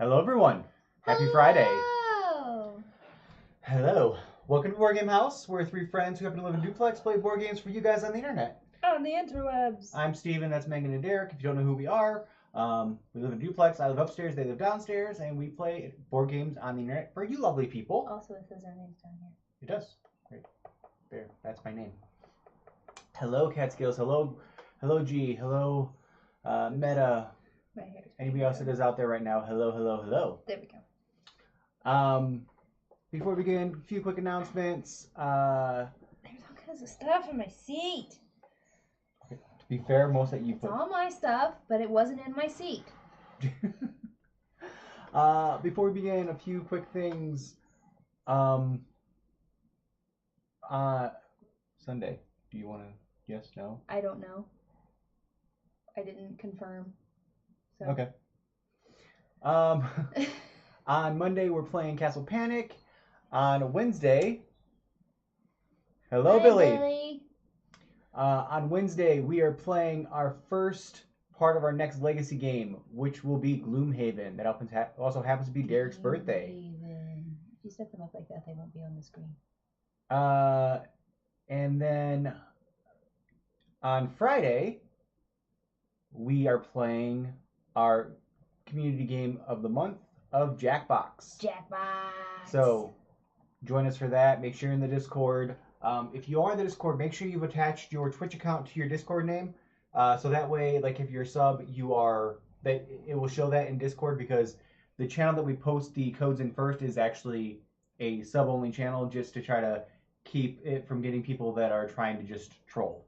Hello, everyone. Happy Friday. Hello. Hello. Welcome to Board Game House. We're three friends who happen to live in duplex, play board games for you guys on the internet. On the interwebs. I'm Steven, that's Megan and Derek. If you don't know who we are, we live in duplex. I live upstairs, they live downstairs, and we play board games on the internet for you lovely people. Also, it says our names down here. It does. Great. There, that's my name. Hello, Catskills. Hello, G. Hello, Meta. Anybody else that is out there right now, hello. There we go. Before we begin, a few quick announcements. There's all kinds of stuff in my seat. To be fair, most that you It's all my stuff, but it wasn't in my seat. Before we begin, a few quick things. Sunday. Do you want to? Yes, no? I don't know. I didn't confirm. So. Okay. On Monday, we're playing Castle Panic. On Wednesday, hello, Hi, Billy. On Wednesday, we are playing our first part of our next legacy game, which will be Gloomhaven. That also happens to be Derek's birthday. If you set them up like that, they won't be on the screen. And then on Friday, we are playing our community game of the month of Jackbox. Jackbox. So join us for that. Make sure you're in the Discord. If you are in the Discord, make sure you've attached your Twitch account to your Discord name. So that way, like if you're a sub, it will show that in Discord, because the channel that we post the codes in first is actually a sub-only channel, just to try to keep it from getting people that are trying to just troll.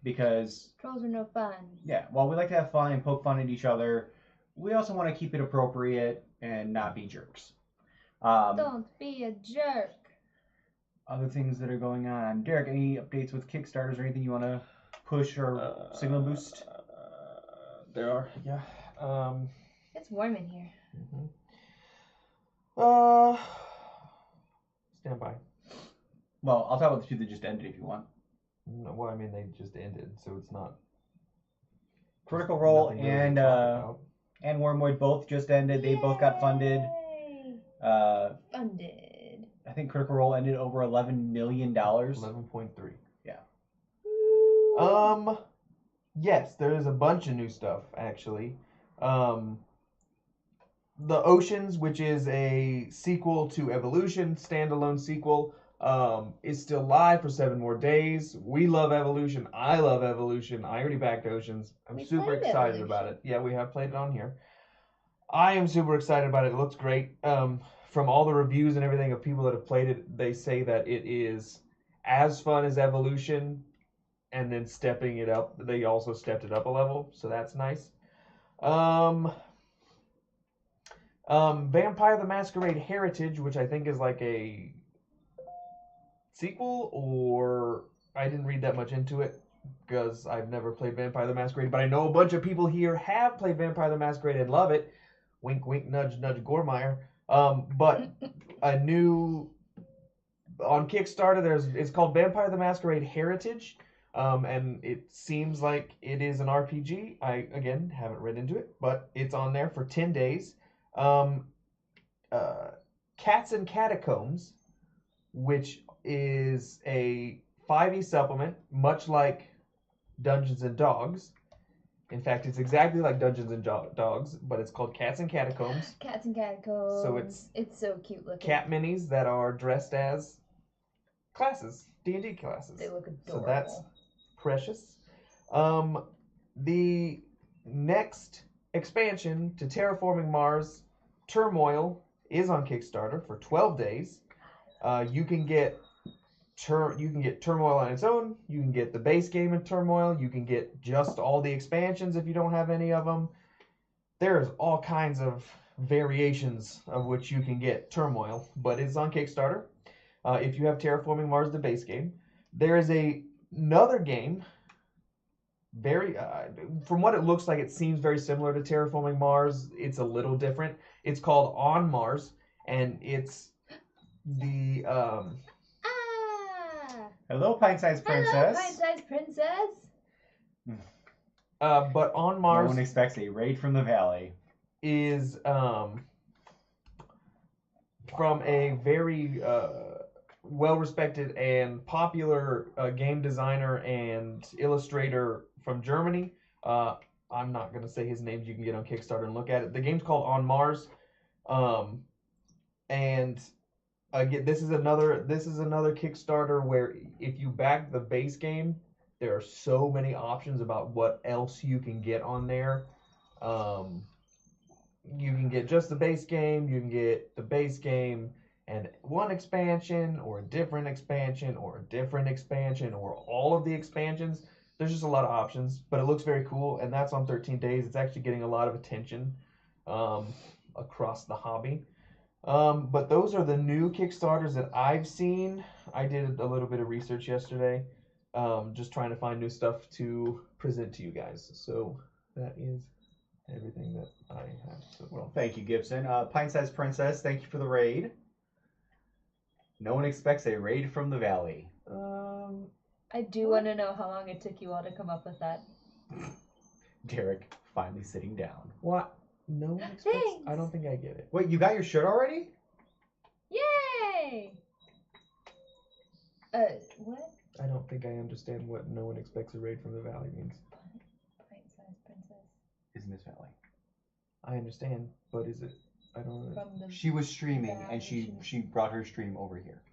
Because trolls are no fun. Yeah, while we like to have fun and poke fun at each other, we also want to keep it appropriate and not be jerks. Don't be a jerk. Other things that are going on. Derek, any updates with Kickstarters or anything you want to push or signal boost? There are, yeah. It's warm in here. Stand by. Well, I'll talk about the two that just ended if you want. No, well, I mean, they just ended, so it's not. Critical Role and Wormwood both just ended. They both got funded. Funded. I think Critical Role ended over $11 million. 11.3. Yeah. Yes, there is a bunch of new stuff, actually. The Oceans, which is a sequel to Evolution, standalone sequel, is still live for 7 more days. We love Evolution. I love Evolution. I already backed Oceans. I'm super excited about it. Yeah, we have played it on here. I am super excited about it. It looks great. From all the reviews and everything of people that have played it, they say that it is as fun as Evolution, and then stepping it up. They also stepped it up a level, so that's nice. Vampire the Masquerade Heritage, which I think is like a sequel, or I didn't read that much into it because I've never played Vampire the Masquerade, but I know a bunch of people here have played Vampire the Masquerade and love it. Wink, wink, nudge, nudge, Gormeyer. But a new on Kickstarter, it's called Vampire the Masquerade Heritage, and it seems like it is an RPG. I again haven't read into it, but it's on there for 10 days. Cats and Catacombs, which is a 5e supplement, much like Dungeons and Dogs. In fact, it's exactly like Dungeons and Dogs, but it's called Cats and Catacombs. Cats and Catacombs. So it's so cute looking. Cat minis that are dressed as classes, D&D classes. They look adorable. So that's precious. The next expansion to Terraforming Mars, Turmoil, is on Kickstarter for 12 days. You can get Turmoil on its own. You can get the base game in Turmoil. You can get just all the expansions if you don't have any of them. There's all kinds of variations of which you can get Turmoil, but it's on Kickstarter. If you have Terraforming Mars, the base game, there is another game. From what it looks like, it seems very similar to Terraforming Mars. It's a little different. It's called On Mars, and it's the Hello, Pint-Sized Princess. Hello, Pint-Sized Princess. But On Mars, no one expects a raid from the valley. is from a very well-respected and popular game designer and illustrator from Germany. I'm not going to say his name. You can get on Kickstarter and look at it. The game's called On Mars. And again, this is another Kickstarter where if you back the base game, there are so many options about what else you can get on there. You can get just the base game, you can get the base game and one expansion, or a different expansion, or a different expansion, or all of the expansions. There's just a lot of options, but it looks very cool, and that's on 13 days. It's actually getting a lot of attention across the hobby. But those are the new Kickstarters that I've seen. I did a little bit of research yesterday, just trying to find new stuff to present to you guys. So that is everything that I have. So, Well, thank you, Gibson. Pint-sized Princess, thank you for the raid. No one expects a raid from the valley. I do want to know how long it took you all to come up with that. Derek finally sitting down. what? No one expects. Thanks. I don't think I get it. Wait, you got your shirt already? Yay! What? I don't think I understand what no one expects a raid from the valley means. Pint-sized princess. Is Miss Valley. I understand, but is it? I don't know. From the She was streaming, and valley. she brought her stream over here.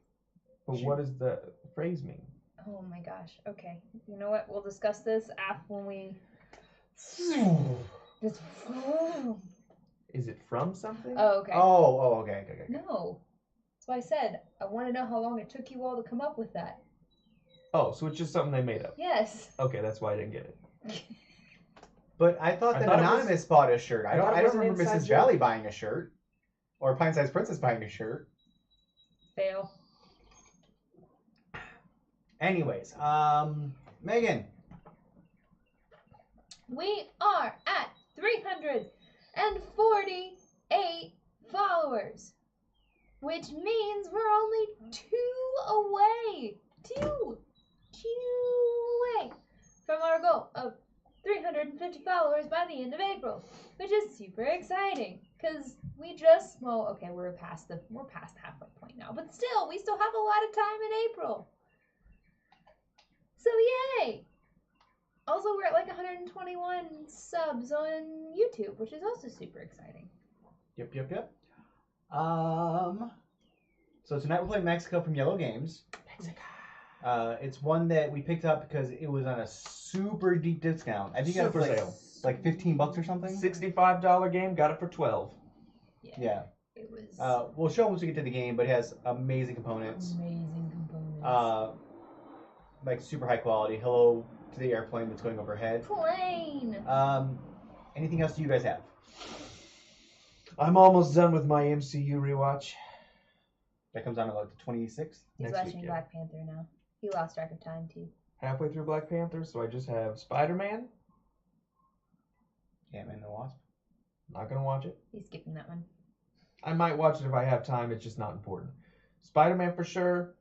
But what does the phrase mean? Oh my gosh. Okay. You know what? We'll discuss this after when we. Just. Is it from something? Oh, okay. Oh, okay. No. That's why I said I want to know how long it took you all to come up with that. Oh, so it's just something they made up. Yes. Okay, that's why I didn't get it. But I thought that thought it was- Anonymous bought a shirt. I thought it don't was an remember inside Mrs. joke. Valley buying a shirt. Or Pint-sized Princess buying a shirt. Fail. Anyways, Megan. We are at 348 followers, which means we're only two away from our goal of 350 followers by the end of April, which is super exciting because we're past halfway point now, but still, we still have a lot of time in April. So yay! Also, we're at like 121 subs on YouTube, which is also super exciting. Yep. So tonight we're playing Mexico from Iello Games. Mexico. It's one that we picked up because it was on a super deep discount. I think it Super was sale. like $15 or something. $65 game, got it for 12. Yeah. It was We'll show once we get to the game, but it has amazing components. amazing components. Like super high quality. Hello to the airplane that's going overhead. Plane! Anything else do you guys have? I'm almost done with my MCU rewatch. That comes on at like the 26th. He's next watching week, yeah. Black Panther now. He lost track of time, too. Halfway through Black Panther, so I just have Spider-Man. Ant-Man and the Wasp. Not gonna watch it. He's skipping that one. I might watch it if I have time. It's just not important. Spider-Man for sure.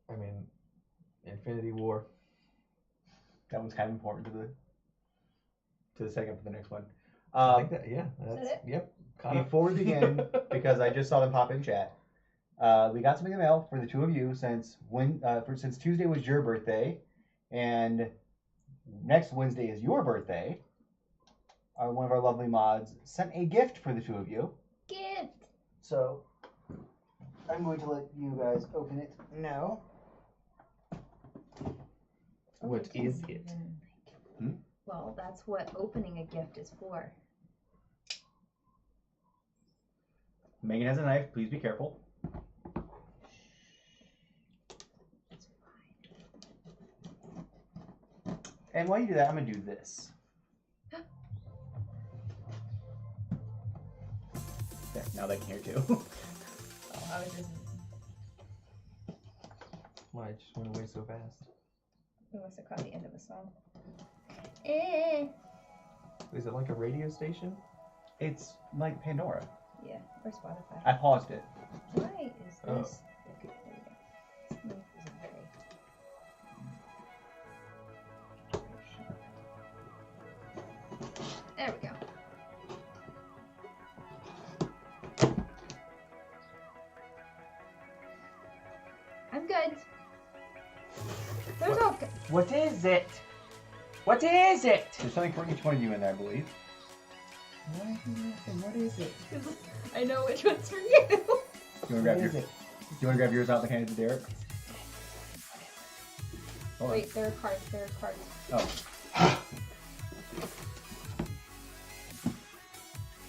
I mean, Infinity War. That one's kind of important to the second for the next one. I think that, yeah. that That's, it? yep. Caught up. Before we begin, because I just saw them pop in chat, we got something in the mail for the two of you since Tuesday was your birthday, and next Wednesday is your birthday. One of our lovely mods sent a gift for the two of you. Gift! So I'm going to let you guys open it now. What is it? Well, that's what opening a gift is for. Megan has a knife. Please be careful. It's fine. And while you do that, I'm going to do this. Okay, now they can hear too. Oh, I was just. Why it just went away so fast? We must have caught the end of a song. Is it like a radio station? It's like Pandora. Yeah, or Spotify. I paused it. Why is Oh. this? Okay, there we go. Smooth isn't very. There There's all. What is it? What is it? There's something for each one of you in there, I believe. What is it? I know which one's for you. You want to grab What is your? it? You want to grab yours out and hand it to Derek? Hold on. Wait, there are cards. There are cards. Oh,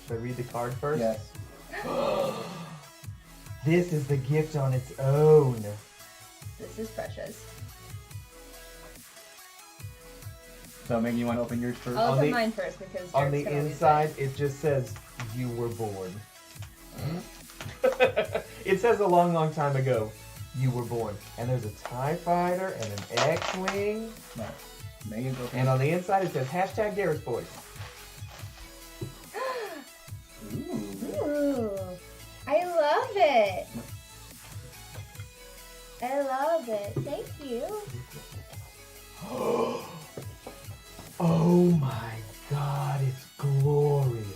Should I read the card first? yes. This is the gift on its own. This is precious. So, Megan, you want to open yours first? I'll On open the- mine first because On Derek's the gonna lose inside, it just says, "You were born." It says a long, long time ago, "You were born." And there's a TIE fighter and an X-Wing. No. Megan's opening. And on the inside, it says, hashtag Garrett's Boys. Ooh. it. Ooh, I love it. I love it. Thank you. Oh my god, it's glorious.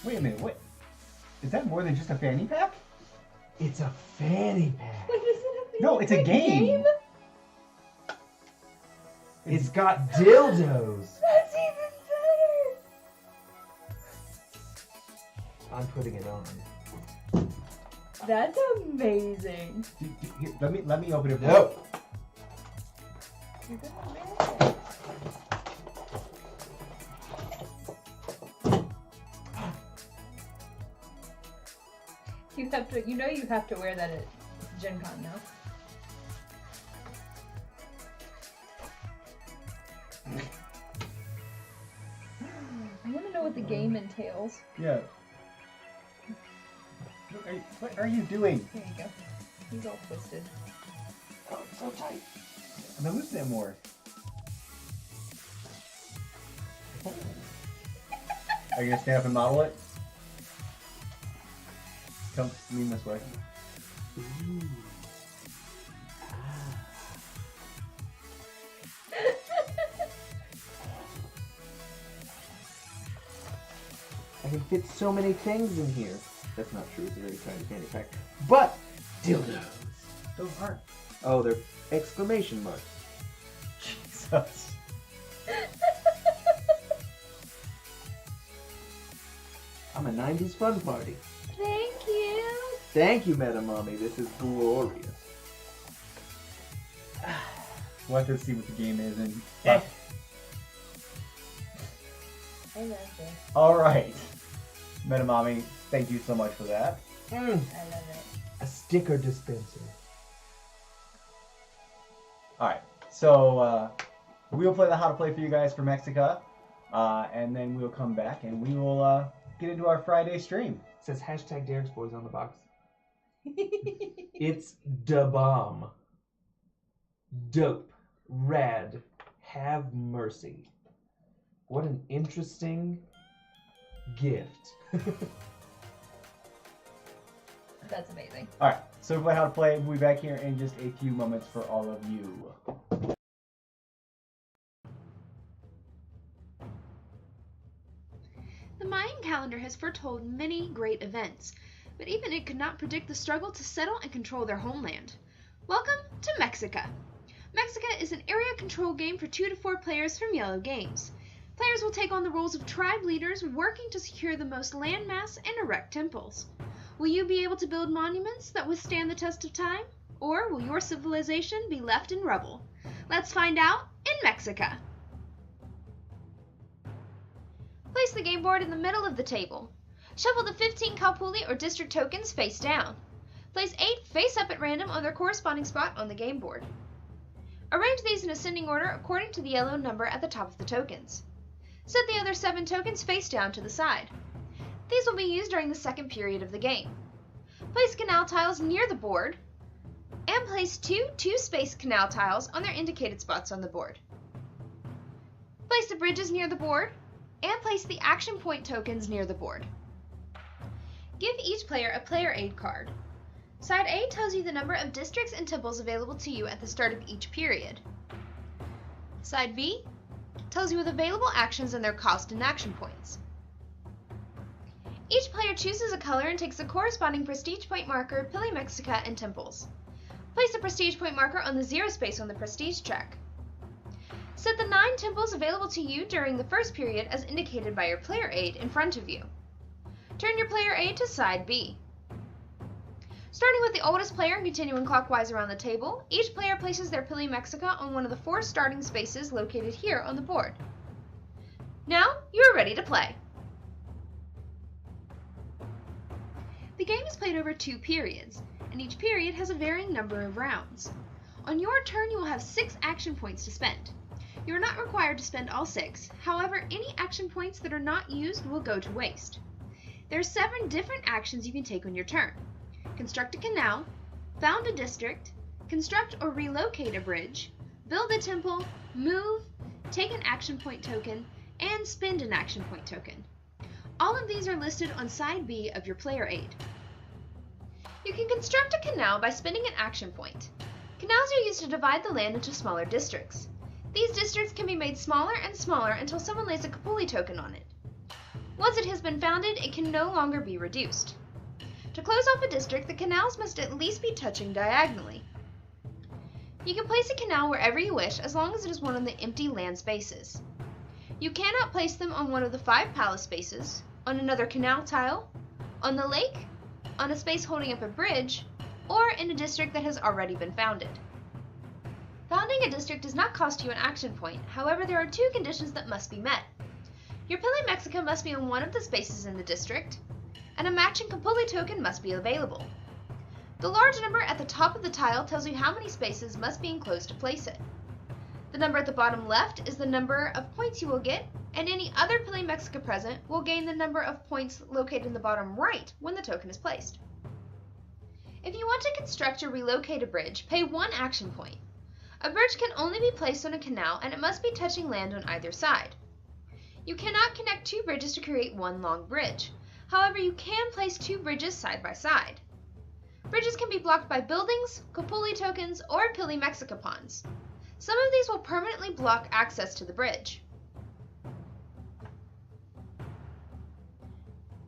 Wait a minute. What? Is that more than just a fanny pack? It's a fanny pack. What is it? No, it's a game. It's got dildos. That's even better. I'm putting it on. That's amazing. Here, let me open it. No. You're gonna wear it. You have to. You know you have to wear that at Gen Con now. I want to know what the game entails. Yeah. What are you doing? There you go. He's all twisted. Oh, it's so tight. I'm loosen it more. Are you gonna stand up and model it? Come, lean this way. Ooh. I can fit so many things in here. That's not true. It's a very tiny fanny pack. But dildos. Those aren't. Oh, they're exclamation marks. Jesus. I'm a 90s fun party. Thank you. Thank you, Meta Mommy. This is glorious. We'll have to see what the game is and. Eh. I love it. All right, Metamami, thank you so much for that. Mm, I love it. a sticker dispenser. All right, so we'll play the how to play for you guys for Mexica, and then we'll come back and we will get into our Friday stream. It says hashtag Derek's Boys on the box. It's da bomb. Dope. Rad. Have mercy. What an interesting gift. That's amazing. All right, so we'll play how to play. We'll be back here in just a few moments for all of you. The Mayan calendar has foretold many great events, but even it could not predict the struggle to settle and control their homeland. Welcome to Mexica. Mexica is an area control game for 2 to 4 players from Iello Games. Players will take on the roles of tribe leaders working to secure the most landmass and erect temples. Will you be able to build monuments that withstand the test of time? Or will your civilization be left in rubble? Let's find out in Mexica. Place the game board in the middle of the table. Shuffle the 15 Calpulli or district tokens face down. Place 8 face up at random on their corresponding spot on the game board. Arrange these in ascending order according to the yellow number at the top of the tokens. Set the other 7 tokens face down to the side. These will be used during the second period of the game. Place canal tiles near the board, and place 2 two-space canal tiles on their indicated spots on the board. Place the bridges near the board, and place the action point tokens near the board. Give each player a player aid card. Side A tells you the number of districts and temples available to you at the start of each period. Side B tells you with available actions and their cost and action points. Each player chooses a color and takes a corresponding prestige point marker, Pili Mexica, and temples. Place a prestige point marker on the 0 space on the prestige track. Set the 9 temples available to you during the first period as indicated by your player aid in front of you. Turn your player aid to side B. Starting with the oldest player and continuing clockwise around the table, each player places their Pili Mexica on one of the 4 starting spaces located here on the board. Now, you are ready to play. The game is played over 2 periods, and each period has a varying number of rounds. On your turn, you will have 6 action points to spend. You are not required to spend all 6, however, any action points that are not used will go to waste. There are 7 different actions you can take on your turn. Construct a canal, found a district, construct or relocate a bridge, build a temple, move, take an action point token, and spend an action point token. All of these are listed on side B of your player aid. You can construct a canal by spending an action point. Canals are used to divide the land into smaller districts. These districts can be made smaller and smaller until someone lays a Kapuli token on it. Once it has been founded, it can no longer be reduced. To close off a district, the canals must at least be touching diagonally. You can place a canal wherever you wish as long as it is one of the empty land spaces. You cannot place them on one of the 5 palace spaces, on another canal tile, on the lake, on a space holding up a bridge, or in a district that has already been founded. Founding a district does not cost you an action point, however there are 2 conditions that must be met. Your Pili Mexica must be on one of the spaces in the district, and a matching Kapuli token must be available. The large number at the top of the tile tells you how many spaces must be enclosed to place it. The number at the bottom left is the number of points you will get, and any other Pili Mexica present will gain the number of points located in the bottom right when the token is placed. If you want to construct or relocate a bridge, pay 1 action point. A bridge can only be placed on a canal and it must be touching land on either side. You cannot connect 2 bridges to create one long bridge. However, you can place 2 bridges side by side. Bridges can be blocked by buildings, Kapuli tokens, or Pili Mexica pawns. Some of these will permanently block access to the bridge.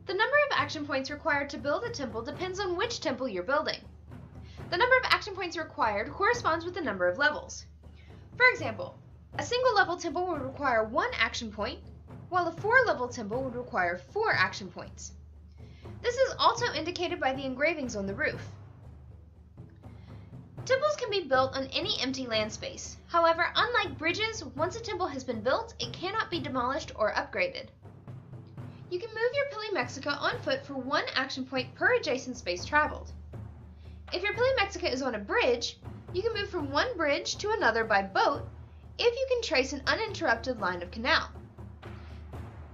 The number of action points required to build a temple depends on which temple you're building. The number of action points required corresponds with the number of levels. For example, a single level temple would require 1 action point, while a 4-level temple would require 4 action points. This is also indicated by the engravings on the roof. Temples can be built on any empty land space. However, unlike bridges, once a temple has been built, it cannot be demolished or upgraded. You can move your Pili Mexica on foot for 1 action point per adjacent space traveled. If your Pili Mexica is on a bridge, you can move from one bridge to another by boat if you can trace an uninterrupted line of canal.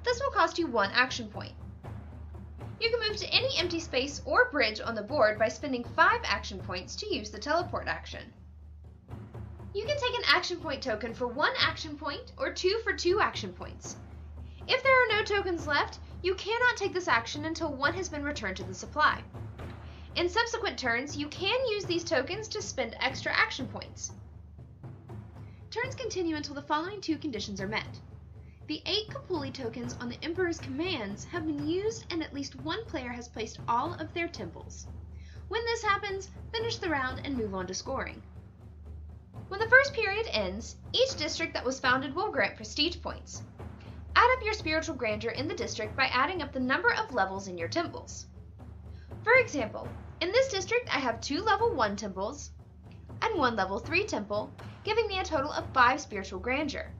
This will cost you 1 action point. You can move to any empty space or bridge on the board by spending 5 action points to use the teleport action. You can take an action point token for 1 action point or 2 for 2 action points. If there are no tokens left, you cannot take this action until 1 has been returned to the supply. In subsequent turns, you can use these tokens to spend extra action points. Turns continue until the following 2 conditions are met. The 8 Kapuli tokens on the Emperor's commands have been used and at least 1 player has placed all of their temples. When this happens, finish the round and move on to scoring. When the first period ends, each district that was founded will grant prestige points. Add up your spiritual grandeur in the district by adding up the number of levels in your temples. For example, in this district I have 2 level 1 temples and 1 level 3 temple, giving me a total of 5 spiritual grandeur.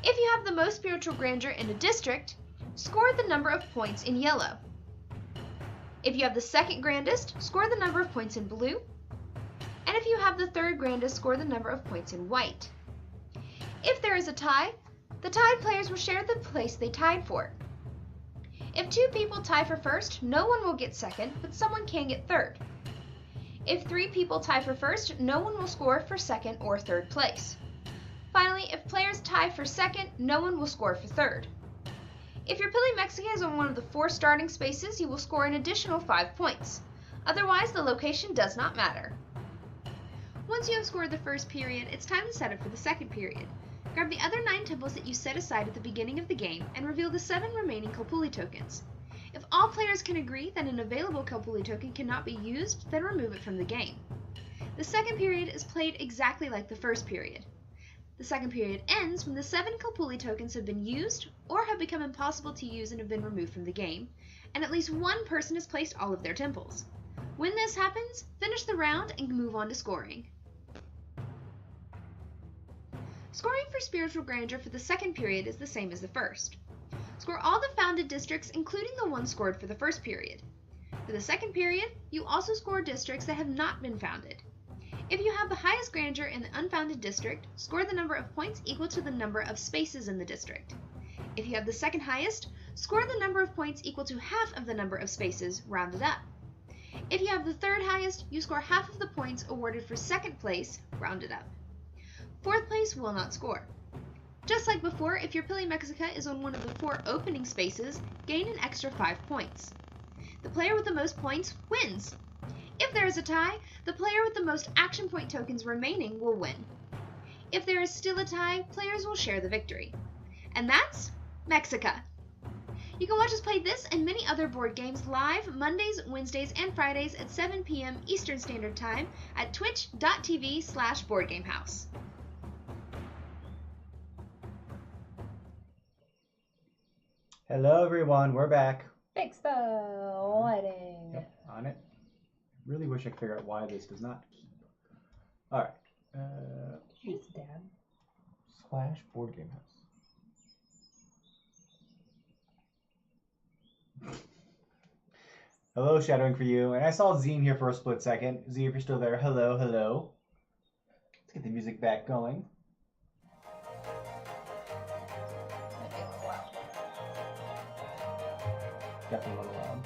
If you have the most spiritual grandeur in a district, score the number of points in yellow. If you have the second grandest, score the number of points in blue. And if you have the third grandest, score the number of points in white. If there is a tie, the tied players will share the place they tied for. If 2 people tie for first, no one will get second, but someone can get third. If 3 people tie for first, no one will score for second or third place. Finally, if players tie for second, no one will score for third. If your Pili Mexica is on one of the 4 starting spaces, you will score an additional 5 points. Otherwise, the location does not matter. Once you have scored the first period, it's time to set up for the second period. Grab the other 9 temples that you set aside at the beginning of the game and reveal the 7 remaining Kapuli tokens. If all players can agree that an available Kapuli token cannot be used, then remove it from the game. The second period is played exactly like the first period. The second period ends when the 7 Kalpuli tokens have been used or have become impossible to use and have been removed from the game, and at least one person has placed all of their temples. When this happens, finish the round and move on to scoring. Scoring for spiritual grandeur for the second period is the same as the first. Score all the founded districts, including the ones scored for the first period. For the second period, you also score districts that have not been founded. If you have the highest grandeur in the unfounded district, score the number of points equal to the number of spaces in the district. If you have the second highest, score the number of points equal to half of the number of spaces, rounded up. If you have the third highest, you score half of the points awarded for second place, rounded up. Fourth place will not score. Just like before, if your Pili Mexica is on one of the 4 opening spaces, gain an extra 5 points. The player with the most points wins. If there is a tie, the player with the most action point tokens remaining will win. If there is still a tie, players will share the victory. And that's Mexica. You can watch us play this and many other board games live Mondays, Wednesdays, and Fridays at 7 p.m. Eastern Standard Time at twitch.tv/boardgamehouse. Hello, everyone. We're back. Fix the lighting. Yep, on it. Really wish I could figure out why this does not keep. All right. Jeez, Dad. / Board Game House. Hello, shadowing for you. And I saw Zine here for a split second. Z, if you're still there, hello, hello. Let's get the music back going. Definitely a little loud.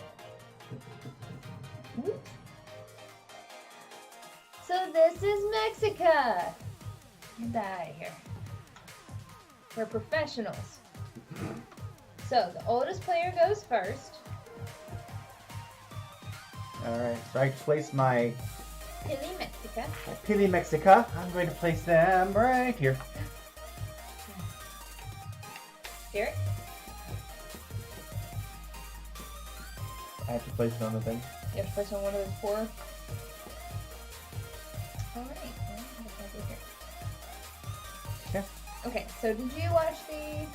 So this is Mexica. Get that out of here. We're professionals. So the oldest player goes first. All right. So I place my Pili Mexica. Pili Mexica. I'm going to place them right here. Here. I have to place it on the thing. You have to place on one of those 4. All right. Okay. Okay. So did you watch the?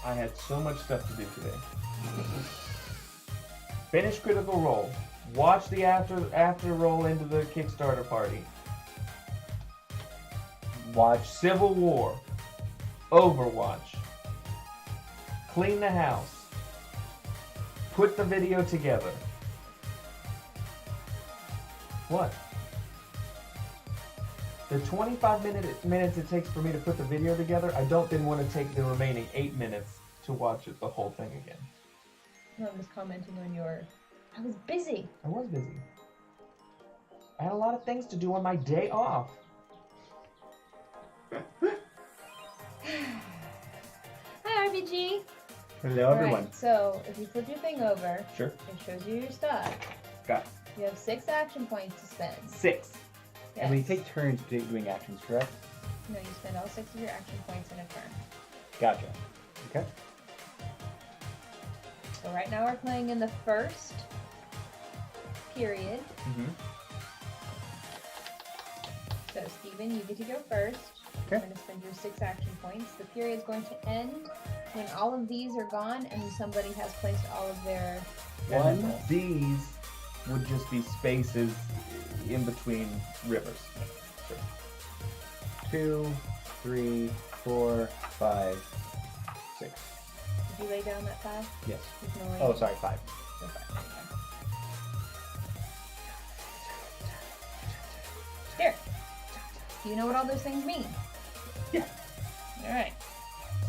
I had so much stuff to do today. Finish Critical Role. Watch the after roll into the Kickstarter party. Watch Civil War. Overwatch. Clean the house. Put the video together. What? The 25 minutes it takes for me to put the video together, I don't then want to take the remaining 8 minutes to watch it, the whole thing again. No, I'm just commenting on your. I was busy. I was busy. I had a lot of things to do on my day off. Hi, RPG. Hello, everyone. Alright, so if you flip your thing over, Sure. it shows you your stuff. Got it. You have 6 action points to spend. 6. Yes. And we take turns doing actions, correct? No, you spend all 6 of your action points in a turn. Gotcha. Okay. So right now we're playing in the first period. Mm-hmm. So Steven, you get to go first. Okay. You're going to spend your 6 action points. The period's going to end when all of these are gone and somebody has placed all of their One. These would just be spaces in between rivers. Sure. 2, 3, 4, 5, 6. Did you lay down that 5? Yes. There's no Oh, sorry, 5. No 5. There you go. Here. Do you know what all those things mean? Yeah. Alright.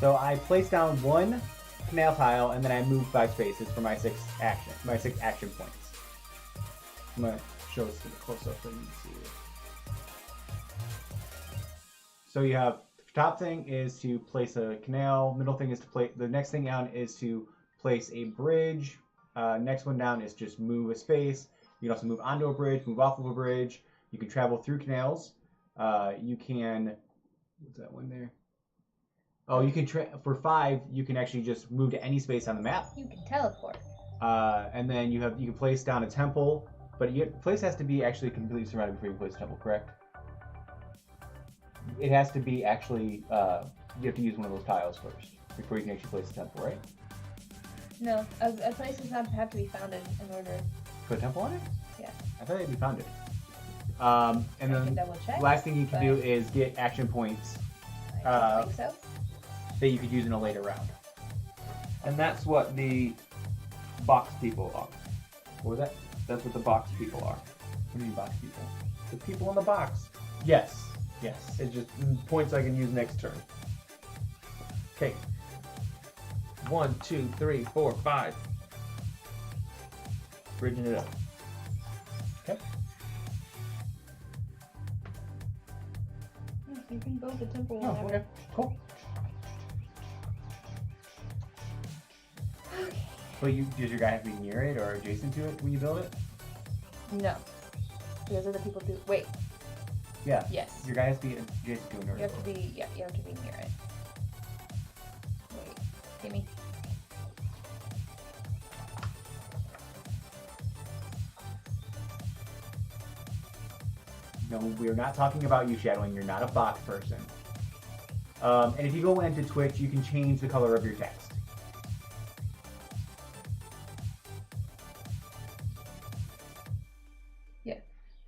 So I place down 1 canal tile and then I move 5 spaces for my 6 action points. I'm gonna show this to the close up so you can see it. So you have the top thing is to place a canal. Middle thing is to place. The next thing down is to place a bridge. Next one down is just move a space. You can also move onto a bridge, move off of a bridge. You can travel through canals. You can. What's that one there? Oh, you can for 5. You can actually just move to any space on the map. You can teleport. And then you can place down a temple, but the place has to be actually completely surrounded before you place a temple, correct? It has to be actually, you have to use one of those tiles first before you can actually place a temple, right? No, a place does not have to be founded in order. Put a temple on it? Yeah. I thought they'd be founded. And I can then double check. last thing you can do but is get action points I don't think so. that you could use in a later round. And that's what the box people are. What was that? That's what the box people are. What do you mean box people? The people in the box. Yes. Yes. It's just points I can use next turn. Okay. 1, 2, 3, 4, 5. Bridging it up. Okay. Yeah, you can build the temple Oh, whenever. okay. Cool. But does your guy have to be near it or adjacent to it when you build it? No. Because other people do. Wait. Yeah. Yes. Your guy has to be adjacent to it in order You have to be. Yeah. You have to be near it. Wait. Gimme. No, we're not talking about you, Shadowing. You're not a box person. And if you go into Twitch, you can change the color of your text.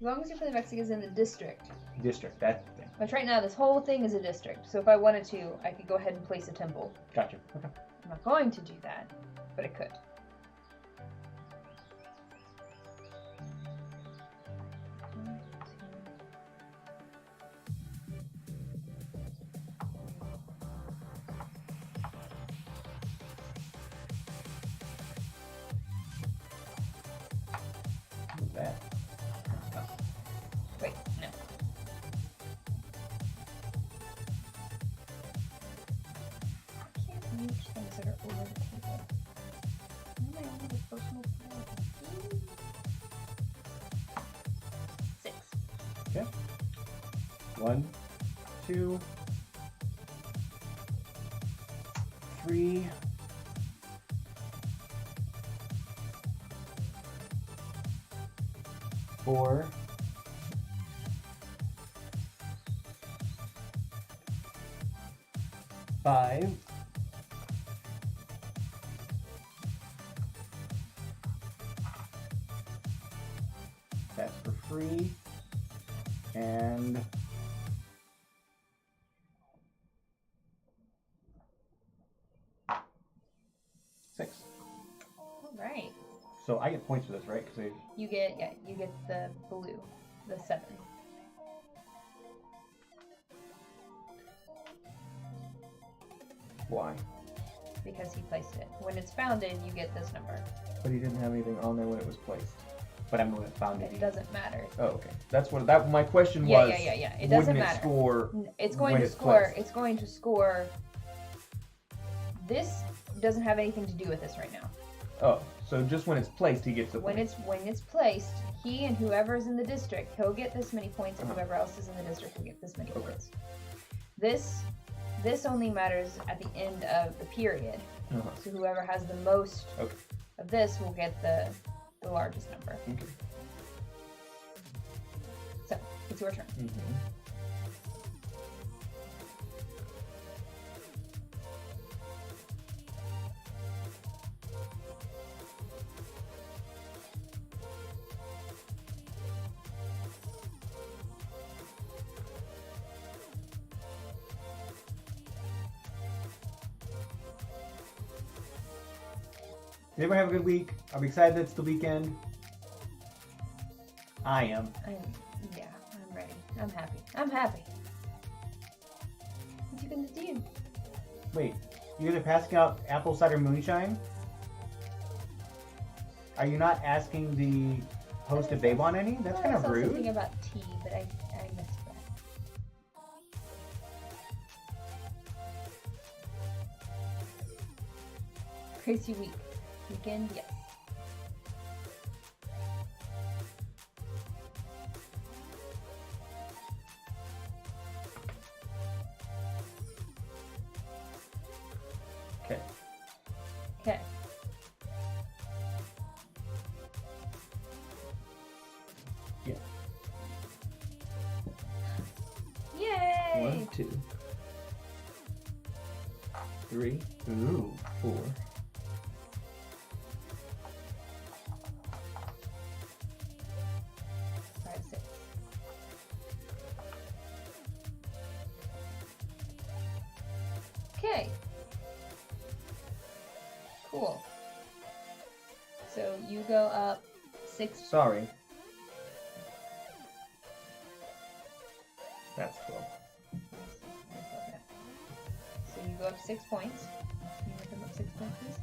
As long as you play Mexica's in the district. District, that's the thing. Which right now, this whole thing is a district. So if I wanted to, I could go ahead and place a temple. Gotcha. Okay. I'm not going to do that, but I could. What's that? Wait, no. I can't reach things that are over the table. Why am I only the personal phone? 6. Okay. 1, 2, 3. 4. 5. 6. That's for free. And 6. Alright. So I get points for this, right? Because You get, you get the blue. The 7. Why? Because he placed it. When it's founded, you get this number. But he didn't have anything on there when it was placed. but I'm the one that found It it. doesn't matter. Oh, okay. That's what that. My question Yeah, was. yeah. It doesn't wouldn't matter. it score? It's going when to it's score. placed? It's going to score. This doesn't have anything to do with this right now. Oh, so just when it's placed, he gets a When point. it's placed, he and whoever's in the district, he'll get this many points, and Uh-huh. whoever else is in the district will get this many Okay. points. This only matters at the end of the period. Uh-huh. So whoever has the most Okay. of this will get the largest number. Okay. So it's your turn. Mm-hmm. Did everyone have a good week? Are we excited that it's the weekend? I am. I'm ready. I'm happy. I'm happy. What you gonna do? Wait, you guys are passing out apple cider moonshine? Are you not asking the host if they want any? That's kind I of saw something rude. about tea, but I missed that. Crazy week. Weekend, yes. Okay. Okay. 2, 3, ooh, 4, 5, 6. Okay. Cool. So you go up 6. sorry. That's 12. Okay. So you go up 6 points. Can you make them up 6 points, please?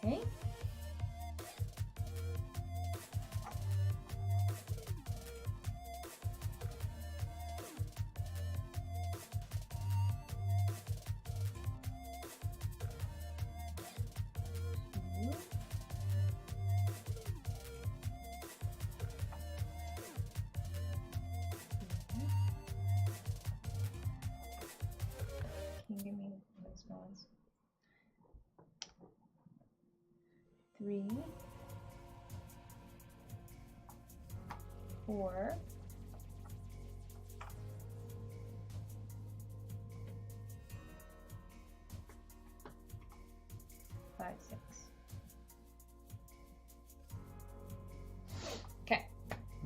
Okay. Can you give me those ones? 3, 4, 5, 6. Okay.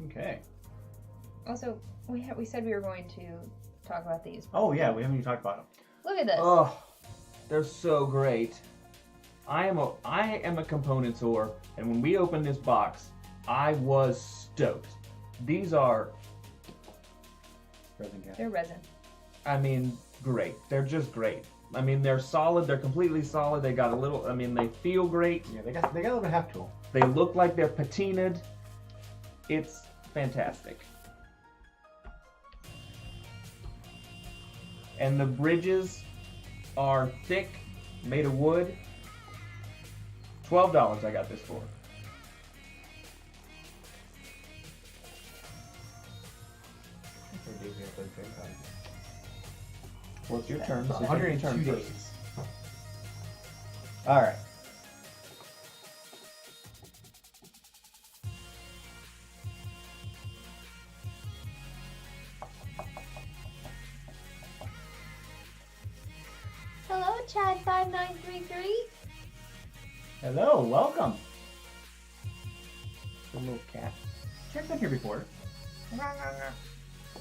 Okay. Also, we said we were going to talk about these. Oh yeah, we haven't even talked about them. Look at this. Oh, they're so great. I am a components whore, and when we opened this box, I was stoked. These are, Resin cap. They're resin. I mean, great. They're just great. I mean, they're solid. They're completely solid. They got a little. I mean, they feel great. Yeah, they got a little bit of heft to them. They look like they're patinaed. It's fantastic. And the bridges are thick, made of wood. $12 I got this for. Well, it's your turn. So take your 102 turn days. first. All right. Hello, Chad5933. Hello, welcome. The little cat. Checked in here before. I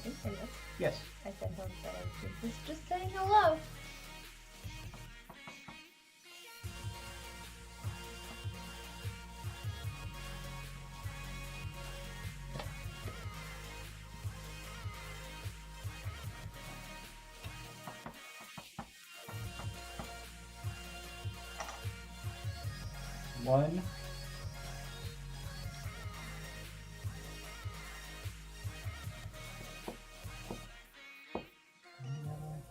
didn't say this. Yes. I said hello. I was just saying hello. One.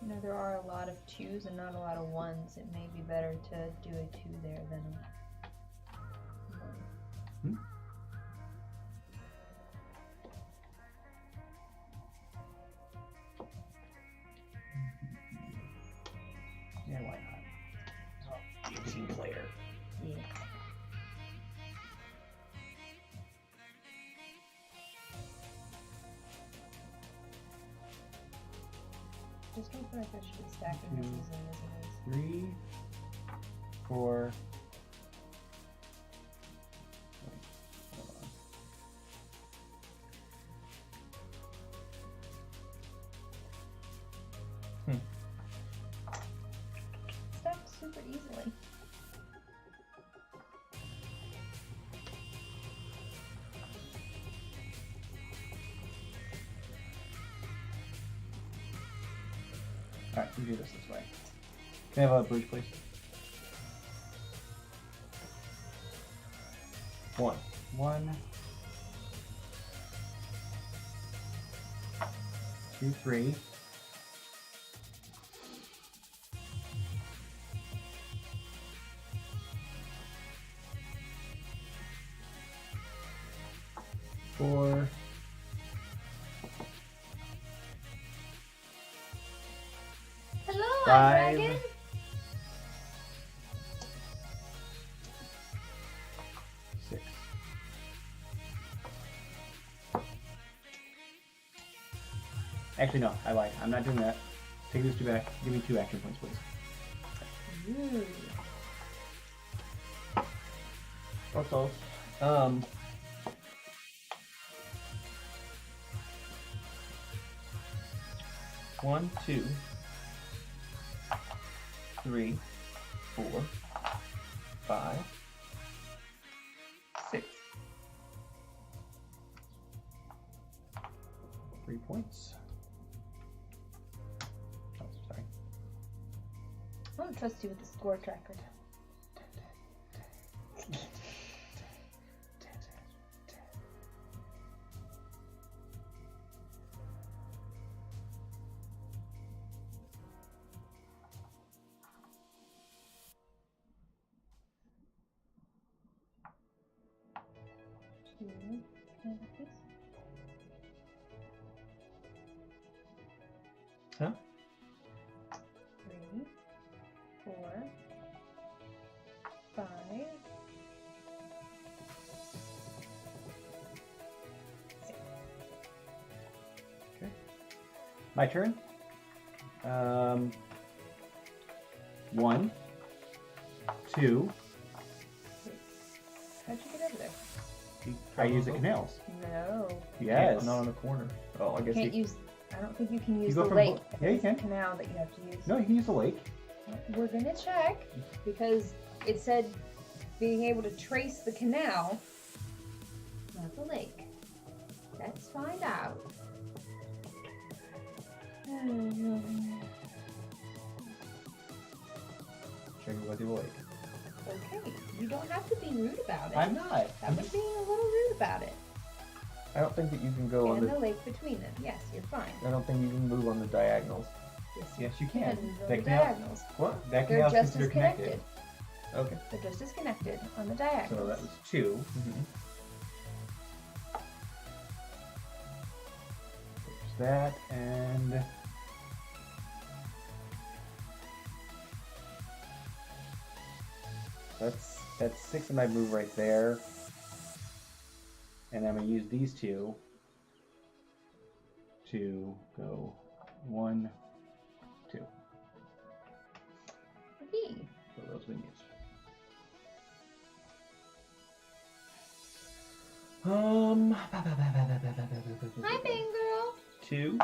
You know, there are a lot of 2s and not a lot of 1s. It may be better to do a 2 there than a 1. Yeah, why not? Oh, team player. Yeah. Just don't feel like I should be stacking this as it is. 3, 4. Stacked super easily. All right, we do this way. Can I have a bridge, please? 1. 1, 2, 3. Four. Hello, 5. Dragon. 6. Actually, no, I lied. I'm not doing that. Take these two back. Give me 2 action points, please. Ooh. Or close. 1, 2, 3, 4, 5, 6. 3 points. Oh, sorry. I don't trust you with the score tracker. Huh? 3, 4, 5. My turn. 1, 2. How'd you get over there? I use the canals. No. Yes. Not on the corner. Oh, I guess Can't you... use. I don't think you can use go the from lake. yeah, you It's the can. canal that you have to use. No, you can use the lake. We're gonna check because it said being able to trace the canal, not the lake. Let's find out. Check it with the lake. Okay, you don't have to be rude about it. I'm not. That was being a little rude about it. I don't think that you can go on And the... the lake between them. Yes, you're fine. I don't think you can move on the diagonals. Yes, you can. And That the canal- diagonals. What? That They're canal's just as considered connected. connected. Okay. They're just as connected on the diagonals. So that was 2. Mm-hmm. There's that, and that's 6 of my move right there. And I'm gonna use these 2 to go 1, 2 Okay. for those minions. Hi, Bang Girl. 2.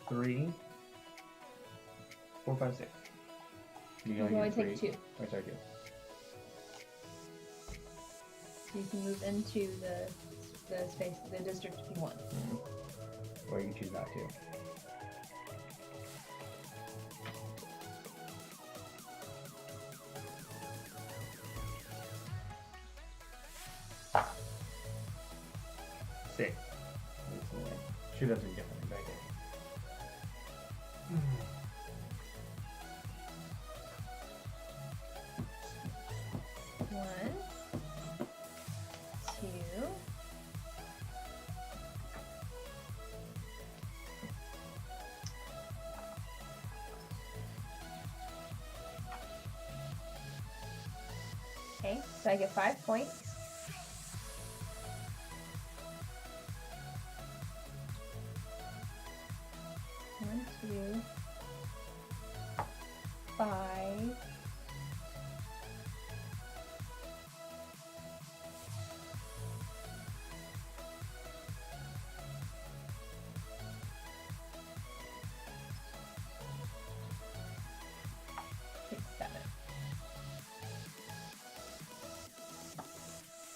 Three, 4, 5, 6. You You only take 2. Oh, sorry, 2. So you can move into the space, the district if you want. Or you can choose not to. Six. Should have been different back then. 1, 2. Okay, so I get 5 points. One, 2, 5. Six, 7.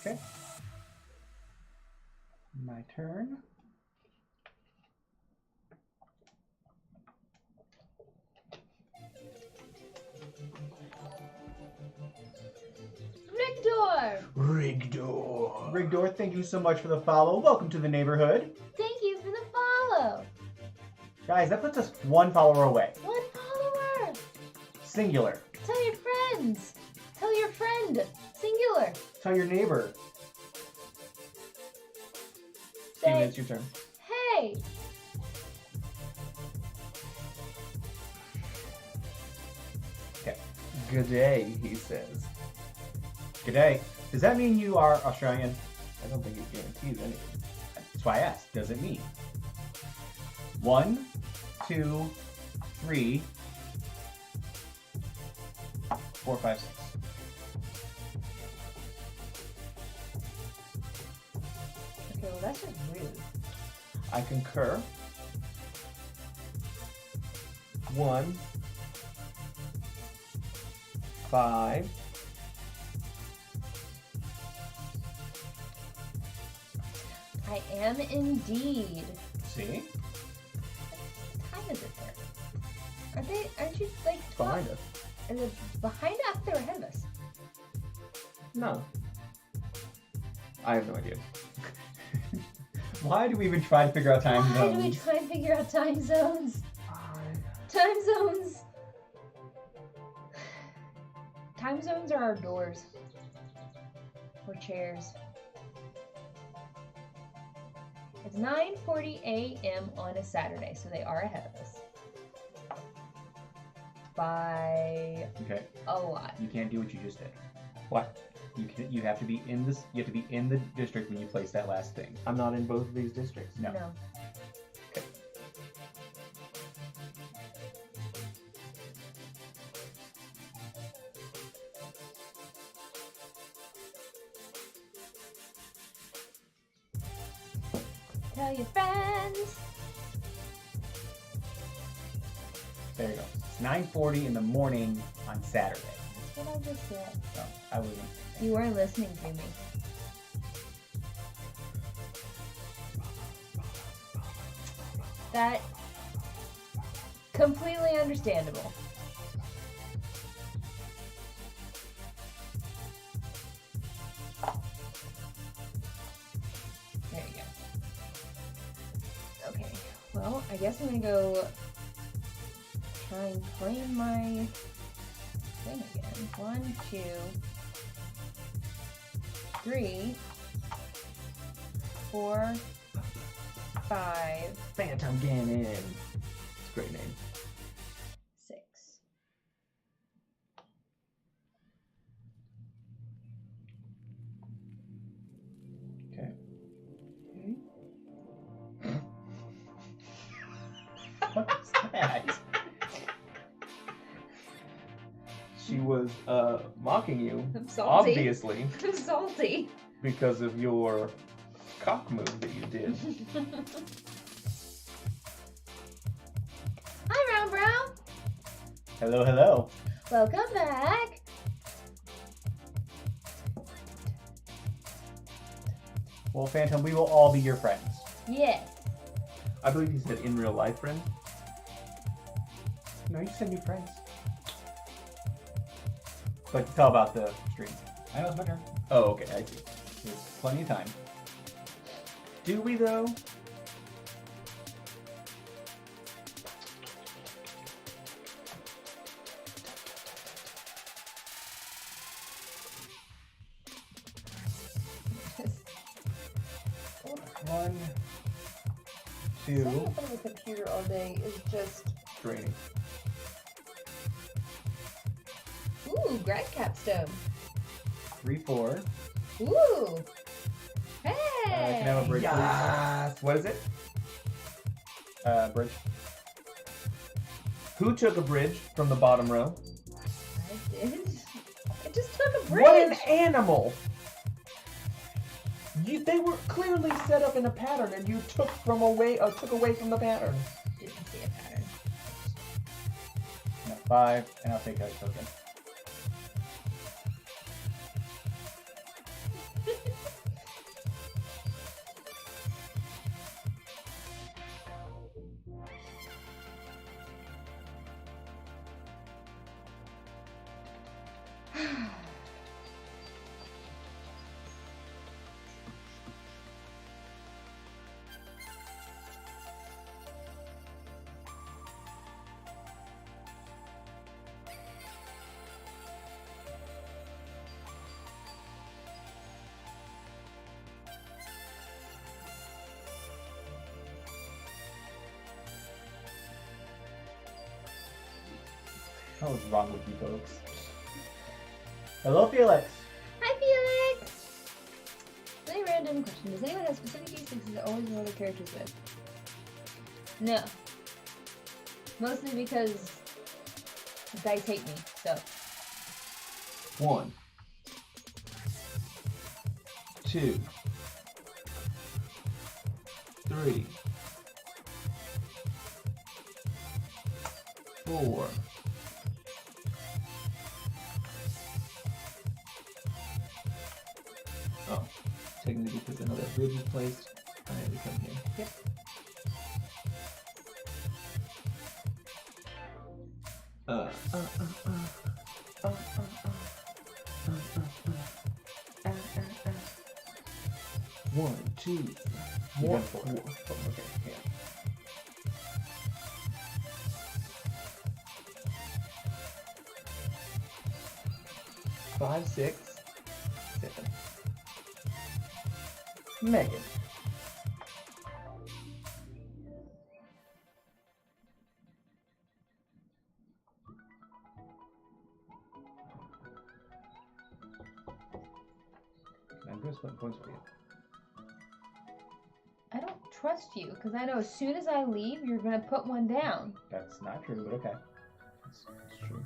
Okay. My turn. Rigdor! Rigdor, thank you so much for the follow. Welcome to the neighborhood. Thank you for the follow. Guys, that puts us 1 follower away. 1 follower. Singular. Tell your friends. Tell your friend. Singular. Tell your neighbor. Steven, Say, it's your turn. hey. Good day, he says. G'day. Does that mean you are Australian? I don't think it guarantees anything. That's why I asked. Does it mean? 1, 2, 3, 4, 5, 6. Okay, well that's just rude. I concur. 1, 5. I am indeed. See? What time is it there? Aren't you like 12? Behind us. Is it behind us or ahead of us? No. I have no idea. Why do we even try to figure out time Why do we zones? try and figure out time zones? Time zones! Time zones are our doors. Or chairs. It's 9:40 a.m. on a Saturday, so they are ahead of us. By Okay, a lot. you can't do what you just did. What? You have to be in this. You have to be in the district when you place that last thing. I'm not in both of these districts. No. Tell your friends. There you go. It's 9:40 in the morning on Saturday. That's what I just said. So I wasn't. You weren't listening to me. That completely understandable. There you go. Okay, well, I guess I'm gonna go try and claim my thing again. 1, 2, 3, 4, 5, Phantom Ganon. It's a great name. 6. Okay. What's that? She was mocking you, I'm salty. obviously, I'm salty. because of your cock move that you did. Hi, Round Brown. Hello, hello. Welcome back. Well, Phantom, we will all be your friends. Yes. I believe he said in real life, friend. No, you said new friends. Like to tell about the stream. I know it's my turn. Oh, okay, I see. There's plenty of time. Do we though? One, Sitting two, in front of a computer all day is just. Draining. Ooh, grad capstone. 3, 4. Ooh. Hey. Can I have a bridge, Yes! What is it? please? Bridge. Who took a bridge from the bottom row? I did. I just took a bridge. What an animal! They were clearly set up in a pattern, and you took away from the pattern. Didn't see a pattern. No, 5, and I'll take a token. What was wrong with you folks? Hello, Felix. Hi, Felix! Really random question. Does anyone have specific D6s that always roll their characters with? No. Mostly because the dice hate me, so. 1, 2, 3, 4. Oh, technically because another bridge is placed, I had to come here. Yep. One, two, You one, got four. four. Oh, okay, yeah. Five, 6, 7. Megan. I'm going to split points for you. I don't trust you, because I know as soon as I leave, you're gonna put one down. That's not true, but okay. That's true.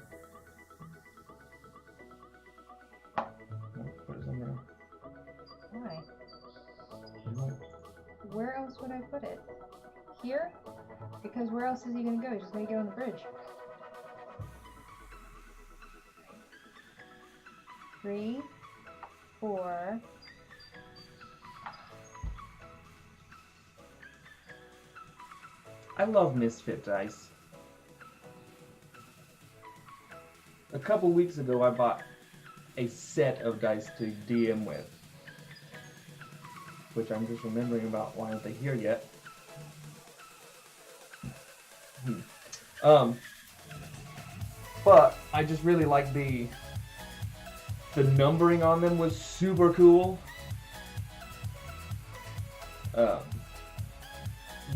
No, put it somewhere else. Why? You want- Where else would I put it? Here? Because where else is he gonna go? He's just gonna get on the bridge. 3, 4. I love Misfit dice. A couple weeks ago, I bought a set of dice to DM with, which I'm just remembering about. Why aren't they here yet? But I just really like the numbering on them was super cool.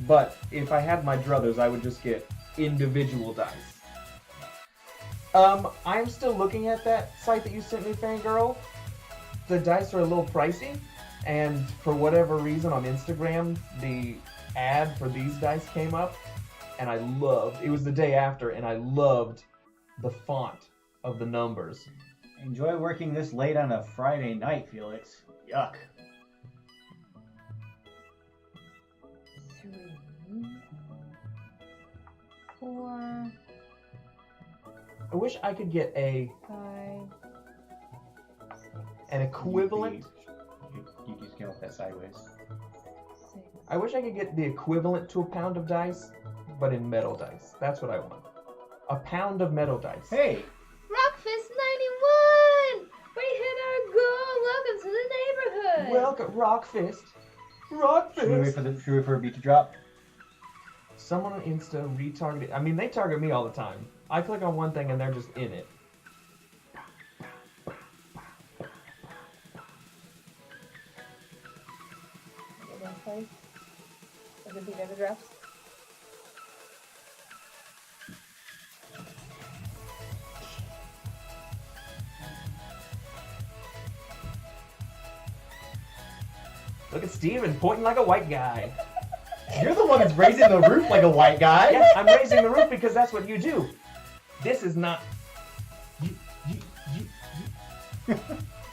But if I had my druthers, I would just get individual dice. I'm still looking at that site that you sent me, Fangirl. The dice are a little pricey, and for whatever reason on Instagram, the ad for these dice came up, and I loved, it was the day after, and I loved the font of the numbers. Enjoy working this late on a Friday night, Felix. Yuck. 3, 4, I wish I could get 5, an equivalent. You just came up that sideways. 6. I wish I could get the equivalent to a pound of dice, but in metal dice. That's what I want. A pound of metal dice. Hey! Rockfist 91! We hit our goal! Welcome to the neighborhood! Welcome, Rockfist. Should we wait Rockfist. for a beat to drop? Someone on Insta retargeted. I mean, they target me all the time. I click on one thing and they're just in it. Play? If the beat ever drops? Look at Steven pointing like a white guy. You're the one that's raising the roof like a white guy. Yeah, I'm raising the roof because that's what you do. This is not. You.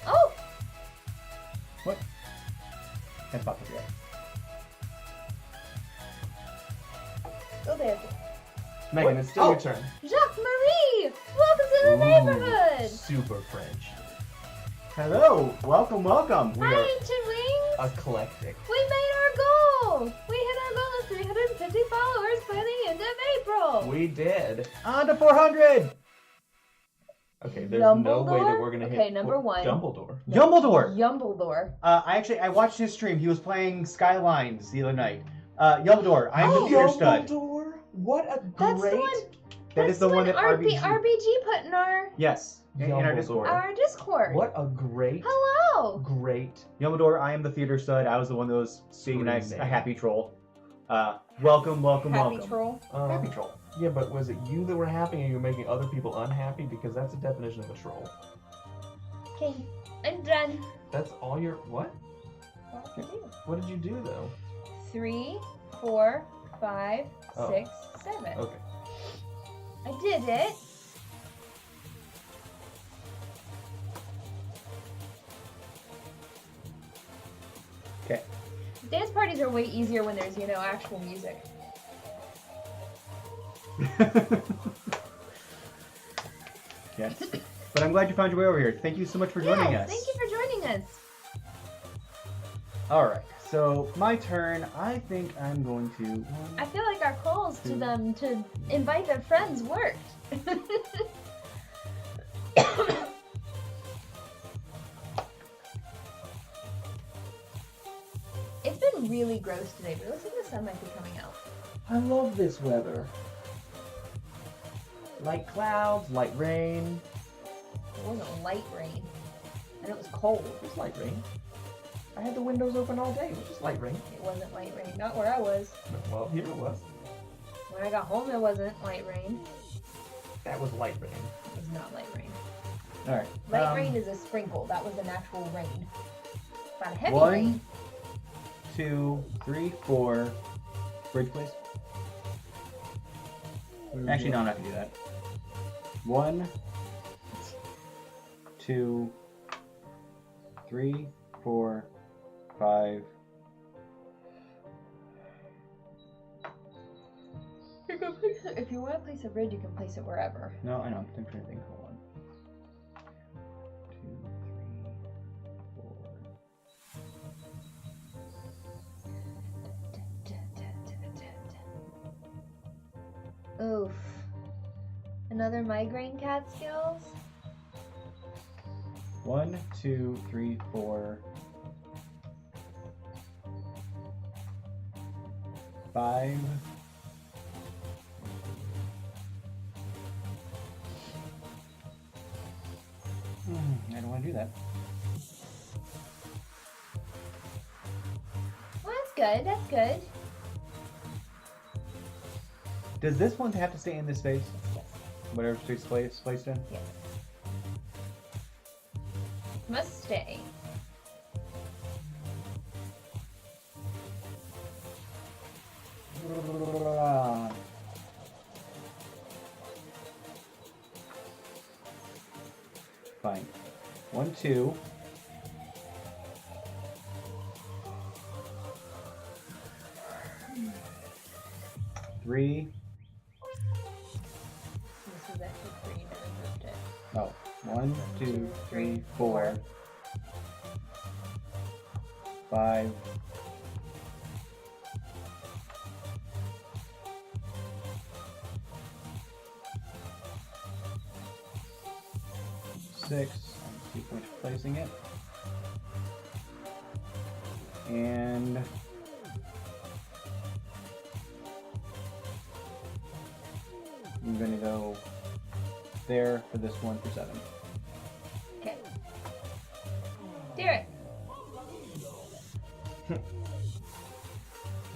Oh! What? And fuck it, yeah. Go there. Megan, What? it's still Oh. your turn. Jacques Marie! Welcome to the neighborhood! Super French. Hello! Welcome, welcome! We Hi, are Ancient Wings! Eclectic. We made our goal! We hit our goal of 350 followers by the end of April! We did. on to 400! Okay, there's no way Dumbledore? that we're gonna hit. Okay, number one. Dumbledore. Yumbledore! Yumbledore. I watched his stream. He was playing Skylines the other night. Yumbledore, I'm the theater stud. Dumbledore. What a That's great. the one. That is the one that RBG RBG. put in our Yes, in our Yumbledore. Discord. Discord. What a great. Hello. Great. Yumbledore, I am the theater stud. I was the one that was being a Screaming. happy troll. Welcome, welcome, Happy welcome. troll. Happy troll. Yeah, but was it you that were happy and you were making other people unhappy? Because that's the definition of a troll. Okay, I'm done. That's all your what? What did you do though? 3, 4, 5, Oh. 6, 7. Okay. I did it. Okay. Dance parties are way easier when there's, actual music. Yes. But I'm glad you found your way over here. Thank you so much for joining us. Thank you for joining us. All right. So my turn. I think I'm going to. I feel like our calls to them to invite their friends worked. It's been really gross today, but it looks like the sun might be coming out. I love this weather. Light clouds, light rain. It wasn't light rain, and it was cold. It was light rain. I had the windows open all day. It was just light rain. It wasn't light rain, not where I was. Well, here it was. When I got home, it wasn't light rain. That was light rain. It was not light rain. All right. Light rain is a sprinkle. That was an actual rain. Not a heavy One. rain. 2, 3, 4. Bridge, please. Actually, no, I'm not gonna do that. 1, 2, 3, 4, 5. If you want to place a bridge, you can place it wherever. No, I know. I'm trying to think. Hold on. 2, 3, 4. Oof. Another migraine cat skills? 1, 2, 3, 4. 5. I don't want to do that. Well, that's good. That's good. Does this one have to stay in this space? Yes. Whatever space it's placed in? Yes. Must stay. Fine. 1, 2. Three. This is actually green. I removed it. Oh. 1, 2, 3, 4. 5. 6. Keep placing it. And I'm gonna go there for this one for 7. Okay. Derek.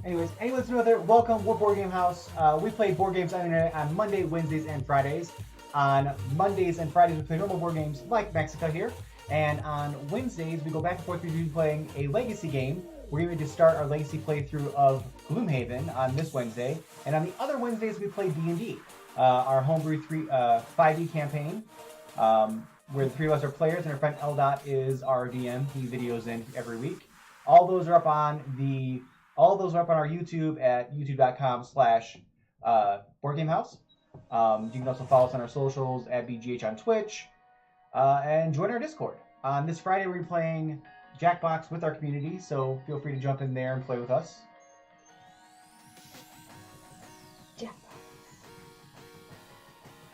Anyways, any listener out there, welcome. We're Board Game House. We play board games on the internet on Monday, Wednesdays, and Fridays. On Mondays and Fridays, we play normal board games like Mexica here. And on Wednesdays, we go back and forth between playing a legacy game. We're going to start our legacy playthrough of Gloomhaven on this Wednesday. And on the other Wednesdays, we play D&D, our homebrew 5e campaign, where the 3 of us are players, and our friend L. is our DM. He videos in every week. All those are up on our YouTube at youtube.com/boardgamehouse. You can also follow us on our socials at BGH on Twitch, and join our Discord. On this Friday, we're playing Jackbox with our community, so feel free to jump in there and play with us. Jackbox.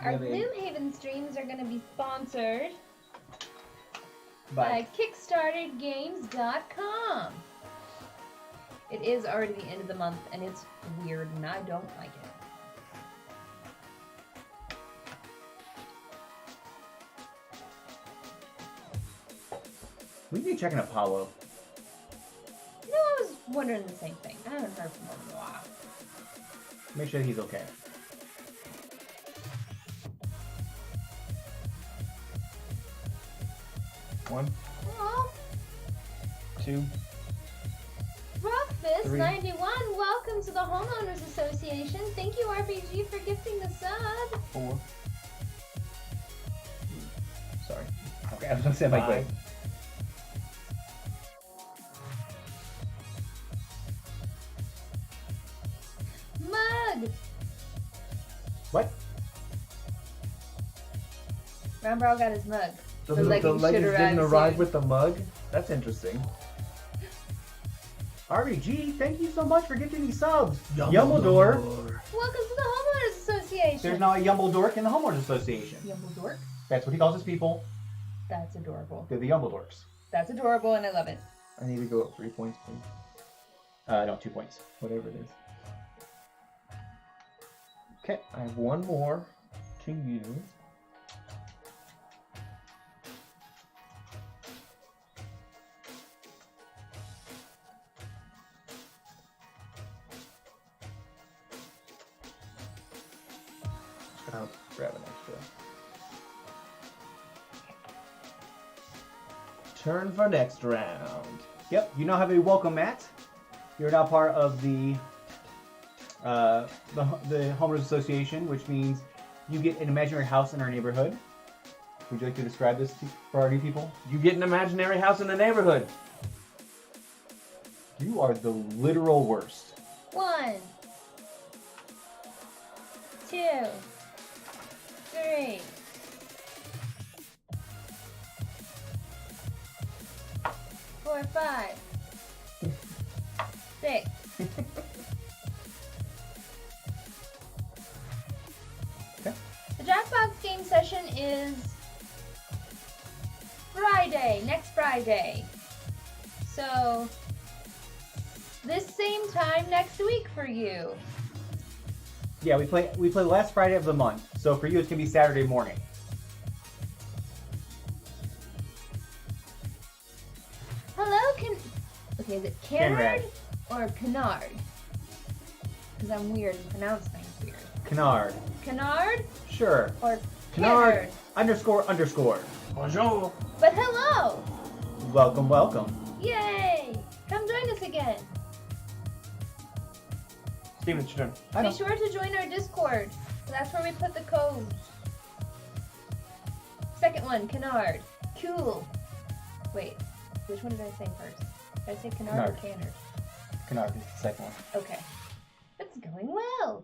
Our Gloomhaven streams are going to be sponsored by Kickstartergames.com. It is already the end of the month, and it's weird, and I don't like it. We need to be checking Apollo. You know, I was wondering the same thing. I haven't heard from him in a while. Make sure he's okay. 1, Aw, 2, Rockfist 3. 91, welcome to the Homeowners Association. Thank you, RPG, for gifting the sub. 4, Sorry. Okay, I was gonna say my 5. quick. Mug! What? Brown Bro got his mug. The The leggings should leggings arrive didn't arrive soon. with the mug? That's interesting. RBG, thank you so much for gifting these subs. Yumbledore. Welcome to the Homeowners Association. There's now a Yumbledork in the Homeowners Association. Yumbledork? That's what he calls his people. That's adorable. They're the Yumbledorks. That's adorable, and I love it. I need to go up 3 points, please. No, 2 points. Whatever it is. Okay, I have one more to use. I'll grab an extra. Turn for next round. Yep, you now have a welcome mat. You're now part of the Homeowners Association, which means you get an imaginary house in our neighborhood. Would you like to describe this for our new people? You get an imaginary house in the neighborhood. You are the literal worst. 1, 2, 3. 4, 5. 6. Okay. The Jackbox game session is Friday, next Friday. So, this same time next week for you. Yeah, we play last Friday of the month. So for you, it's gonna be Saturday morning. Hello, okay, is it Canrad. Canard or Canard? Because I'm weird and pronounce things weird. Canard. Canard Sure. or Canard. Canard? Bonjour. But hello! Welcome, welcome. Yay! Come join us again. Steven, it's your turn. I Be know. sure to join our Discord. That's where we put the codes. Second one, Canard. Cool. Wait, which one did I say first? Did I say Canard or Canard? Canard is the second one. Okay. It's going well.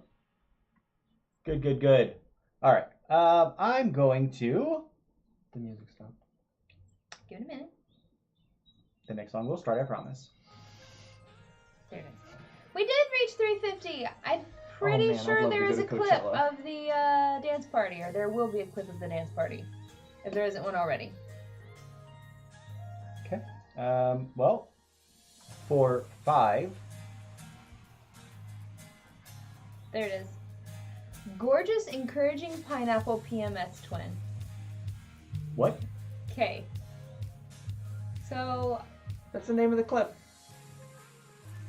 Good, good, good. All right. I'm going to. The music stopped. Give it a minute. The next song will start, I promise. There it is. We did reach 350. I'm pretty man, I'd sure love to there go is to a clip Coachella. of the dance party, or there will be a clip of the dance party, if there isn't one already. Okay. Well, for 5. There it is. Gorgeous, encouraging pineapple PMS twin. What? Okay. So, That's the name of the clip.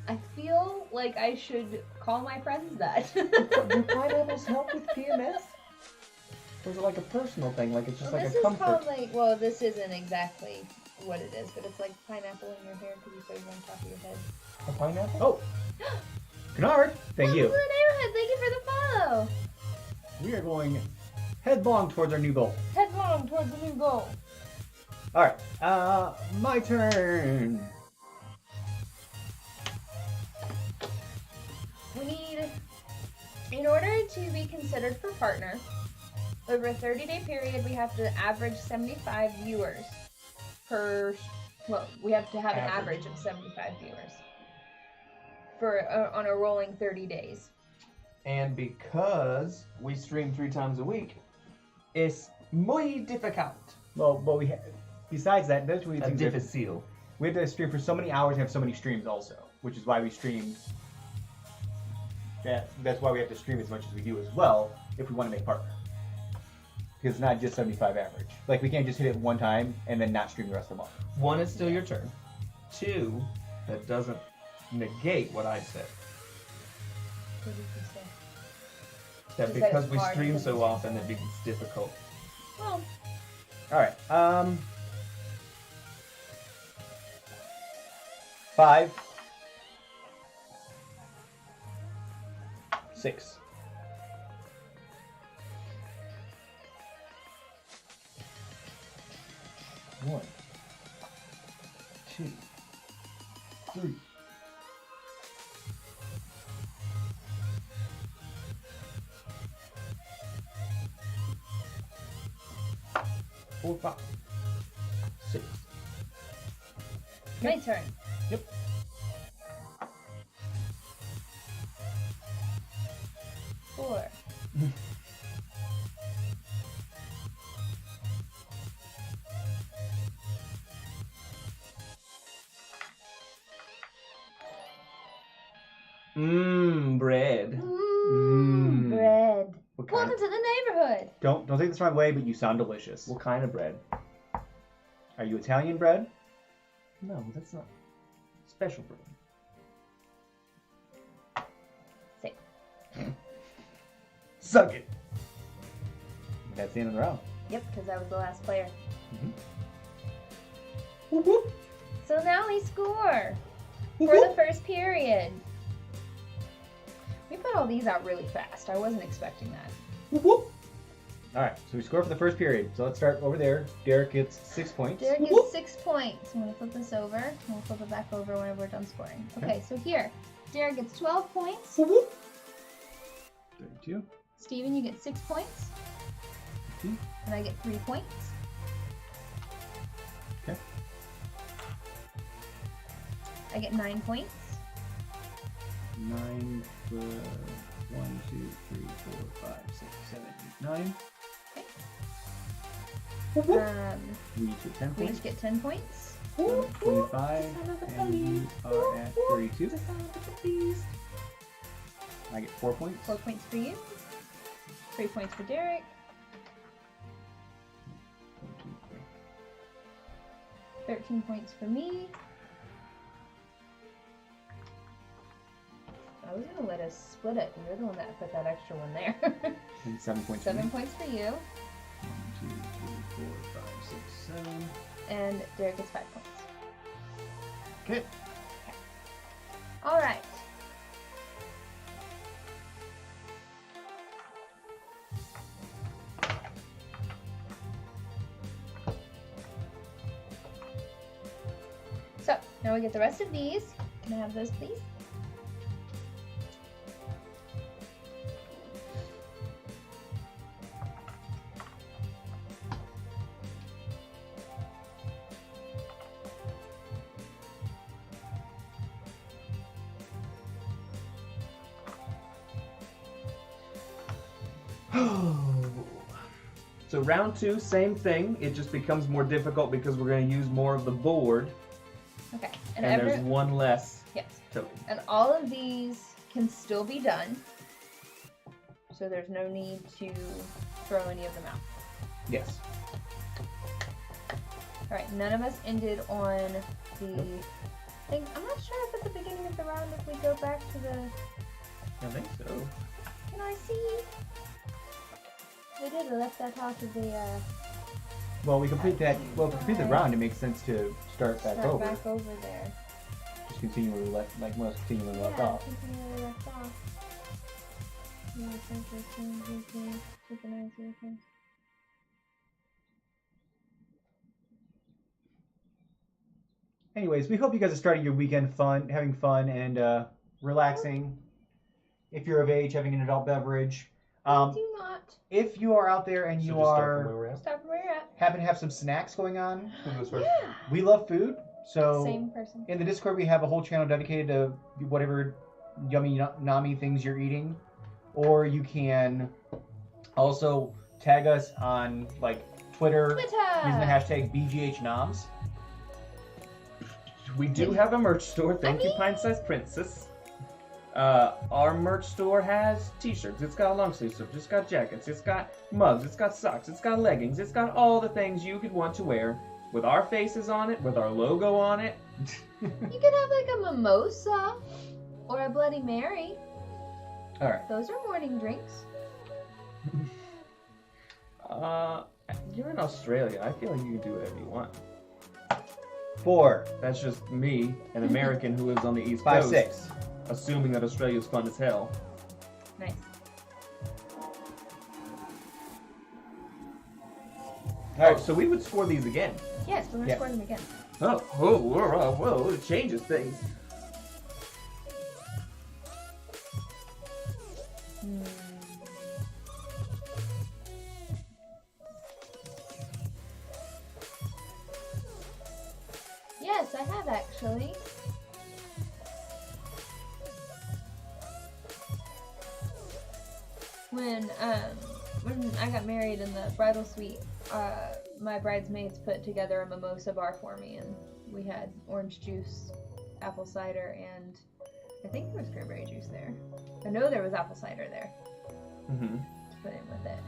I feel like I should call my friends that. Do pineapples help with PMS? Or is it like a personal thing? Like it's just Well, like this a is comfort? called like, well, this isn't exactly what it is, but it's like pineapple in your hair because you put it on top of your head. A pineapple? Oh! Canard! Thank Welcome you. to the neighborhood. Thank you for the follow. We are going headlong towards our new goal. Headlong towards the new goal. All right. My turn. We need, in order to be considered for partner, over a 30-day period, we have to average 75 viewers per, well, we have to have an average of 75 viewers for on a rolling 30 days. And because we stream 3 times a week, it's muy difficult. Well, but besides that, that's what we think. Difficile. We have to stream for so many hours and have so many streams also, which is why we stream. That's why we have to stream as much as we do as well if we want to make partner. Because it's not just 75 average. Like we can't just hit it one time and then not stream the rest of the month. 1, it's still your turn. 2, that doesn't negate what I said. What did you say? That You said because it's we hard stream because so it's often, it hard. becomes difficult. Well, All right. 5, 6. One, 2, 3. 4, 5, 6. My turn. Yep. Four. Bread. Bread. What kind? Welcome to the neighborhood. Don't take this the wrong way, but you sound delicious. What kind of bread? Are you Italian bread? No, that's not special bread. 6. Suck it. That's the end of the round. Yep, because I was the last player. Whoop, whoop. So now we score Whoop, for whoop. the first period. We put all these out really fast. I wasn't expecting that. Whoop, whoop. All right, so we score for the first period. So let's start over there. Derek gets 6 points. Derek Whoop, gets whoop. 6 points. I'm going to flip this over. And we'll flip it back over whenever we're done scoring. Okay. Okay, so here. Derek gets 12 points. Whoop, whoop. 32. Steven, you get 6 points. 15. And I get 3 points. Okay. I get 9 points. 9, 1, 2, 3, 4, 5, 6, 7, 8, 9. Whoop, whoop. We each get 10 We points. each get 10 points. So 25. And you are at 32. I get 4 points. 4 points for you. 3 points for Derek. 1, 2, 3. 13 points for me. I was gonna let us split it. You're the one that put that extra one there. And 7 points for 7 me. points for you. 1, 2, 3, 4, 5, 6, 7. And Derek gets 5 points. Okay. Alright. So, now we get the rest of these. Can I have those, please? So round 2, same thing. It just becomes more difficult because we're going to use more of the board, Okay. and there's one less yes. token. And all of these can still be done. So there's no need to throw any of them out. Yes. Alright, none of us ended on the thing. I'm not sure if at the beginning of the round if we go back to the... I think so. Can I see? We did. We left that off of the Well, we complete that. Well, to complete the round, it makes sense to start back over. back over there. Just continue where we left. Like, let's continue where we left Yeah, off. continue where we left off. Anyways, we hope you guys are starting your weekend having fun and relaxing. If you're of age, having an adult beverage. Do not If you are out there and you So just start from where are we're at. stop where you're at. happen to have some snacks going on, Who goes first? Yeah. we love food. So Same person. in the Discord, we have a whole channel dedicated to whatever yummy nami things you're eating, or you can also tag us on like Twitter using the hashtag BGHNoms. We do have a merch store. Thank you, Pint Size Princess. Our merch store has t-shirts. It's got a long sleeve shirt. It's got jackets. It's got mugs. It's got socks. It's got leggings. It's got all the things you could want to wear with our faces on it, with our logo on it. You could have like a mimosa or a Bloody Mary. All right. Those are morning drinks. You're in Australia. I feel like you can do whatever you want. 4, That's just me, an American who lives on the East 5, Coast, 6. assuming that Australia's fun as hell. Nice. Oh, so we would score these again. Yes, we're gonna Yeah. score them again. Whoa, it changes things. Hmm. Yes, I have actually. When I got married in the bridal suite, my bridesmaids put together a mimosa bar for me, and we had orange juice, apple cider, and I think there was cranberry juice there. I know there was apple cider there Mm-hmm. to put in with it.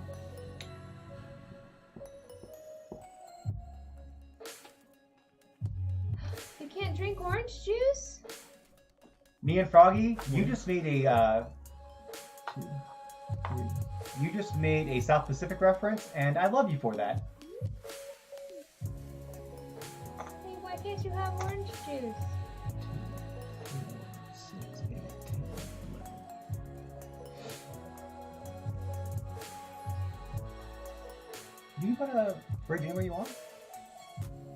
You can't drink orange juice? Me and Froggy, you just made a South Pacific reference, and I love you for that. Hey, why can't you have orange juice? 6, 8, 10, 11. You can put a bridge anywhere you want.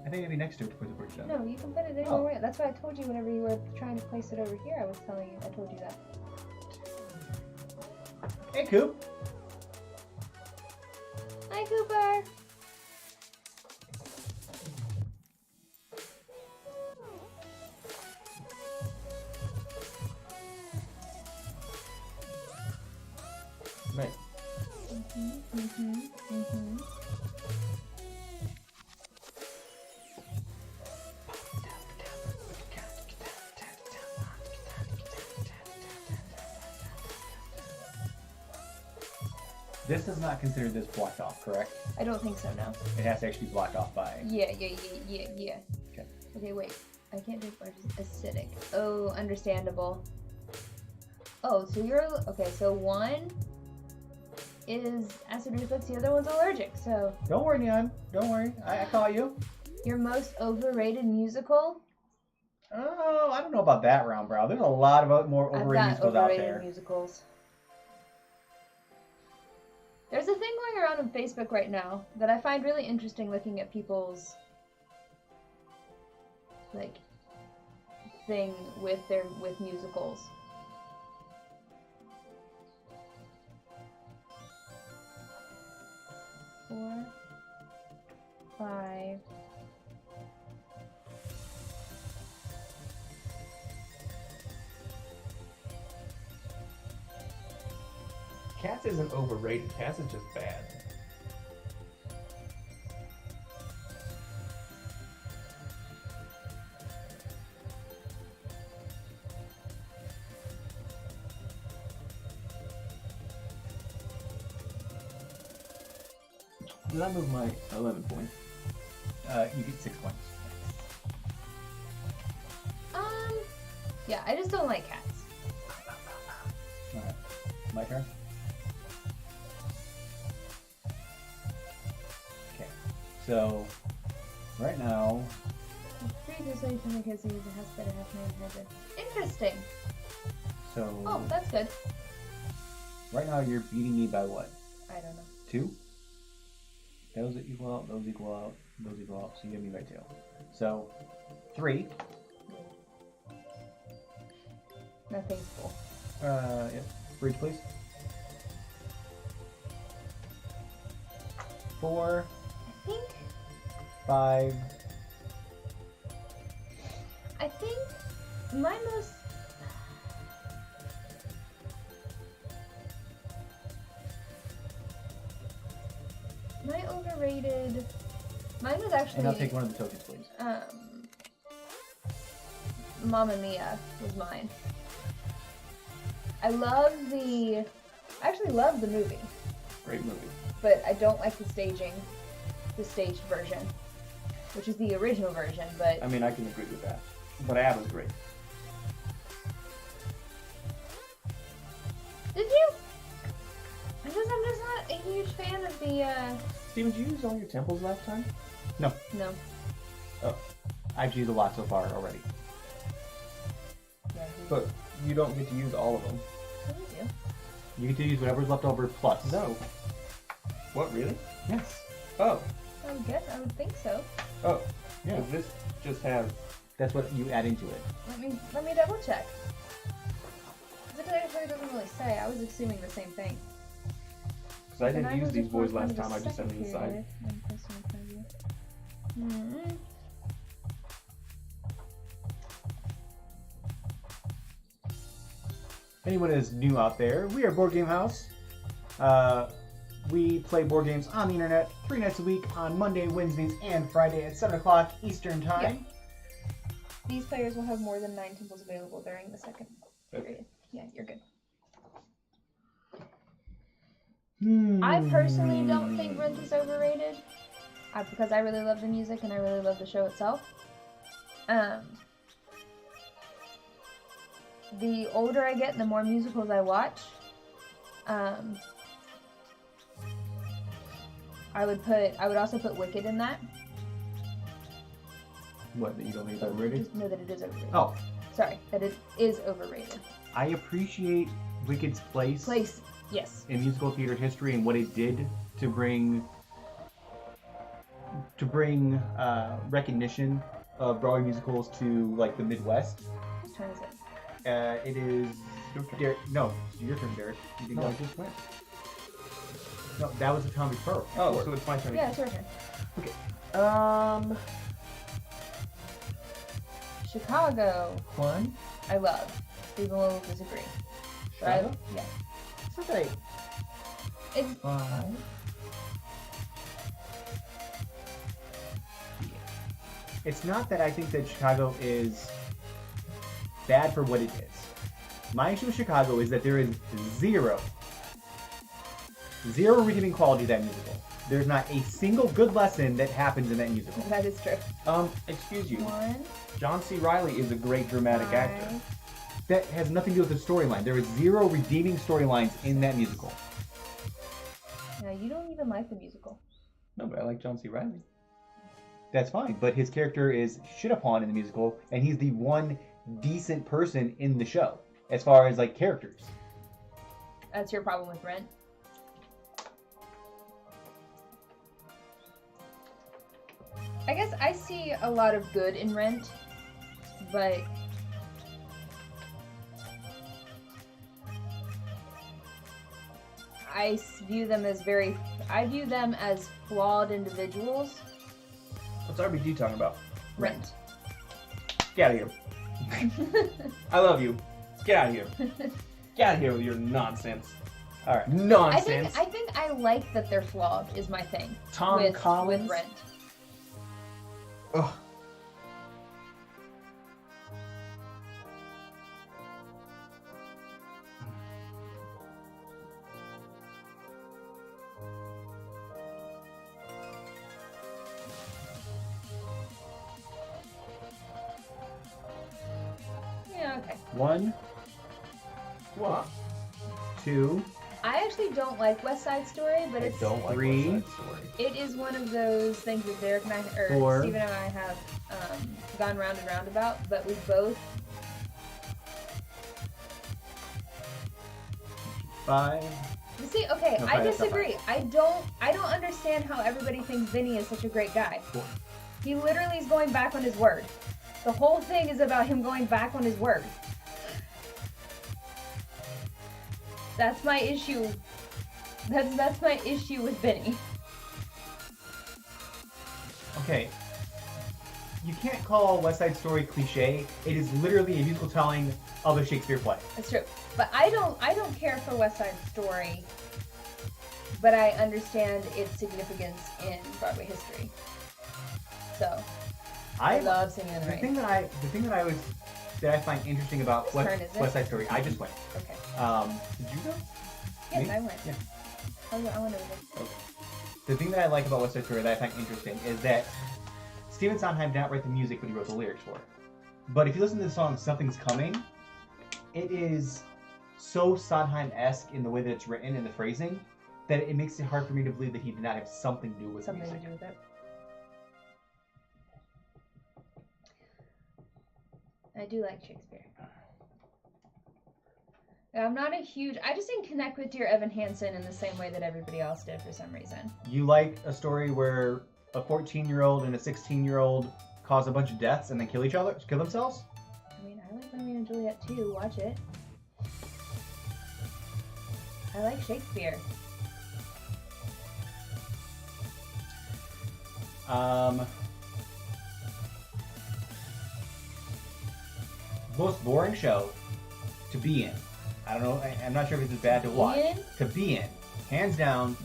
I think it'd be next to it to put the bridge down. No, you can put it anywhere. Oh. That's why I told you whenever you were trying to place it over here, I told you that. Hey, Coop. Hi, Cooper. Nice. Mm-hmm. This is not considered this blocked off, correct? I don't think so, no. It has to actually be blocked off by. Yeah. Okay. Okay, wait. I can't drink orange. Acidic. Oh, understandable. Oh, so you're... Okay, so one is acid reflux, the other one's allergic, so... Don't worry, Neon. Don't worry. I caught you. Your most overrated musical? Oh, I don't know about that round, bro. There's a lot of more I've overrated got musicals out overrated there. musicals. There's a thing going around on Facebook right now that I find really interesting, looking at people's like thing with musicals. Four, 5. Cats isn't overrated. Cats is just bad. Did I move my 11 points? You get 6 points. Yeah, I just don't like cats. Alright. My turn? Okay. So, right now, Interesting. so Oh, that's good. right now you're beating me by what? I don't know. 2? Those that equal out, those equal out, those equal out, so you give me by 2. So, 3. Nothing's full. Yeah. Bridge, please. 4, I think 5. my most overrated. Mine was actually. And I'll take one of the tokens, please. Mamma Mia was mine. I actually love the movie, Great movie. but I don't like the staged version, which is the original version, but I mean, I can agree with that. But ABBA's great. did you? I'm just not a huge fan of the, Steven, did you use all your temples last time? no. Oh. I've used a lot so far already. Yeah, But you don't get to use all of them. what do you do? You get to use whatever's left over plus. No. What, really? Yes. Oh. I would think so. Oh. Yeah. 'Cause this just has... That's what you add into it. Let me double check. 'Cause it actually doesn't really say. I was assuming the same thing. Because I didn't use these boys last time, I just set them aside. If anyone is new out there, we are Board Game House. We play board games on the internet 3 nights a week on Monday, Wednesdays, and Friday at 7 o'clock Eastern Time. These players will have more than 9 tables available during the second period. Yeah, you're good. I personally don't think Rent is overrated. Because I really love the music and I really love the show itself. The older I get, the more musicals I watch. I would also put Wicked in that. What, that you don't think it's overrated? Just know that it is overrated. Oh. Sorry, that it is overrated. I appreciate Wicked's place Yes. in musical theater history and what it did to bring recognition of Broadway musicals to like the Midwest. Whose turn is it? It is Derek. No, it's your turn, Derek. You can No, go. I just went. No, that was the time before. Oh, so it's my turn. Yeah, it's your turn. Chicago. One. I love. People will disagree. Chicago? Yeah. It's not that I... It's 5. It's not that I think that Chicago is bad for what it is. My issue with Chicago is that there is zero redeeming quality to that musical. There's not a single good lesson that happens in that musical. that is true. Excuse you. 1. John C. Reilly is a great dramatic actor. 5. That has nothing to do with the storyline. There is zero redeeming storylines in that musical. No, you don't even like the musical. No, but I like John C. Reilly. That's fine, but his character is shit upon in the musical, and he's the one decent person in the show, as far as like characters. That's your problem with Rent. I guess I see a lot of good in Rent, but I view them as flawed individuals. What's RBG talking about? Rent. Get out of here. I love you. Get out of here. Get out of here with your nonsense. All right. Nonsense. I think I like that they're flawed is my thing. Tom Collins. With Rent. Ugh. Yeah, okay. 1, What? 2, I actually don't like West Side Story, but I it's don't like 3. West Side Story. it is one of those things that Derek and I, or 4. Steven and I have gone round and round about, but we both 5. you see. Okay, No, I fine, that's not disagree. I don't understand how everybody thinks Vinny is such a great guy. 4. He literally is going back on his word. The whole thing is about him going back on his word. That's my issue. That's my issue with Vinny. Okay. You can't call West Side Story cliche. It is literally a musical telling of a Shakespeare play. That's true. But I don't care for West Side Story. But I understand its significance in Broadway history. So I love Singing in the The Rain. thing that I find interesting about Whose turn is it? West Side Story. I just went. Okay. Did you go? Yes, Me? I went. Yeah. I went over there. The thing that I like about West Side Story that I find interesting is that Stephen Sondheim did not write the music, but he wrote the lyrics for it. But if you listen to the song "Something's Coming," it is so Sondheim-esque in the way that it's written and the phrasing that it makes it hard for me to believe that he did not have something to do with the Something to music. do with it. I do like Shakespeare. I'm not a huge... I just didn't connect with Dear Evan Hansen in the same way that everybody else did for some reason. You like a story where a 14-year-old and a 16-year-old cause a bunch of deaths and then kill themselves? I mean, I like Romeo and Juliet too. Watch it. I like Shakespeare. Most boring show to be in. I don't know. I'm not sure if it's bad to watch. Ian? To be in, hands down,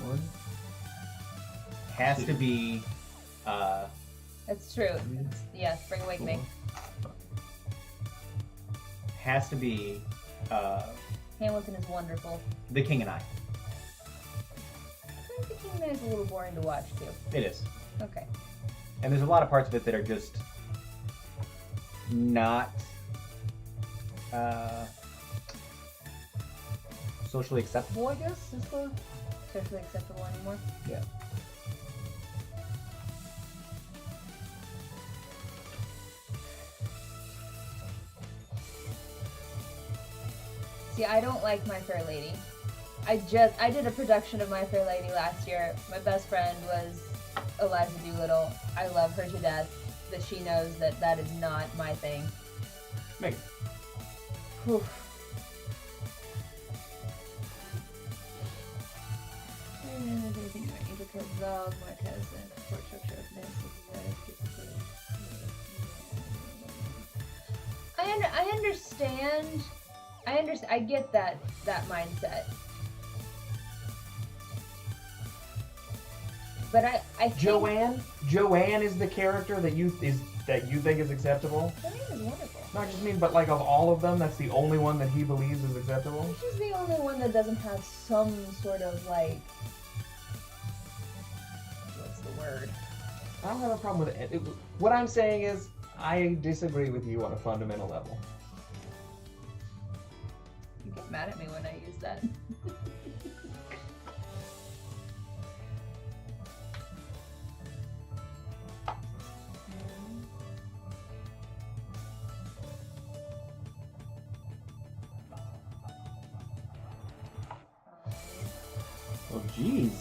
has to be. That's true. Yeah, Spring Awakening. Has to be. Hamilton is wonderful. The King and I. I think The King and I is a little boring to watch too. It is. Okay. And there's a lot of parts of it that are just not socially acceptable, I guess, is the... Socially acceptable anymore? Yeah. See, I don't like My Fair Lady. I did a production of My Fair Lady last year. My best friend was Eliza Doolittle. I love her to death, but she knows that that is not my thing. Megan. Whew. I understand. I get that mindset. But I think Joanne is the character that you think is acceptable. Joanne is wonderful. No, I just mean, but like of all of them, that's the only one that he believes is acceptable. She's the only one that doesn't have some sort of like, what's the word? I don't have a problem with it. What I'm saying is, I disagree with you on a fundamental level. You get mad at me when I use that. Oh, jeez.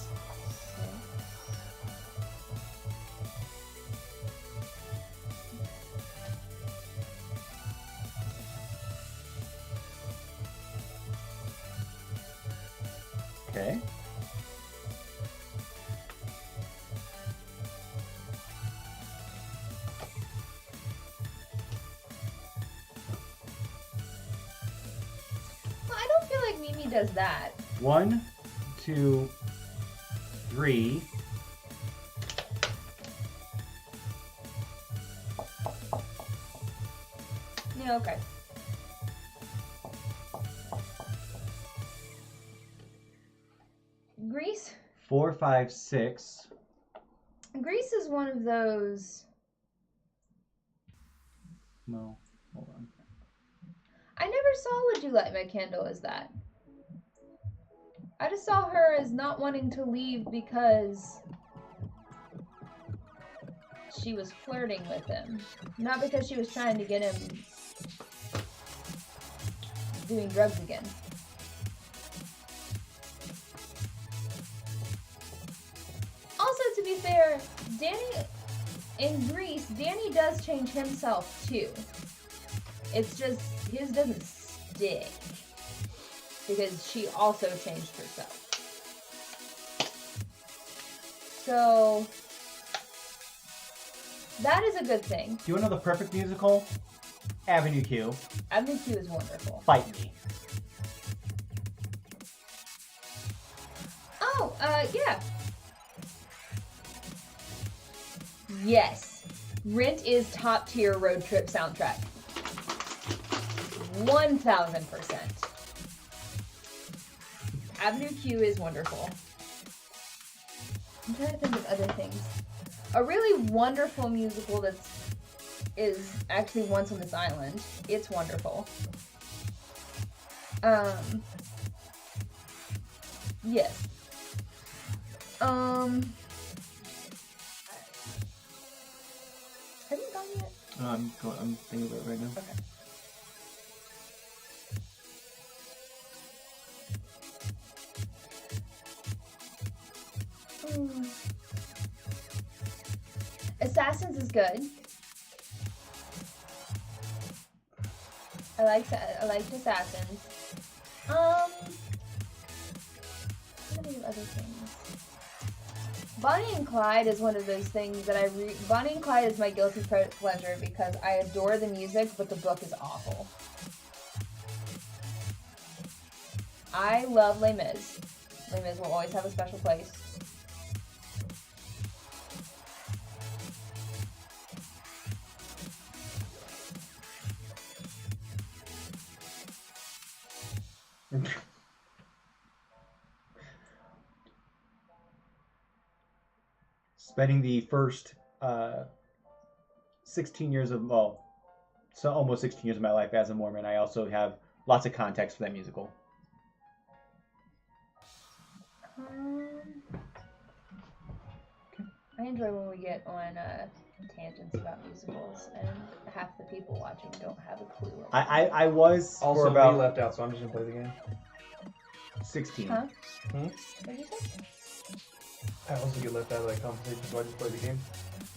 Okay. Well, I don't feel like Mimi does that. 1, 2, 3. Yeah, okay. Grease? 4, 5, 6. Grease is one of those... No, hold on. I never saw Would You Light My Candle as that. I just saw her as not wanting to leave because she was flirting with him. Not because she was trying to get him doing drugs again. Also, to be fair, in Grease, Danny does change himself too. It's just, his doesn't stick. Because she also changed herself. So, that is a good thing. Do you want to know the perfect musical? Avenue Q. Avenue Q is wonderful. Fight Me. Oh, yeah. Yes. Rent is top tier road trip soundtrack. 1000%. Avenue Q is wonderful. I'm trying to think of other things. A really wonderful musical is actually Once on This Island. It's wonderful. Yes. Have you gone yet? I'm thinking about it right now. Okay. Assassins is good. I liked Assassins. What are the other things? Bonnie and Clyde is one of those things that Bonnie and Clyde is my guilty pleasure because I adore the music, but the book is awful. I love Les Mis. Les Mis will always have a special place. Spending the first 16 years of, so almost 16 years of my life as a Mormon, I also have lots of context for that musical. I enjoy when we get on tangents about musicals and half the people watching don't have a clue. I was Also, for about we left out, so I'm just gonna play the game. 16. Huh? Hmm? What did you say? I also get left out of that conversation, so I just play the game.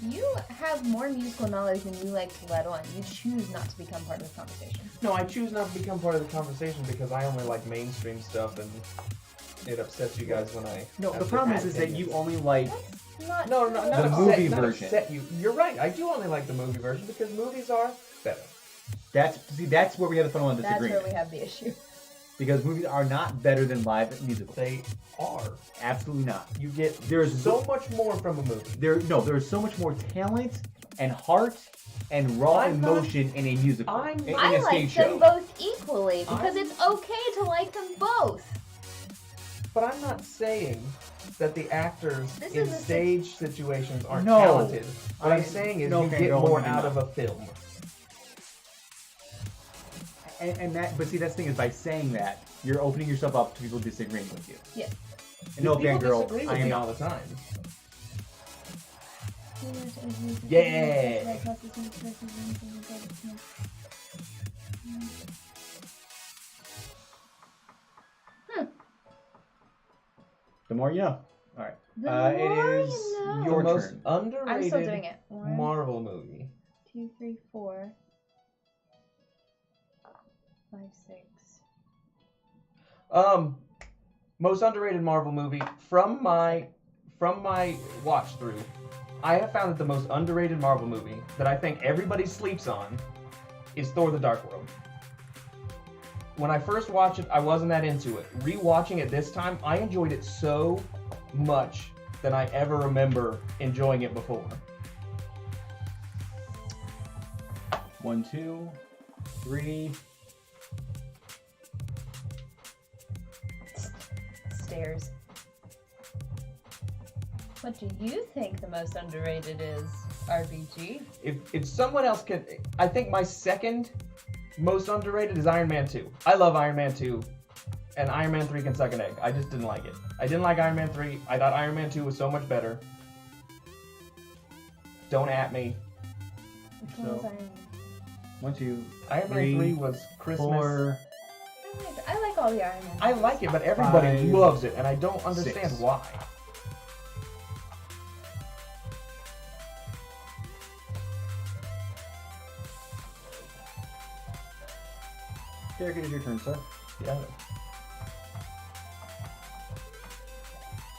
You have more musical knowledge than you like to let on. You choose not to become part of the conversation. No, I choose not to become part of the conversation because I only like mainstream stuff, and it upsets you guys when I. No, have the to problem add is that you opinions. only like Not No, The not movie upset, version. Not upset you. You're right. I do only like the movie version because movies are better. that's where we have the fundamental That's disagreement. where we have the issue. Because movies are not better than live musicals. They are. Absolutely not. You get There's so much more from a movie. There's so much more talent and heart and raw I'm not- emotion in a musical. I'm in I a like stage them show. both equally because I'm- it's okay to like them both. But I'm not saying that the actors This in is a stage situations aren't No. talented. What I'm saying is No, you get fangirl, more you do out not. of a film. And that, but see, that's the thing is by saying that you're opening yourself up to people disagreeing with you. Yeah. And no, People fangirl, disagree I with am me not. all the time. Yeah. The more you know. All right. The It more is you know. your the most turn. underrated I'm still doing it. 1, Marvel movie. 2, 3, 4, 5, 6. Most underrated Marvel movie from my watch through. I have found that the most underrated Marvel movie that I think everybody sleeps on is Thor: The Dark World. When I first watched it, I wasn't that into it. Rewatching it this time, I enjoyed it so much than I ever remember enjoying it before. 1, 2, 3. Stairs. What do you think the most underrated is? RPG? If someone else can, I think my second most underrated is Iron Man 2. I love Iron Man 2, and Iron Man 3 can suck an egg. I just didn't like it. I didn't like Iron Man 3. I thought Iron Man 2 was so much better. Don't at me. Which one is So- Iron Man? 1, 2, Iron 3, Man 3 was Christmas. 4. I like all the Iron Man. I like it, but everybody 5, loves it, and I don't understand 6. why. Derek, it is your turn, sir. Yeah.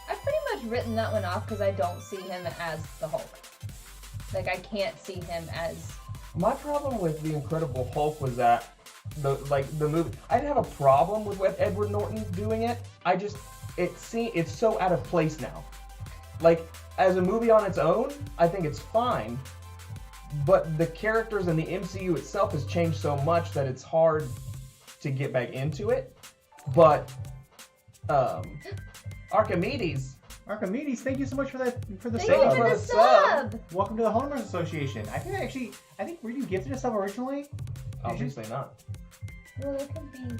I've pretty much written that one off because I don't see him as the Hulk. Like, I can't see him as... My problem with the Incredible Hulk was that the movie. I didn't have a problem with Edward Norton doing it. It's so out of place now. Like, as a movie on its own, I think it's fine. But the characters and the MCU itself has changed so much that it's hard to get back into it. But Archimedes. Archimedes, thank you so much for that for the Thank you sub. for the the sub. sub! Welcome to the Homeowners Association. I think were you gifted a sub originally? Obviously not. Well, it could be...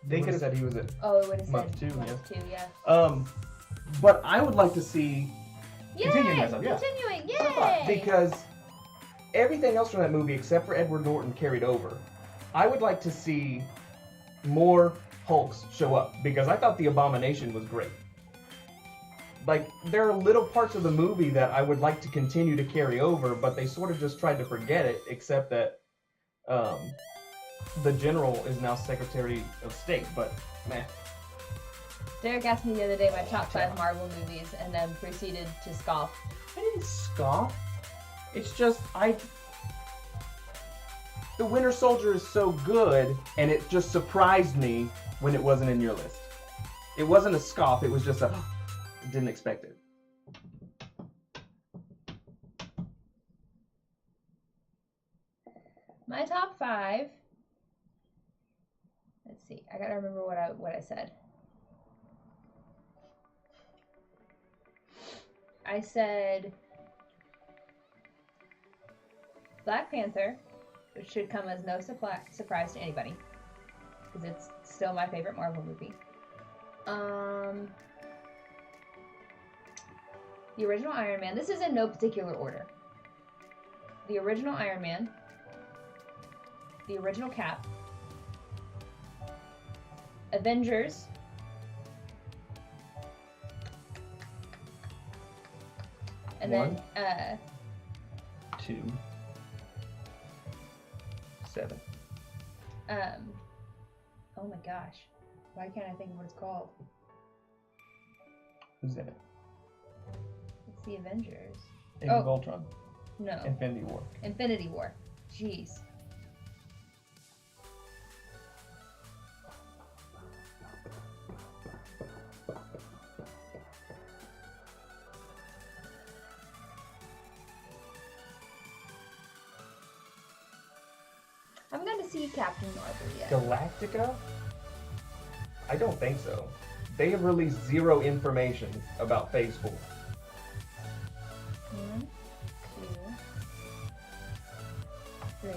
They could have said he was at. Oh, it would have Month said two, month 2, yeah. But I would like to see Yay! Continuing that sub, yeah. Continuing, yay! because everything else from that movie, except for Edward Norton, carried over. I would like to see more Hulks show up because I thought the Abomination was great. like, there are little parts of the movie that I would like to continue to carry over, but they sort of just tried to forget it, except that the general is now Secretary of State, but meh. Derek asked me the other day my top 5 Marvel movies and then proceeded to scoff. I didn't scoff. It's just, The Winter Soldier is so good, and it just surprised me when it wasn't in your list. It wasn't a scoff, it was just a, didn't expect it. My top 5. Let's see. I gotta remember what I said. I said Black Panther, which should come as no surprise to anybody, because it's still my favorite Marvel movie. The original Iron Man. This is in no particular order. The original Iron Man. The original Cap. Avengers. And One. then 2, 7. oh my gosh. Why can't I think of what it's called? Who's in it? It's the Avengers. Age of Ultron. No. Infinity War. Infinity War. Jeez. I haven't gotten to see Captain Marvel yet. Galactica? I don't think so. They have released 0 information about Phase 4. 1, 2, 3,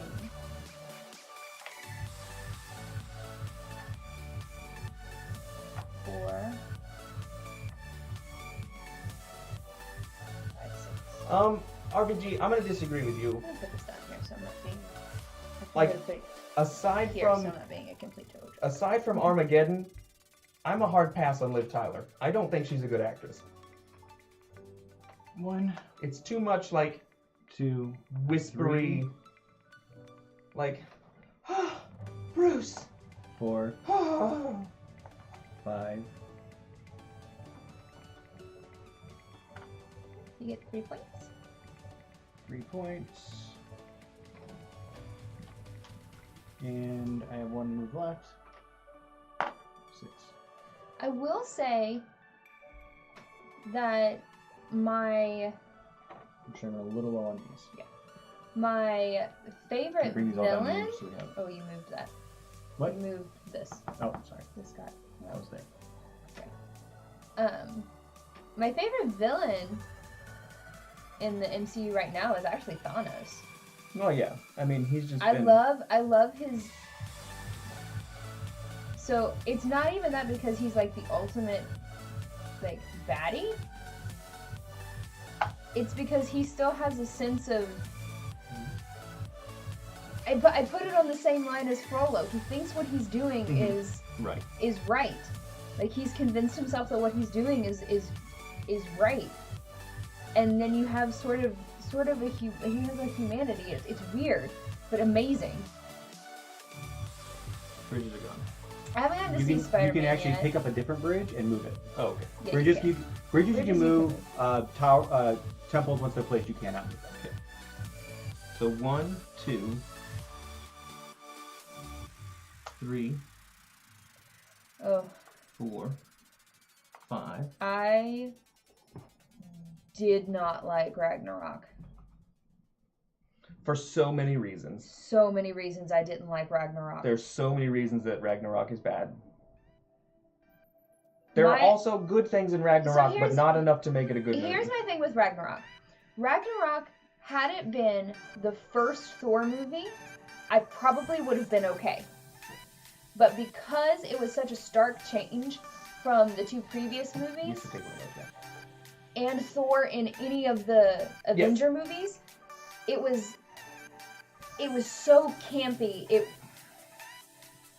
4, 5, 6. RBG, I'm gonna disagree with you. I'm gonna put this down here so I'm not being Like, I'm gonna put it Aside here so from I'm not being a complete toad. aside from Armageddon, I'm a hard pass on Liv Tyler. I don't think she's a good actress. 1, It's too much like 2, whispery, like, Bruce. 4, 5. You get 3 points. 3 points. And I have 1 move left. 6. I will say that my I'm sure I'm a little low on these. my favorite Bring these all down villain. here so we have... Oh, you moved that. What? You moved this. Oh, sorry. This got. That was there. My favorite villain in the MCU right now is actually Thanos. Oh yeah, I mean he's just. I love his. So it's not even that because he's like the ultimate, like, baddie. It's because he still has a sense of. I put it on the same line as Frollo. He thinks what he's doing is right. Like, he's convinced himself that what he's doing is right. And then you have sort of he has a humanity. It's weird, but amazing. Bridges are gone. I haven't had to see Spider-Man You can actually yet. pick up a different bridge and move it. Oh, okay. Yeah, Bridges you you Bridges can you move. Temples once they're placed, you cannot move them. Okay. So 1, 2, 3, Oh, 4, 5. I did not like Ragnarok. For so many reasons. So many reasons I didn't like Ragnarok. There's so many reasons that Ragnarok is bad. There are also good things in Ragnarok, but not enough to make it a good movie. Here's my thing with Ragnarok. Ragnarok, had it been the first Thor movie, I probably would have been okay. But because it was such a stark change from the 2 previous You movies, should take a look at that. and Thor in any of the Avenger movies, it was so campy.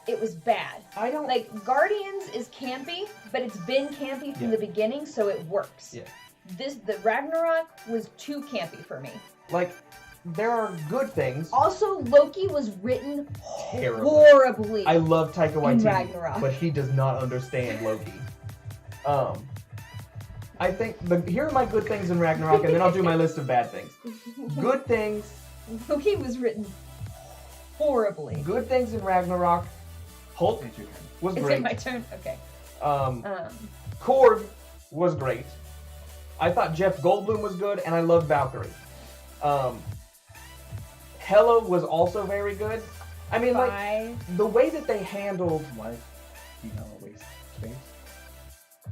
it was bad. I don't Like, Guardians is campy, but it's been campy from the beginning, so it works. Yeah. The Ragnarok was too campy for me. like. There are good things. Also, Loki was written Terribly. horribly. I love Taika In Waititi, Ragnarok. but he does not understand Loki. I think here are my good things in Ragnarok, and then I'll do my list of bad things. Good things. Loki was written horribly. Good things in Ragnarok. Hulk It's your turn. was Is great. it my turn? Okay. Korg was great. I thought Jeff Goldblum was good, and I loved Valkyrie. Hela was also very good. I mean, like, the way that they handled... Why? You know, waste space.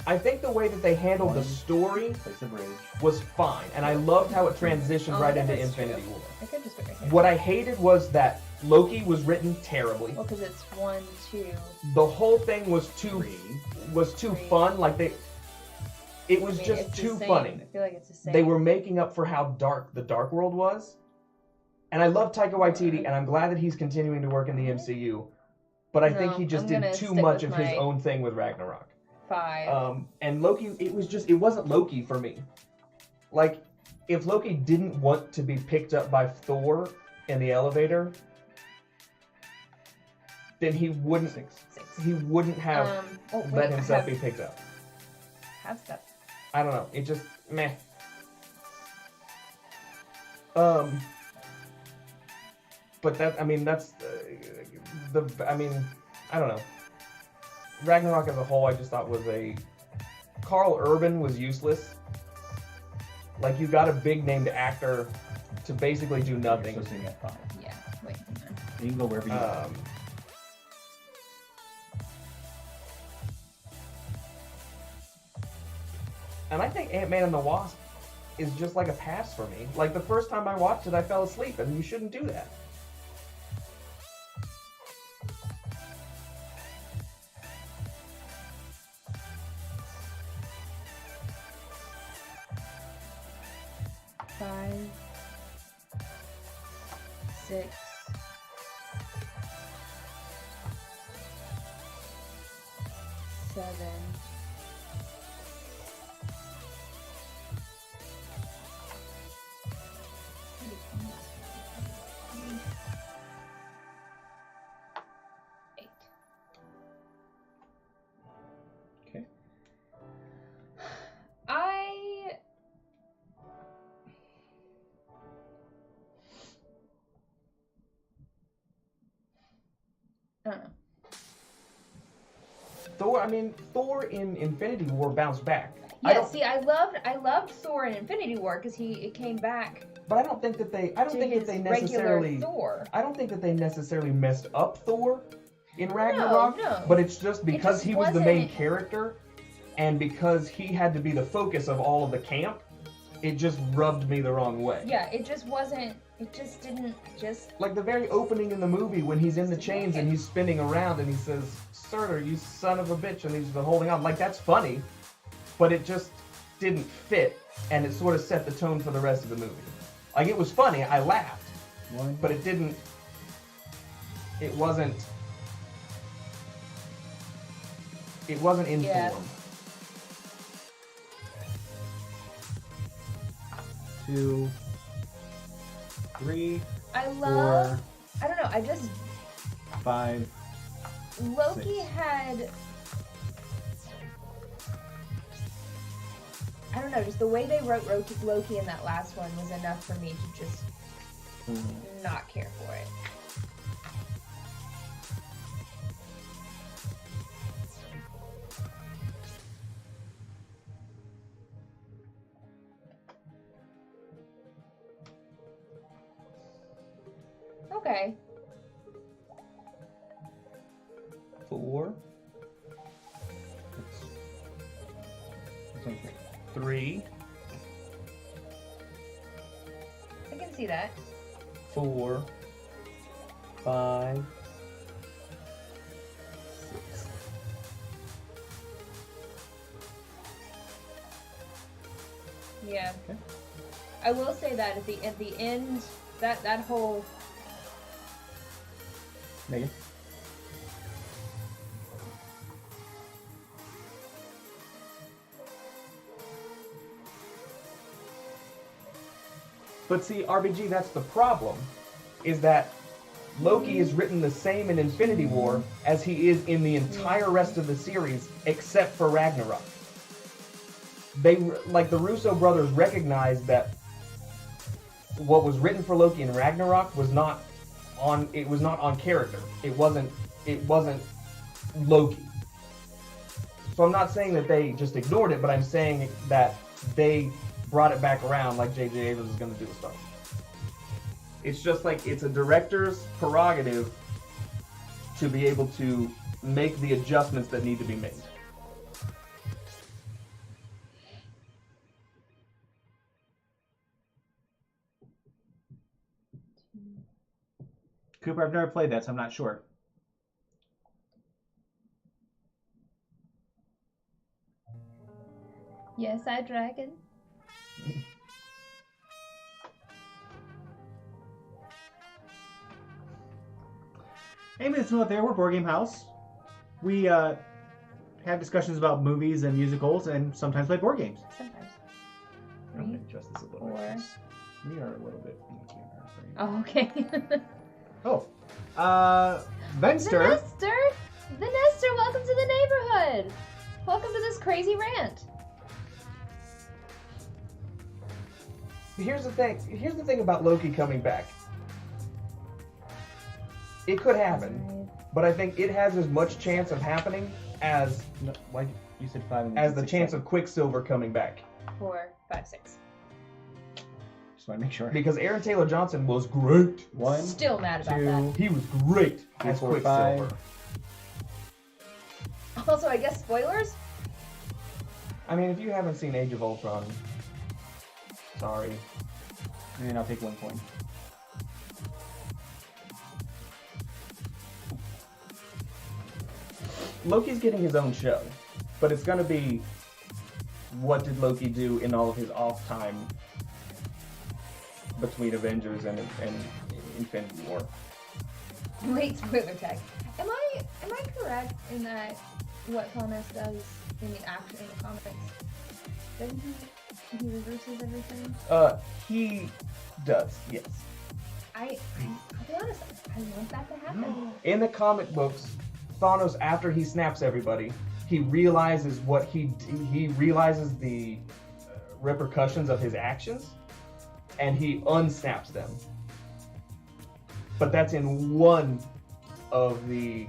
I think the way that they handled the story Place a bridge. was fine, and I loved how it transitioned right into that's Infinity true. War. I could just put right here. What I hated was that Loki was written terribly. Well, because it's 1, 2. The whole thing was too Three. fun. Like it was I mean, just it's the too same. funny. I feel like it's the same. They were making up for how dark the Dark World was. And I love Taika Waititi, and I'm glad that he's continuing to work in the MCU. But I think No, he just I'm did gonna too stick much with of his my- own thing with Ragnarok. 5. And Loki, it wasn't Loki for me. Like, if Loki didn't want to be picked up by Thor in the elevator, then he wouldn't 6. he wouldn't have let himself be picked up. Have stuff. I don't know. It just meh. But that's I don't know. Ragnarok as a whole, I just thought was Carl Urban was useless. Like, you got a big named actor to basically do nothing. You're supposed to get 5. Yeah. Wait. Hang on. You can go wherever you want. And I think Ant-Man and the Wasp is just like a pass for me. Like, the first time I watched it, I fell asleep, and you shouldn't do that. Five, 6, 7, 8. Okay. I don't know. Thor in Infinity War bounced back. Yeah, see, I loved Thor in Infinity War because it came back But I don't think that they regular Thor. I don't think that they necessarily messed up Thor in Ragnarok. No. But it's just because just he was the main wasn't- character, and because he had to be the focus of all of the camp, it just rubbed me the wrong way. Yeah, it just wasn't. It just didn't. Like the very opening in the movie when he's in the chains and he's spinning around and he says, "Surtur, you son of a bitch," and he's holding on. Like, that's funny, but it just didn't fit, and it sort of set the tone for the rest of the movie. Like, it was funny, I laughed, but it didn't. It wasn't. It wasn't in Yeah. form. 2, 3, I love. 4, I don't know. I just 5. Loki 6. had. I don't know. Just the way they wrote Loki in that last one was enough for me to just not care for it. Okay. 4. 3. I can see that. 4. 5. 6. Yeah. Okay. I will say that at the end, that whole Megan? But see, RBG, that's the problem, is that Loki is written the same in Infinity War as he is in the entire rest of the series, except for Ragnarok. They, like, the Russo brothers recognized that what was written for Loki in Ragnarok was not on character. It wasn't Loki. So I'm not saying that they just ignored it, but I'm saying that they brought it back around like J.J. Abrams is going to do with Star Wars. It's just like it's a director's prerogative to be able to make the adjustments that need to be made. Cooper, I've never played that, so I'm not sure. Yes, I dragon. Hey, Miss out there, we're Board Game House. We have discussions about movies and musicals and sometimes play board games. Sometimes. I'm going to adjust this a little bit. 4. We are a little bit. Oh, okay. Venster. The Nester, welcome to the neighborhood. Welcome to this crazy rant. Here's the thing about Loki coming back. It could happen, but I think it has as much chance of happening as Like you said, 5. And as the 6, chance 7. of Quicksilver coming back. 4, 5, 6. Just want to make sure. Because Aaron Taylor Johnson was great. 1, Still mad about 2, that. He was great 3, as 4, Quicksilver. 5. Also, I guess spoilers? I mean, if you haven't seen Age of Ultron, sorry. And I'll take 1 point. Loki's getting his own show, but it's going to be what did Loki do in all of his off time between Avengers and Infinity War. Wait, spoiler tag. Am I correct in that what Thomas does in the action in the comics? Doesn't he reverses everything? He does, yes. I'll be honest, I want that to happen. In the comic books, Thanos, after he snaps everybody, he realizes he realizes the repercussions of his actions, and he unsnaps them. But that's in one of the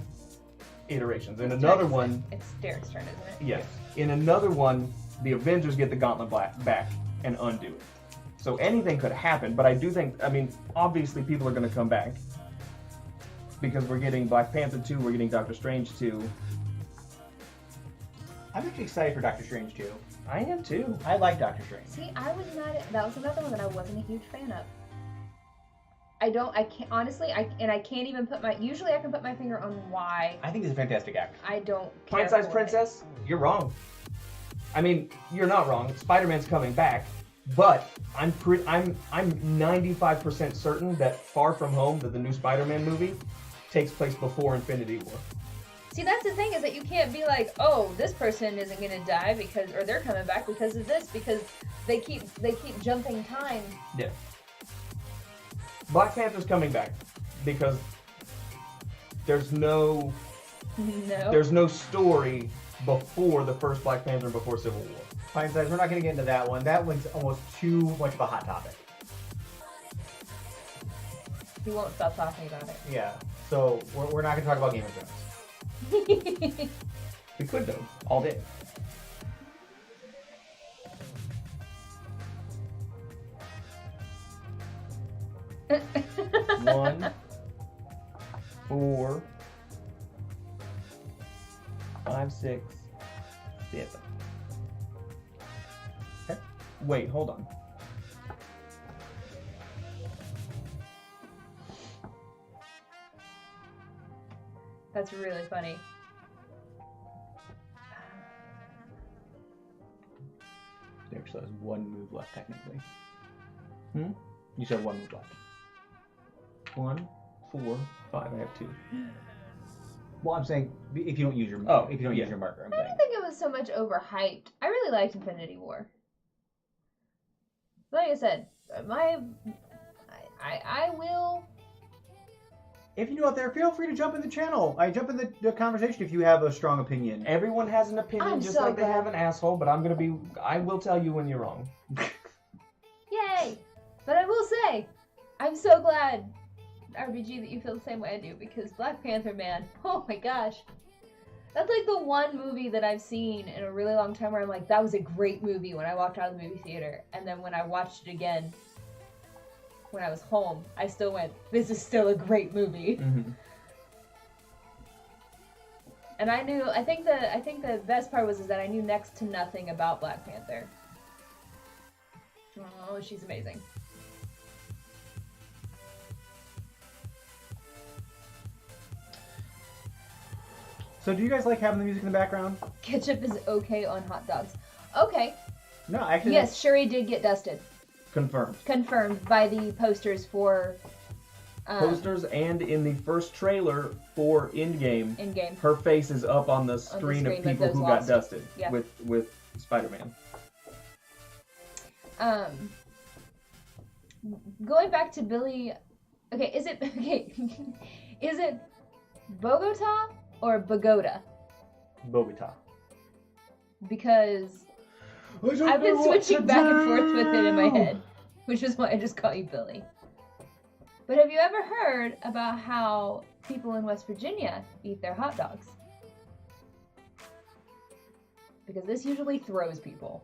iterations. In another one, It's Derek's turn, isn't it? yes. In another one, the Avengers get the gauntlet back and undo it. So anything could happen, but I do think, I mean, obviously people are going to come back. Because we're getting Black Panther 2, we're getting Doctor Strange 2. I'm actually excited for Doctor Strange 2. I am too. I like Doctor Strange. See, I was not. That was another one that I wasn't a huge fan of. I can't, honestly, I can't even put my, usually I can put my finger on why I think he's a fantastic actor. I don't care Pint-sized for princess? You're wrong. I mean, you're not wrong. Spider-Man's coming back, but I'm 95% certain that Far From Home, the new Spider-Man movie, takes place before Infinity War. it. See, that's the thing, is that you can't be like, oh, this person isn't gonna die because, or they're coming back because of this, because they keep jumping time. Yeah. Black Panther's coming back because there's no story before the first Black Panther, before Civil War. Pine size, we're not going to get into that one. That one's almost too much of a hot topic. He won't stop talking about Yeah. So we're not going to talk about Game of Thrones. it. We could though, all day. One, 4, 5, 6, 7. Okay. Wait, hold on. That's really funny. Derek still has 1 move left, technically. Hmm? You said 1 move left. 1, 4, 5. I have 2. Well, I'm saying if you don't use your use your marker, I'm I saying. don't think it was so much overhyped. I really liked Infinity War. Like I said, I will. If you know out there, feel free to jump in the channel. Jump in the conversation if you have a strong opinion. Everyone has an opinion, I'm just so like they glad. have an asshole. But I will tell you when you're wrong. Yay! But I will say, I'm so glad, RBG, that you feel the same way I do, because Black Panther, man, oh my gosh. That's like the one movie that I've seen in a really long time where I'm like, that was a great movie when I walked out of the movie theater. And then when I watched it again, when I was home, I still went, this is still a great movie. Mm-hmm. And I think the best part was that I knew next to nothing about Black Panther. Oh, she's amazing. So do you guys like having the music in the background? Ketchup is okay on hot dogs. Okay. No, actually. Yes, Shuri did get dusted. Confirmed. Confirmed by the posters for Posters and in the first trailer for Endgame, in-game. her face is up on the screen of screen with people those who lost. got dusted Yeah. with Spider-Man. Going back to Billy. Okay, is it Bogota or Bogota? Bogota. Because I've been switching back and forth with it in my head, which is why I just call you Billy. But have you ever heard about how people in West Virginia eat their hot dogs? Because this usually throws people.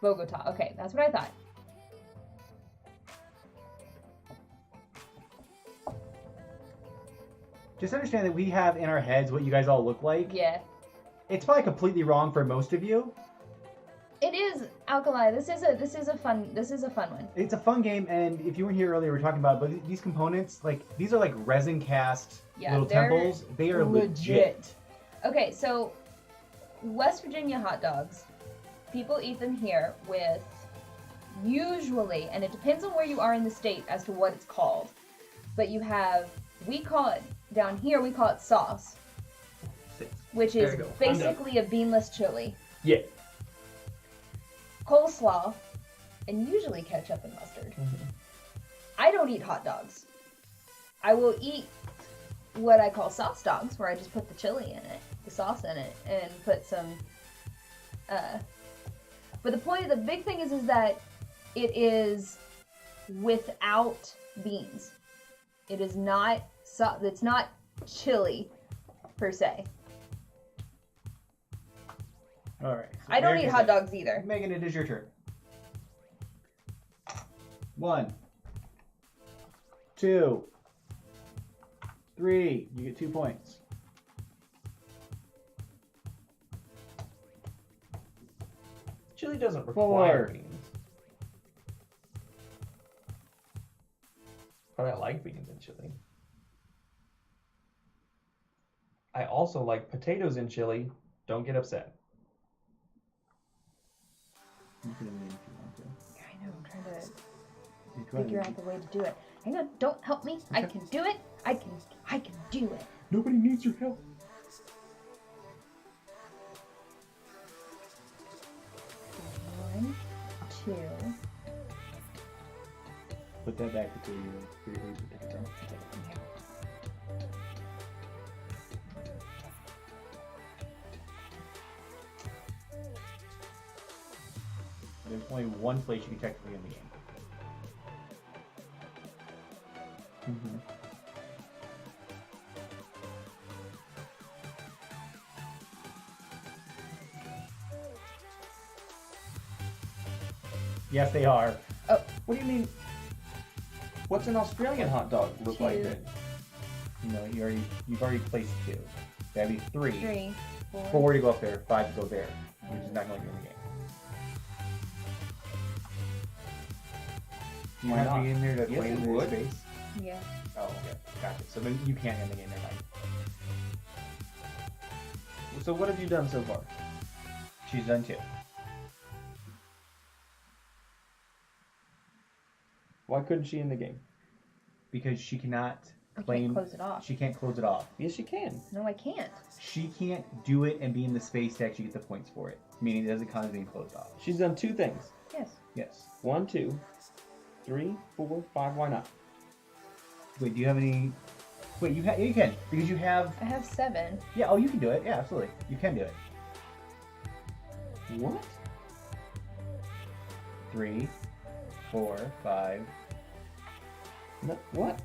Bogota. Okay, that's what I thought. Just understand that we have in our heads what you guys all look like. Yeah. It's probably completely wrong for most of you. It is Alkali. This is a fun one. It's a fun game, and if you weren't here earlier, we were talking about, but these components, like, these are like resin cast little they're temples. They are legit. Okay, so West Virginia hot dogs, people eat them here with usually, and it depends on where you are in the state as to what it's called, but we call it, down here we call it sauce, which There is you go. basically a beanless chili. Yeah. Coleslaw, and usually ketchup and mustard. Mm-hmm. I don't eat hot dogs. I will eat what I call sauce dogs, where I just put the chili in it, the sauce in it, and put some. But the big thing is that it is without beans. It is not. It's not chili, per se. All right. So I don't there's eat your hot thing. dogs either. Megan, it is your turn. 1, 2, 3. You get 2 points. Chili doesn't require 4. beans. But I like beans in chili. I also like potatoes in chili. Don't get upset. You can eliminate if you want to. I know. I'm trying to You go ahead figure and- out the way to do it. Hang on. Don't help me. I can do it. I can do it. Nobody needs your help. One, 2. Put that back to you. There's only one place you can technically end the game. Mm-hmm. Yes, they are. What do you mean? What's an Australian hot dog look like 2. then? No, you've already placed 2. That'd be 3. 3, 4. 4 to go up there, 5 to go there. You're just not going to get in the game. You Why have not? to be in there to Yes, play it in would. space. Yeah. Oh, okay. Gotcha. So then you can't end the game tonight. So what have you done so far? She's done 2. Why couldn't she in the game? Because she cannot I claim. can't close it off. She can't close it off. Yes, you can. No, I can't. She can't do it and be in the space to actually get the points for it. Meaning it doesn't count as being closed off. She's done 2 things. Yes. Yes. 1, 2. 3, 4, 5. Why not? Wait, do you have any? Wait, you can because you have. I have 7. Yeah. Oh, you can do it. Yeah, absolutely. You can do it. What? 3, 4, 5. No, what?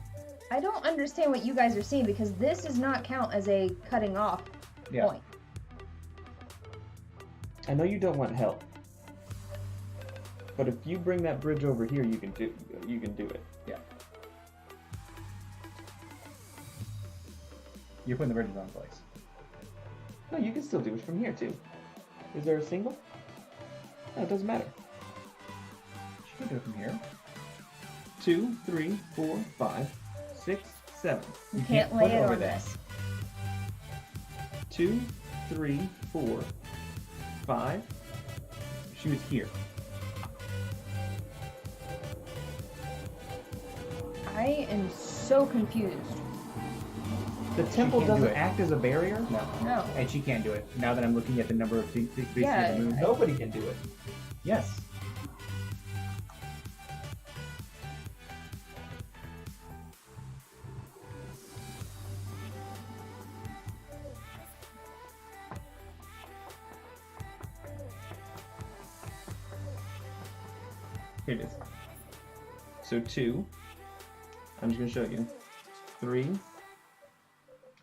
I don't understand what you guys are seeing because this does not count as a cutting off Yeah. point. I know you don't want help, but if you bring that bridge over here, you can do it. Yeah. You're putting the bridge in the wrong place. No, you can still do it from here too. Is there a single? No, it doesn't matter. She can do it from here. 2, 3, 4, 5, 6, 7. You can't can't lay put it it over on there. this. 2, 3, 4, 5. She was here. I am so confused. The temple can't do doesn't it. act as a barrier? No. No. And she can't do it. Now that I'm looking at the number of things Yeah, in the moon. Nobody can do it. Yes. Here it is. So 2. I'm just gonna show you. 3.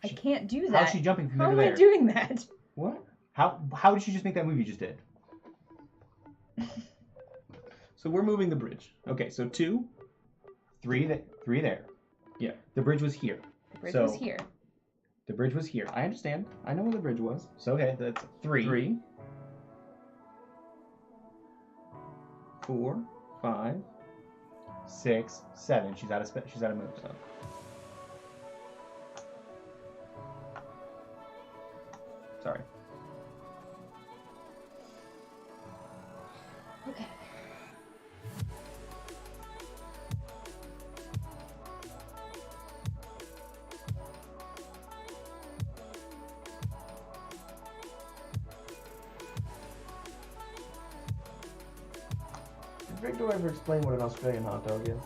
I can't do that. How's she jumping from How there am to I there? doing that? What? How did she just make that move you just did? So we're moving the bridge. Okay, so 2. 3 there. Yeah. The bridge was here. The bridge So- was here. The bridge was here. I understand. I know where the bridge was. So okay, that's 3. 3, 4, 5. 6, 7. She's out of move. So. Sorry. Okay. Did Victor ever explain what an Australian hot dog is?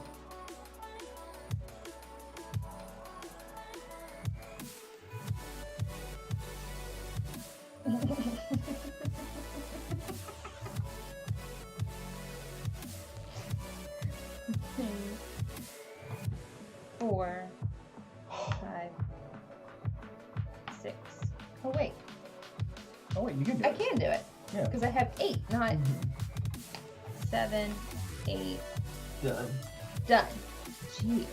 Four, 5, 6. Oh wait, Oh wait, you can do I it. can do it Yeah. because I have 8, not 7, 8. Done. Done. Jeez.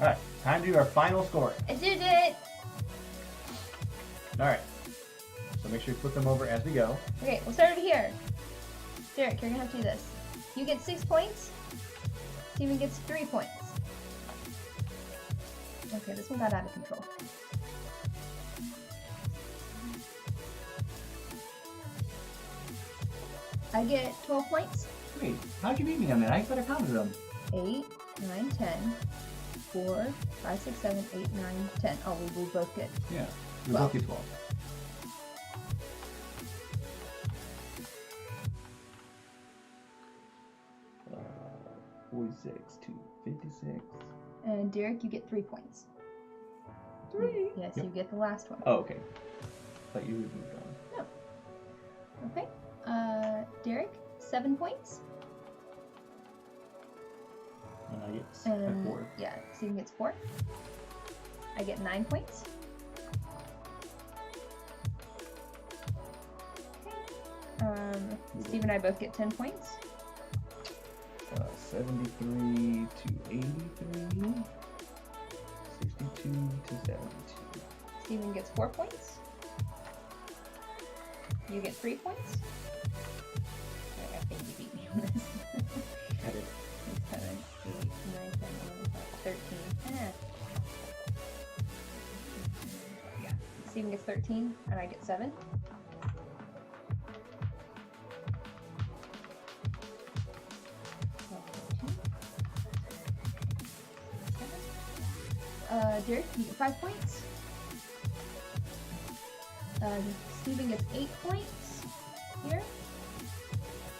All right, time to do our final score. I did it. All right. So make sure you flip them over as we go. Okay, we'll start it here. Derek, you're gonna have to do this. You get 6 points. Steven gets 3 points. Okay, this one got out of control. I get 12 points. Wait, how'd you beat me on that? I thought I counted them. 8, 9, 10. 4, 5, 6, 7, 8, 9, 10. Oh, we both get. Yeah. We 12. both get 12. Uh, 46 to 56. And Derek, you get 3 points. 3. Yes, Yep. you get the last one. Oh, okay. Thought you would moved on. Okay. Derek, 7 points. And I get And 4. yeah, Steven gets 4. I get 9 points. Steve and I both get 10 points. 73 to 83. 62 to 72. Steven gets 4 points. You get 3 points. I think you beat me on this. I did. 7, 8, 9, 10, 11, 12, 13. Yeah. Steven gets 13, and I get 7. Derek, you get 5 points. Steven gets 8 points here.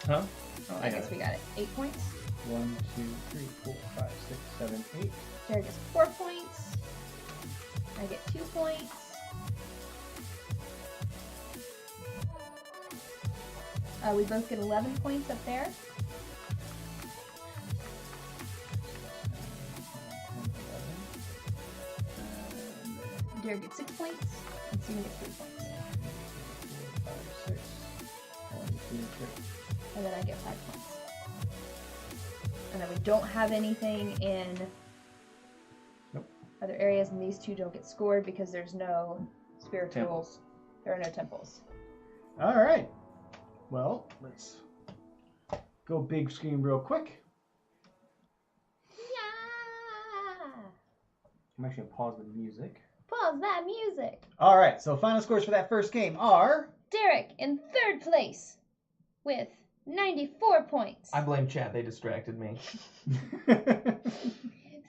Huh? Oh, I I got guess it. we got it. 8 points. 1, 2, 3, 4, 5, 6, 7, 8. Derek gets 4 points. I get 2 points. We both get 11 points up there. 10, 11. Derek gets 6 points, and Steven gets 3 points. 4, 5, 6. 1, 2, 3. And then I get 5 points. And then we don't have anything in other areas, and these two don't get scored because there's no spiritual. Temples. There are no temples. All right. Well, let's go big screen real quick. Yeah. I'm actually going to pause the music. Pause that music. All right. So final scores for that first game are... Derek in 3rd place with 94 points. I blame chat. They distracted me.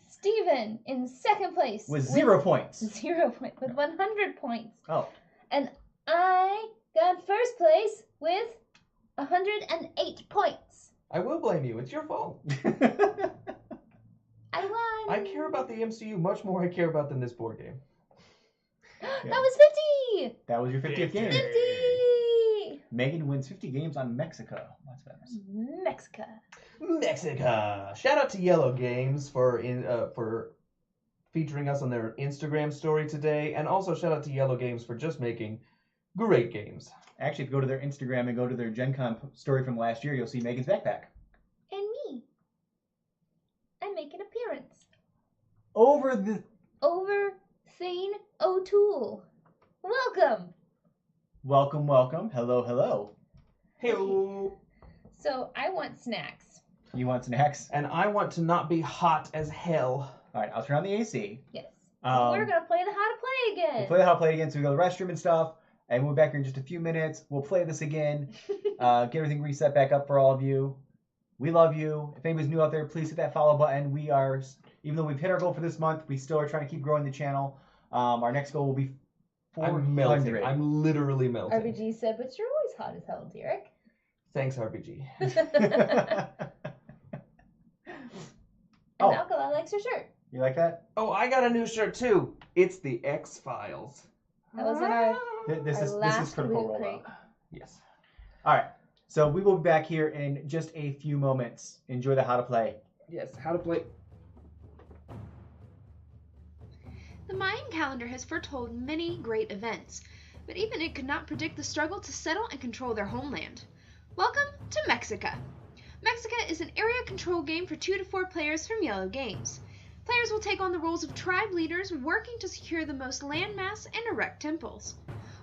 Steven in 2nd place with 0 points. 0 points with 100 points. Oh. And I got 1st place with 108 points. I will blame you. It's your fault. I won. I care about the MCU much more I care about than this board game. That was 50. That was your 50th game. 50. Megan wins 50 games on Mexica. That's famous. Mexica. Mexica. Shout out to Iello Games for featuring us on their Instagram story today, and also shout out to Iello Games for just making great games. Actually, if you go to their Instagram and go to their Gen Con story from last year, you'll see Megan's backpack. And me. I make an appearance. Over Thane O'Toole. Welcome. Welcome, welcome. Hello, hello. Hey-o. So I want snacks. You want snacks? And I want to not be hot as hell. All right, I'll turn on the AC. Yes. We're going to play the How to Play again. We'll play the How to Play again, so we go to the restroom and stuff, and we'll be back here in just a few minutes. We'll play this again, get everything reset back up for all of you. We love you. If anybody's new out there, please hit that follow button. We are, even though we've hit our goal for this month, we still are trying to keep growing the channel. Our next goal will be 400. I'm melting. I'm literally melting. RBG said, but you're always hot as hell, Derek. Thanks, RBG. And Alkali likes your shirt. You like that? Oh, I got a new shirt too. It's the X-Files. That was in our This is critical loot rollout. crate. Yes. All right. So we will be back here in just a few moments. Enjoy the How to Play. Yes, How to Play. The Mayan calendar has foretold many great events, but even it could not predict the struggle to settle and control their homeland. Welcome to Mexica. Mexica is an area control game for 2 to 4 players from Iello Games. Players will take on the roles of tribe leaders working to secure the most landmass and erect temples.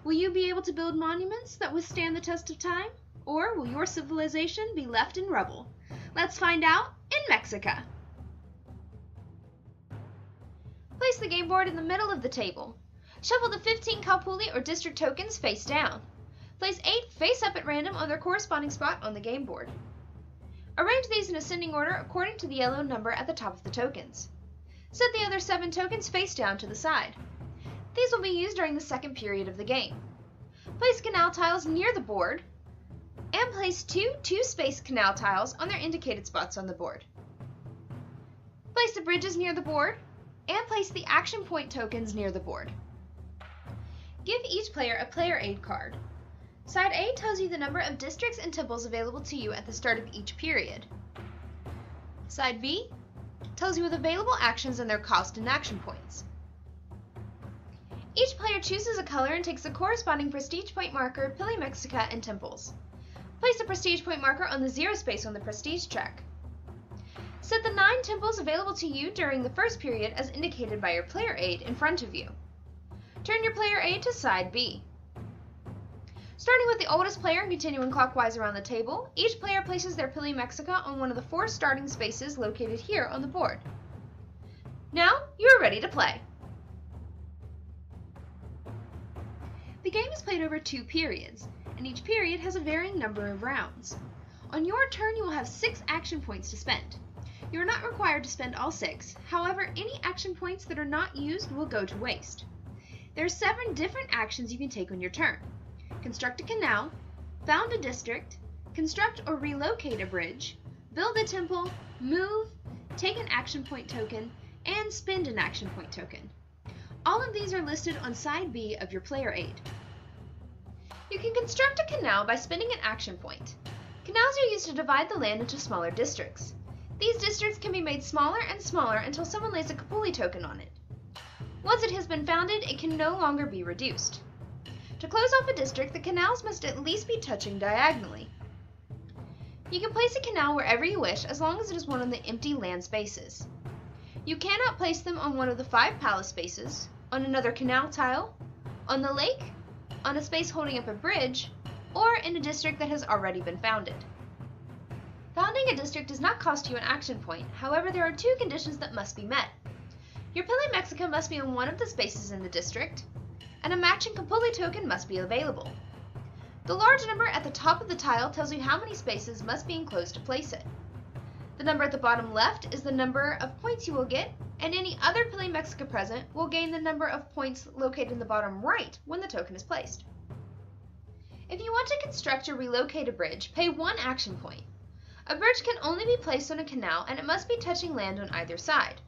Will you be able to build monuments that withstand the test of time? Or will your civilization be left in rubble? Let's find out in Mexica. Place the game board in the middle of the table. Shuffle the 15 Kalpuli or district tokens face down. Place 8 face up at random on their corresponding spot on the game board. Arrange these in ascending order according to the yellow number at the top of the tokens. Set the other 7 tokens face down to the side. These will be used during the second period of the game. Place canal tiles near the board, and place 2 two-space canal tiles on their indicated spots on the board. Place the bridges near the board, and place the action point tokens near the board. Give each player a player aid card. Side A tells you the number of districts and temples available to you at the start of each period. Side B tells you the available actions and their cost and action points. Each player chooses a color and takes a corresponding prestige point marker, Pili Mexica, and temples. Place the prestige point marker on the 0 space on the prestige check. Set the 9 temples available to you during the first period as indicated by your player aid in front of you. Turn your player aid to side B. Starting with the oldest player and continuing clockwise around the table, each player places their Pili Mexica on one of the 4 starting spaces located here on the board. Now, you are ready to play. The game is played over 2 periods, and each period has a varying number of rounds. On your turn, you will have 6 action points to spend. You are not required to spend all 6, however, any action points that are not used will go to waste. There are 7 different actions you can take on your turn. Construct a canal, found a district, construct or relocate a bridge, build a temple, move, take an action point token, and spend an action point token. All of these are listed on side B of your player aid. You can construct a canal by spending an action point. Canals are used to divide the land into smaller districts. These districts can be made smaller and smaller until someone lays a Kapuli token on it. Once it has been founded, it can no longer be reduced. To close off a district, the canals must at least be touching diagonally. You can place a canal wherever you wish as long as it is one of the empty land spaces. You cannot place them on one of the 5 palace spaces, on another canal tile, on the lake, on a space holding up a bridge, or in a district that has already been founded. Founding a district does not cost you an action point, however there are 2 conditions that must be met. Your Pili Mexica must be on one of the spaces in the district, and a matching Kapuli token must be available. The large number at the top of the tile tells you how many spaces must be enclosed to place it. The number at the bottom left is the number of points you will get, and any other Pili Mexica present will gain the number of points located in the bottom right when the token is placed. If you want to construct or relocate a bridge, pay 1 action point. A bridge can only be placed on a canal and it must be touching land on either side.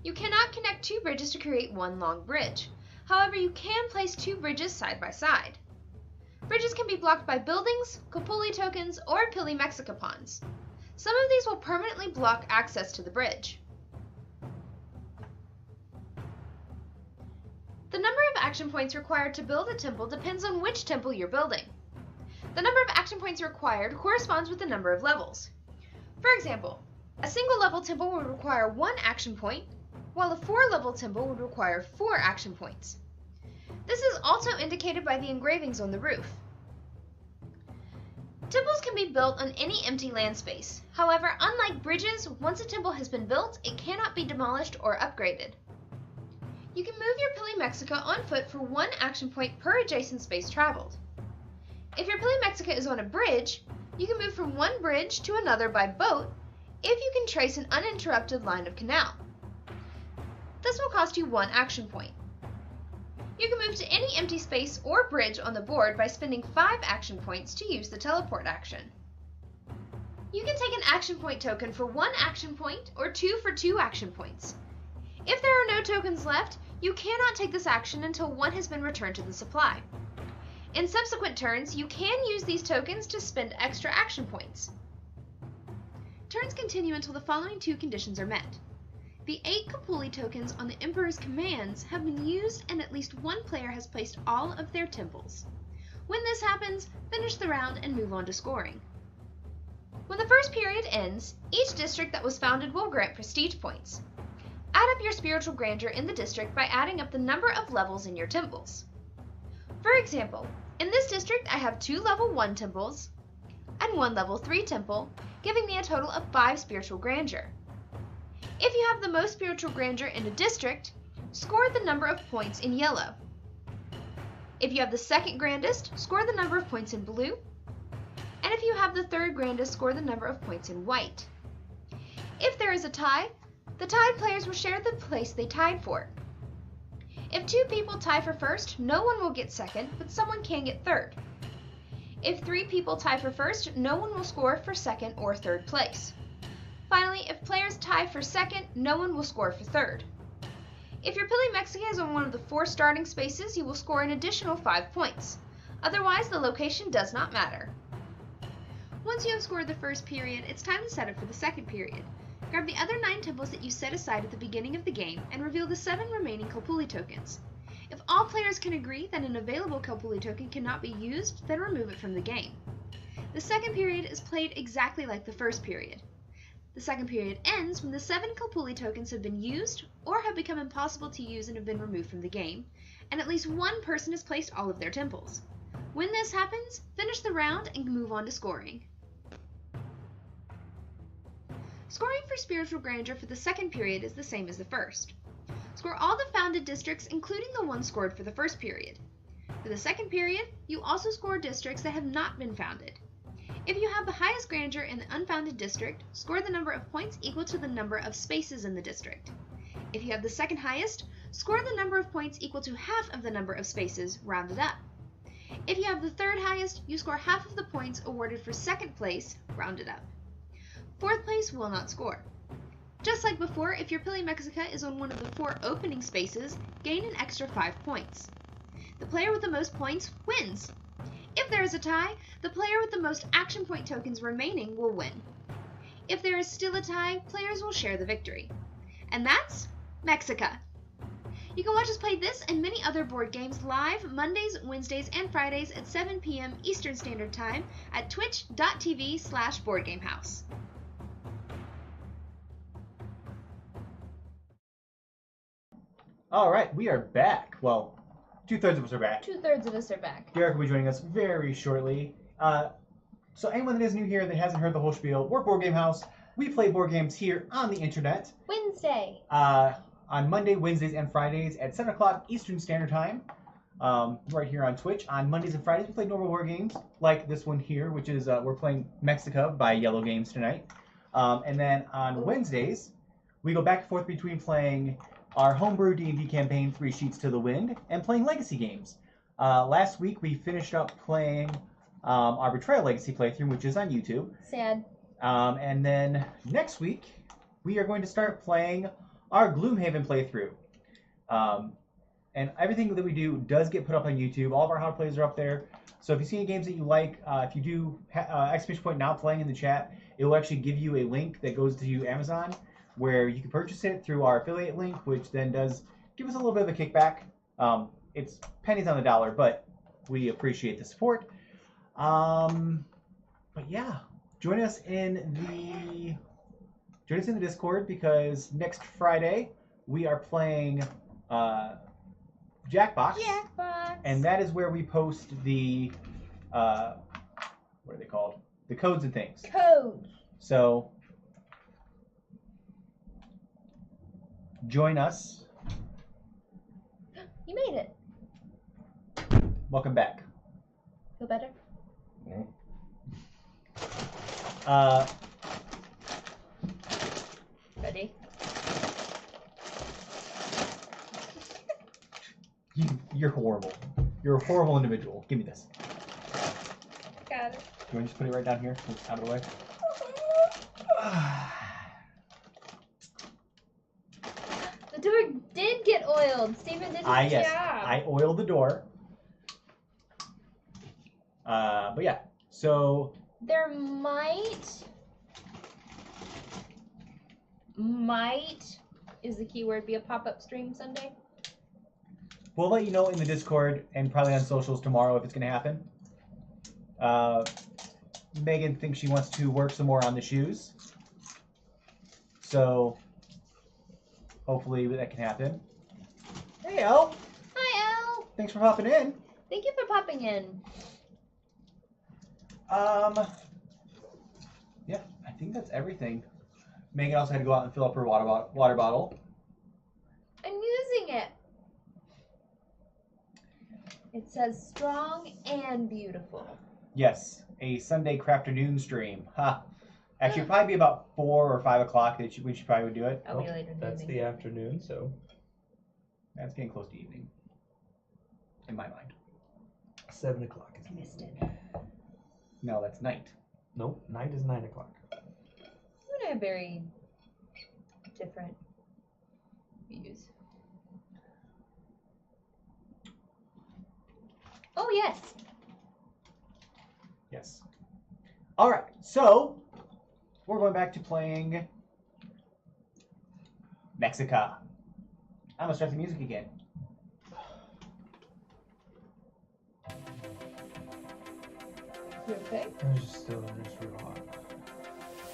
You cannot connect 2 bridges to create one long bridge. However, you can place 2 bridges side by side. Bridges can be blocked by buildings, Kapuli tokens, or Pili Mexica pawns. Some of these will permanently block access to the bridge. The number of action points required to build a temple depends on which temple you're building. The number of action points required corresponds with the number of levels. For example, a single level temple would require 1 action point, while a 4-level temple would require 4 action points. This is also indicated by the engravings on the roof. Temples can be built on any empty land space. However, unlike bridges, once a temple has been built, it cannot be demolished or upgraded. You can move your Pili Mexica on foot for 1 action point per adjacent space traveled. If your Pili Mexica is on a bridge, you can move from one bridge to another by boat if you can trace an uninterrupted line of canal. This will cost you 1 action point. You can move to any empty space or bridge on the board by spending 5 action points to use the teleport action. You can take an action point token for 1 action point or 2 for 2 action points. If there are no tokens left, you cannot take this action until one has been returned to the supply. In subsequent turns, you can use these tokens to spend extra action points. Turns continue until the following 2 conditions are met. The 8 Kapuli tokens on the Emperor's commands have been used and at least 1 player has placed all of their temples. When this happens, finish the round and move on to scoring. When the first period ends, each district that was founded will grant prestige points. Add up your spiritual grandeur in the district by adding up the number of levels in your temples. For example, in this district I have 2 level 1 temples and 1 level 3 temple, giving me a total of 5 spiritual grandeur. If you have the most spiritual grandeur in a district, score the number of points in yellow. If you have the second grandest, score the number of points in blue. And if you have the third grandest, score the number of points in white. If there is a tie, the tied players will share the place they tied for. If 2 people tie for first, no one will get second, but someone can get third. If 3 people tie for first, no one will score for second or third place. Finally, if players tie for second, no one will score for third. If your Pili Mexica is on one of the 4 starting spaces, you will score an additional 5 points. Otherwise, the location does not matter. Once you have scored the first period, it's time to set up for the second period. Grab the other 9 temples that you set aside at the beginning of the game and reveal the 7 remaining Kapuli tokens. If all players can agree that an available Kapuli token cannot be used, then remove it from the game. The second period is played exactly like the first period. The second period ends when the 7 Kapuli tokens have been used or have become impossible to use and have been removed from the game, and at least 1 person has placed all of their temples. When this happens, finish the round and move on to scoring. Scoring for spiritual grandeur for the second period is the same as the first. Score all the founded districts, including the ones scored for the first period. For the second period, you also score districts that have not been founded. If you have the highest grandeur in the unfounded district, score the number of points equal to the number of spaces in the district. If you have the second highest, score the number of points equal to half of the number of spaces, rounded up. If you have the third highest, you score half of the points awarded for second place, rounded up. Fourth place will not score. Just like before, if your Pili Mexica is on one of the 4 opening spaces, gain an extra 5 points. The player with the most points wins. If there is a tie, the player with the most action point tokens remaining will win. If there is still a tie, players will share the victory. And that's Mexica. You can watch us play this and many other board games live Mondays, Wednesdays, and Fridays at 7 p.m. Eastern Standard Time at twitch.tv/boardgamehouse. All right, we are back. Well, 2/3 of us are back. 2/3 of us are back. Derek will be joining us very shortly. So anyone that is new here that hasn't heard the whole spiel, we're Board Game House. We play board games here on the internet. Wednesday. On Monday, Wednesdays, and Fridays at 7 o'clock Eastern Standard Time. Right here on Twitch. On Mondays and Fridays, we play normal board games like this one here, which is we're playing Mexica by Iello Games tonight. And then on Wednesdays, we go back and forth between playing our homebrew D&D campaign, 3 Sheets to the Wind, and playing legacy games. Last week, we finished up playing our Betrayal Legacy playthrough, which is on YouTube. Sad. And then next week, we are going to start playing our Gloomhaven playthrough. And everything that we do does get put up on YouTube. All of our how to plays are up there. So if you see any games that you like, if you do exclamation point now playing in the chat, it will actually give you a link that goes to Amazon where you can purchase it through our affiliate link, which then does give us a little bit of a kickback. It's pennies on the dollar, but we appreciate the support. But yeah, join us in the Discord because next Friday we are playing Jackbox. Jackbox. And that is where we post the what are they called? The codes and things. Code. So join us. You made it. Welcome back. Feel better? Ready? You're horrible. You're a horrible individual. Give me this. Got it. You want to just put it right down here, out of the way? The door did get oiled. Steven did his job. Yes, I oiled the door. But yeah, so There might is the keyword be a pop-up stream Sunday? we'll let you know in the Discord and probably on socials tomorrow if it's going to happen. Megan thinks she wants to work some more on the shoes. So hopefully that can happen. Hey, Elle. Hi, Elle. Thanks for hopping in. Thank you for popping in. Yeah, I think that's everything. Megan also had to go out and fill up her water bottle. I'm using it. It says strong and beautiful. Yes, a Sunday crafternoon stream. Ha. Actually, it'd probably be about 4 or 5 o'clock that we should probably would do it. I'll be later in the That's evening. the afternoon, so That's getting close to evening. In my mind. 7 o'clock. I missed it. No, that's night. Nope, night is 9 o'clock. You and I have very different views. Oh, yes. Yes. All right, so we're going back to playing Mexica. I'm gonna start the music again. You okay? It's just still just real hot.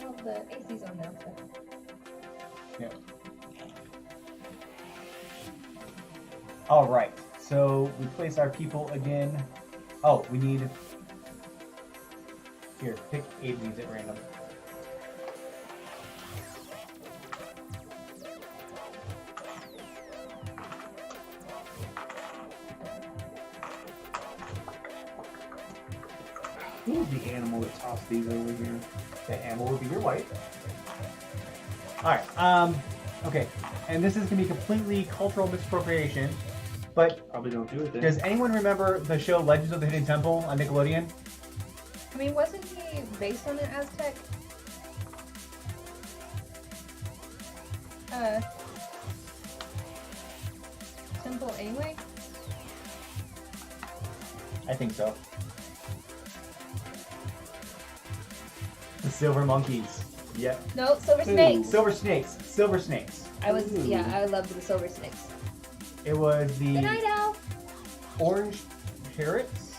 Well, the AC's on now, so. Yep. All right, so we place our people again. Oh, we need. Here, pick 8 leads at random. Who's the animal that tossed these over here? The animal would be your wife. Alright, okay. And this is going to be completely cultural misappropriation, but Probably don't do it then. does anyone remember the show Legends of the Hidden Temple on Nickelodeon? I mean, wasn't he based on an Aztec? Temple A-Wing? I think so. The silver monkeys. Yep. No, silver Ooh. snakes. Silver snakes. Silver snakes. I was, Ooh. yeah, I loved the silver snakes. It was the Good night, Al. orange parrots.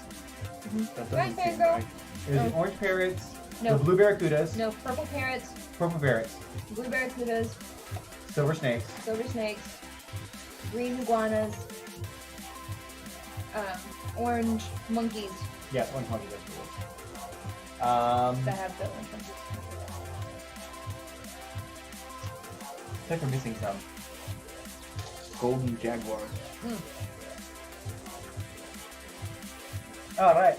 That Right doesn't there, seem girl. right. It was the orange parrots. No. The blue barracudas. No, purple parrots, Purple parrots. blue barracudas, Silver snakes. silver snakes, green iguanas, orange monkeys Yeah, orange monkeys. That's cool. that have the orange monkeys. I think we're missing some. Golden jaguar. All right.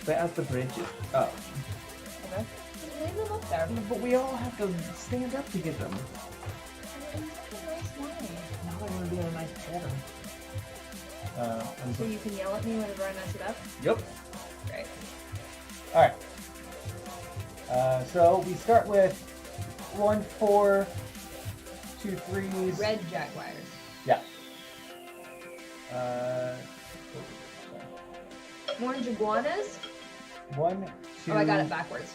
That's the branches. Oh. Okay. Just leave them up there. But we all have to stand up to get them. It's a nice line. Now I want to be on a nice pattern. So you can yell at me whenever I mess it up? Yep. Great. All right. So we start with 1, 4, 2, 3s. Red jaguars. Yeah. Orange iguanas? 1, 2. Oh, I got it backwards.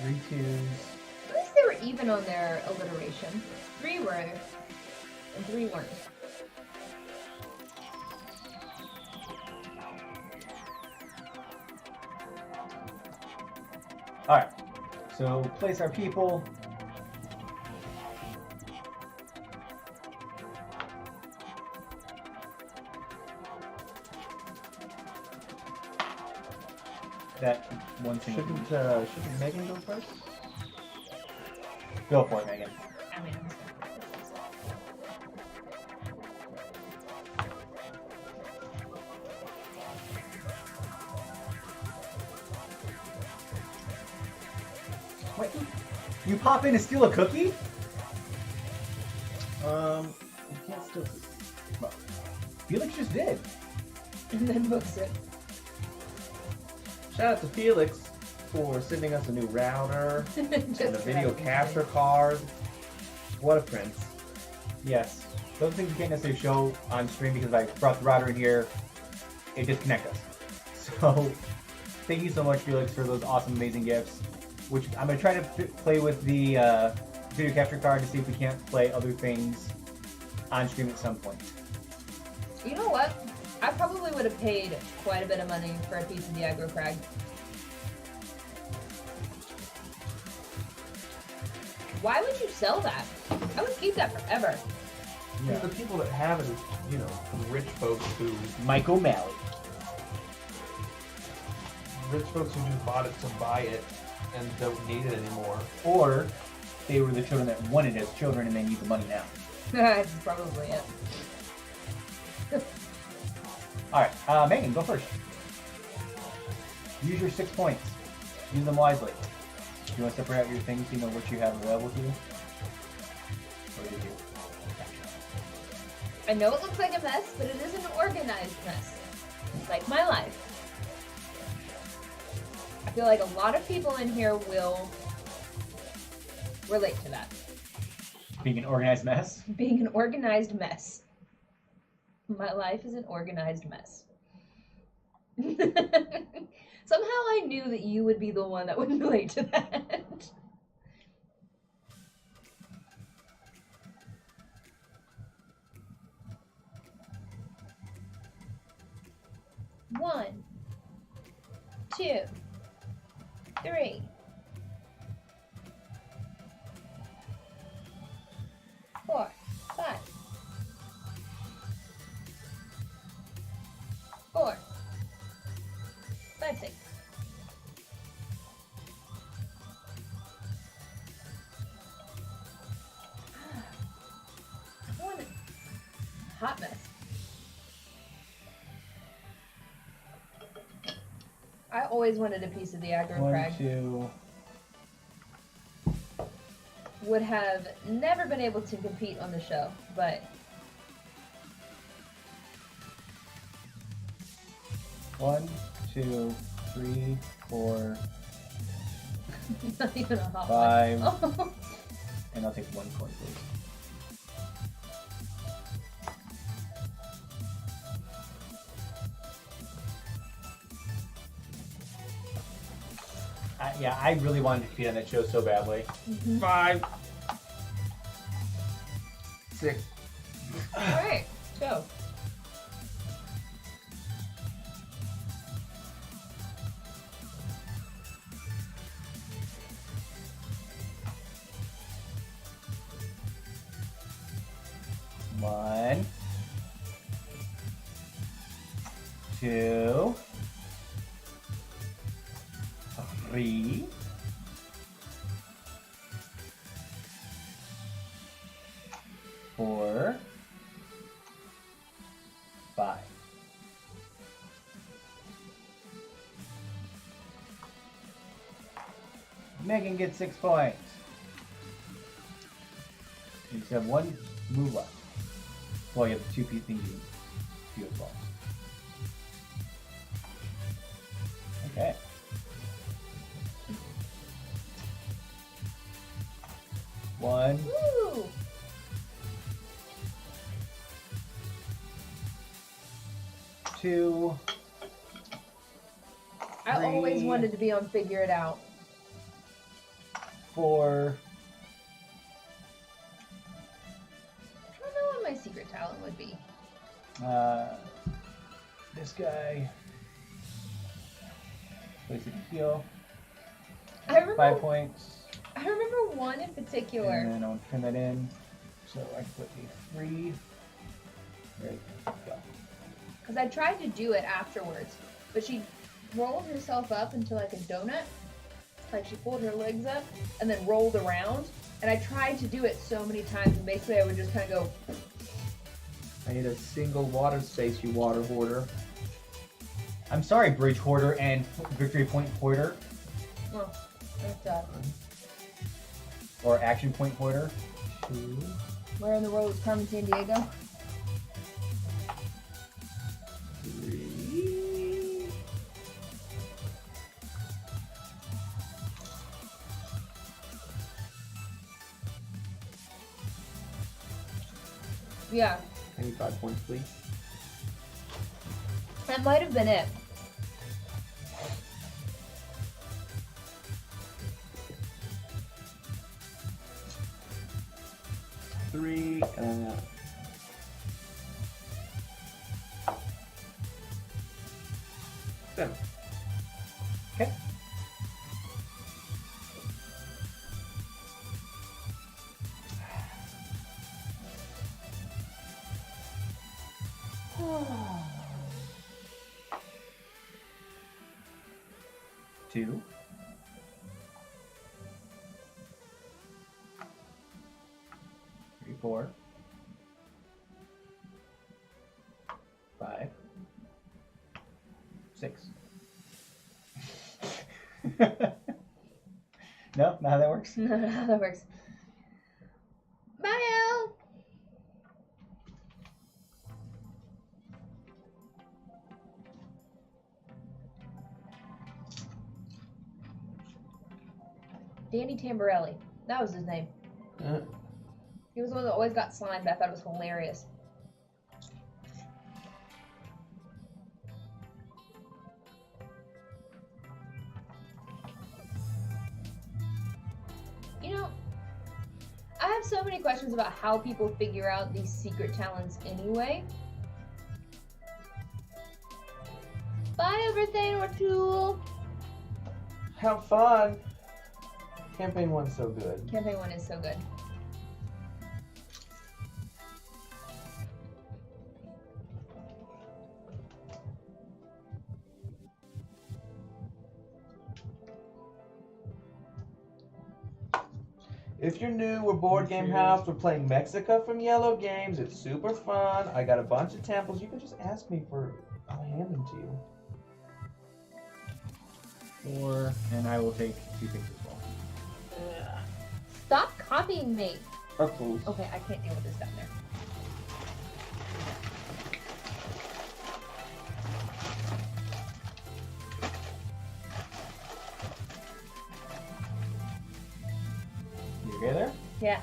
3 twos. At least they were even on their alliteration. 3 were, and 3 weren't. All right. So place our people. That one thing. Shouldn't Megan go first? Go for it, Megan. I mean, I'm just gonna put this What? You pop in and steal a cookie? You can't still. Felix just did. and then books it. Shout out to Felix for sending us a new router and a Just video right. capture card. What a prince. Yes. Those things you can't necessarily show on stream because I brought the router in here. It disconnects us. So, thank you so much, Felix, for those awesome, amazing gifts. Which I'm going to try to play with the video capture card to see if we can't play other things on stream at some point. You know what? I probably would have paid quite a bit of money for a piece of the aggro crag. Why would you sell that? I would keep that forever. Yeah. The people that have it is, you know, rich folks who Mike O'Malley. just bought it to buy it and don't need it anymore. Or they were the children that wanted it as children and they need the money now. That's probably it. Alright, Megan, go first. Use your 6 points. Use them wisely. Do you want to separate out your things so you know what you have available to you? Or did you? I know it looks like a mess, but it is an organized mess. Like my life. I feel like a lot of people in here will relate to that. Being an organized mess? Being an organized mess. My life is an organized mess. Somehow I knew that you would be the one that would relate to that. One, 2, 3, 4, 5, 4, 5, 6. One hot mess. I always wanted a piece of the aggro 1, crag. 2. Would have never been able to compete on the show, but 1, 2, 3, 4, Not even a hot 5. one. And I'll take 1 coin, please. Yeah, I really wanted to be on that show so badly. 5. 6. Alright, so. One, 2, 3, 4, 5. Megan gets 6 points. You just have 1 move left. Well, you have 2 things you do as well. Okay. One, Woo! 2. I always 3, wanted to be on Figure It Out. 4. I don't know what my secret talent would be. This guy. Place a heal. I remember 5 points. I remember one in particular. And then I'll turn that in. So I can put a 3. There you go. Because I tried to do it afterwards, but she rolled herself up into like a donut. Like she pulled her legs up and then rolled around. And I tried to do it so many times, and basically I would just kind of go. I need a single water space, you water hoarder. I'm sorry, Bridge Hoarder and Victory Point Hoarder. Oh, that's Or Action Point Hoarder. 2. where in the world is Carmen San Diego? 3. Yeah, I need 5 points, please. that might have been it. Three. 7. Okay. Two. 3, 4. 5. 6. No, not how that works. No, no, how that works. Bye, Al. Danny Tamborelli. That was his name. He was the one that always got slimed, but I thought it was hilarious. You know, I have so many questions about how people figure out these secret talents anyway. Bye, Everything O'Toole. Have fun. Campaign 1's so good. Campaign 1 is so good. If you're new, we're Board Game House. We're playing Mexica from Iello Games. It's super fun. I got a bunch of temples. You can just ask me for. I'll hand them to you. 4, and I will take 2 things as well. Stop copying me. Purples. Okay, I can't deal with this down there. Yeah.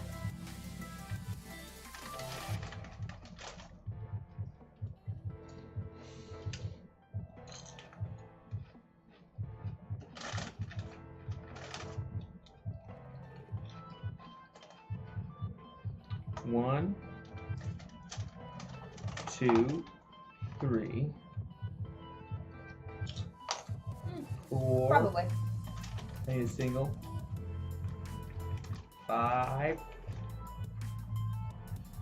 One, two, three, four. Probably. I need a single. 5.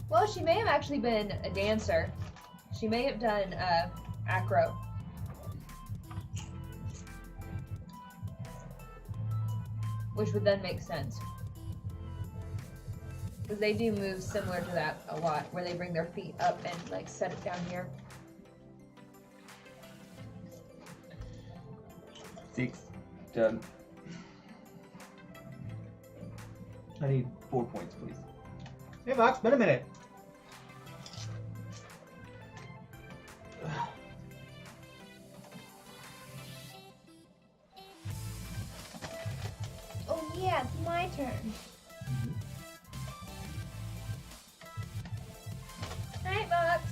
Well, she may have actually been a dancer. She may have done acro. Which would then make sense. Because they do moves similar to that a lot, where they bring their feet up and like set it down here. 6. Done. I need 4 points, please. Hey, Vox, been a minute. Oh yeah, it's my turn. Alright, Vox.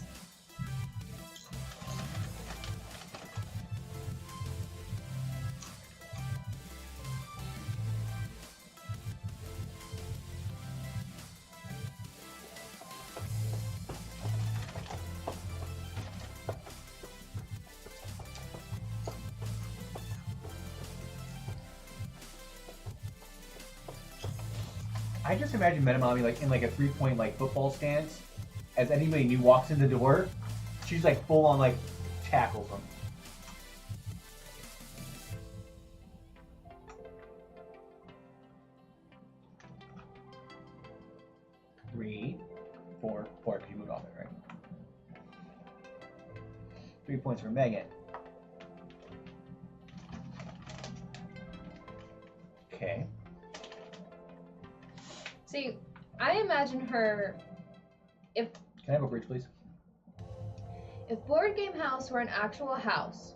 I just imagine Metamami like in like a 3-point like football stance. As anybody new walks in the door, she's like full on like tackles them. Three, 4, 4. Because you moved off it, right? 3 points for Megan. Okay. See, I imagine her if Can I have a bridge, please? Board Game House were an actual house,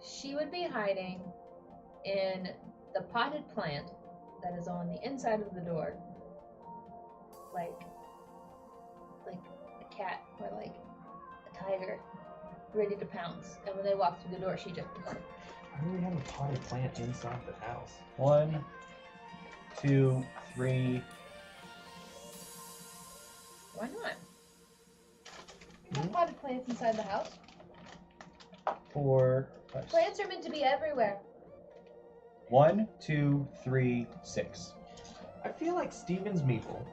she would be hiding in the potted plant that is on the inside of the door, like a cat or like a tiger, ready to pounce. And when they walk through the door, she just. Why do we have a potted plant inside the house? 1, 2, 3. Why not? Potted plants inside the house. 4, 5, Plants are meant to be everywhere. 1, 2, 3, 6. I feel like Stevens Meeple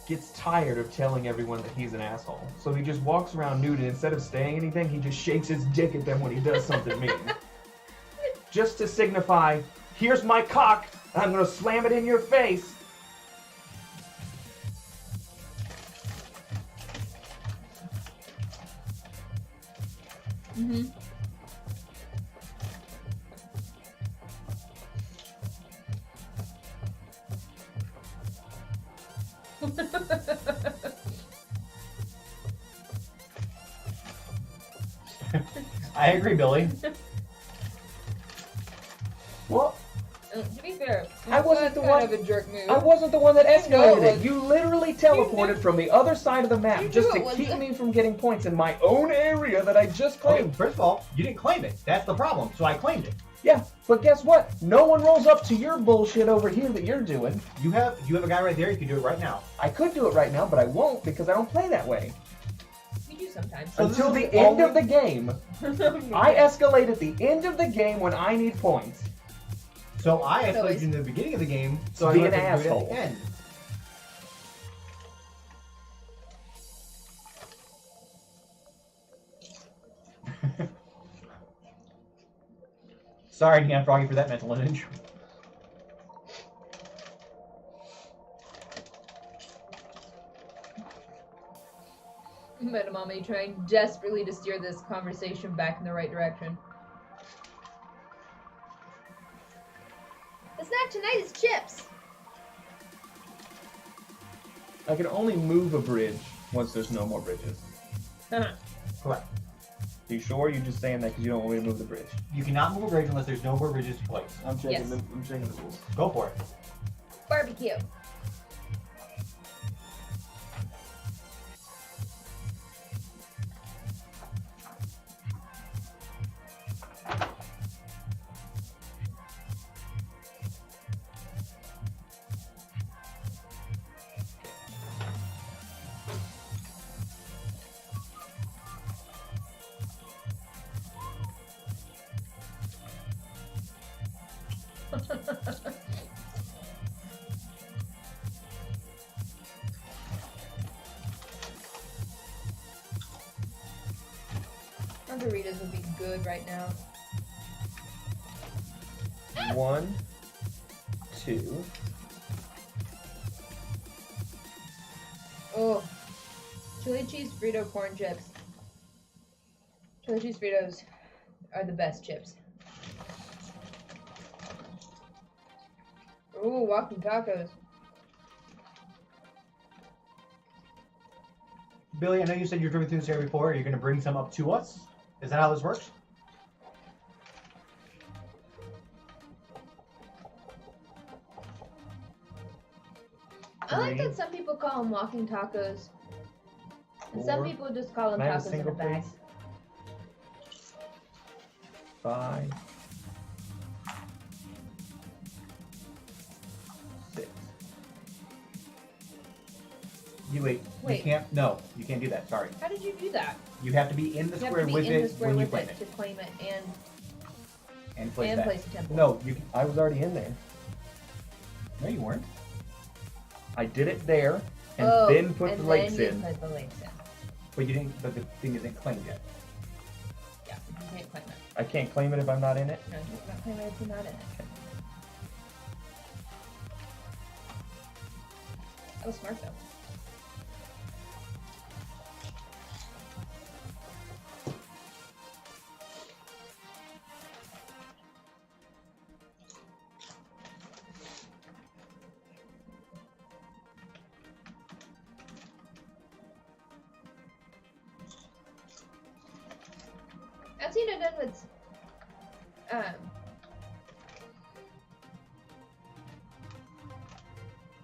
gets tired of telling everyone that he's an asshole. So he just walks around nude and instead of saying anything, he just shakes his dick at them when he does something mean. Just to signify, here's my cock, and I'm gonna slam it in your face. Mm-hmm. I agree, Billy. Well, To be fair, I wasn't the kind one- of a jerk move. I wasn't the one that escalated it it. was. You literally teleported from the other side of the map You just knew to it keep was. me from getting points in my own area that I just Okay, claimed. first of all, you didn't claim it. That's the problem. So I claimed it. Yeah, but guess what? No one rolls up to your bullshit over here that you're doing. You have a guy right there. You can do it right now. I could do it right now, but I won't because I don't play that way. You do sometimes. So this Until is the the end only- of the game. I escalate at the end of the game when I need points. So I So escalated it's- in the beginning of the game. So I be let an them do it at asshole. the end. Sorry, Dan Froggy, for that mental image. Metamami trying desperately to steer this conversation back in the right direction. The snack tonight is chips. I can only move a bridge once there's no more bridges. Correct. Are you sure? You're just saying that because you don't want me to move the bridge. You cannot move a bridge unless there's no more bridges to place. I'm checking. Yes. I'm checking the rules. Go for it. Barbecue. Margaritas would be good right now. 1, 2. Oh, chili cheese Frito corn chips. Chili cheese Fritos are the best chips. Ooh, walking tacos. Billy, I know you said you're driven through this area before. Are you going to bring some up to us? Is that how this works? I like 3, that some people call them walking tacos. And some 4. people just call them Can I have a tacos in a single, bag. please? 5, 6. You wait. Wait. You can't. No, you can't do that. Sorry. How did you do that? You have to be in the You have square to be with in it the square when you with claim it it. to claim it And place and that. place a temple. No, I was already in there. No, you weren't. I did it there, and Oh, then put and the lakes then you in. put the lakes in. But you didn't. But the thing isn't claimed yet. Yeah, you can't claim it. I can't claim it if I'm not in it. No, you can't claim it if you're not in it. That was smart though. I've seen it done with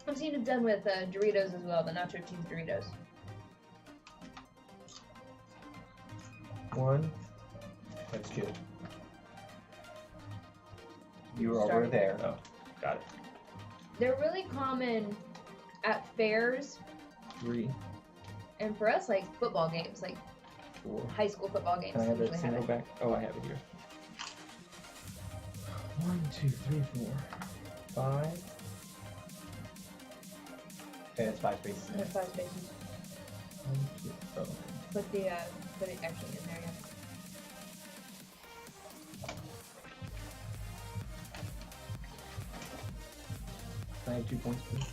I've seen it done with Doritos as well, the nacho cheese Doritos. 1. That's 2. You were over Started there. Oh, got it. They're really common at fairs 3, and for us like football games, like 4. high school football games. Can I have usually that single it. back? Oh, I have it here. 1, 2, 3, 4, 5. Okay, that's 5 spaces. And it's 5 spaces. 1, 2, oh. Put it actually in there. Yeah. Can I have 2 points, please?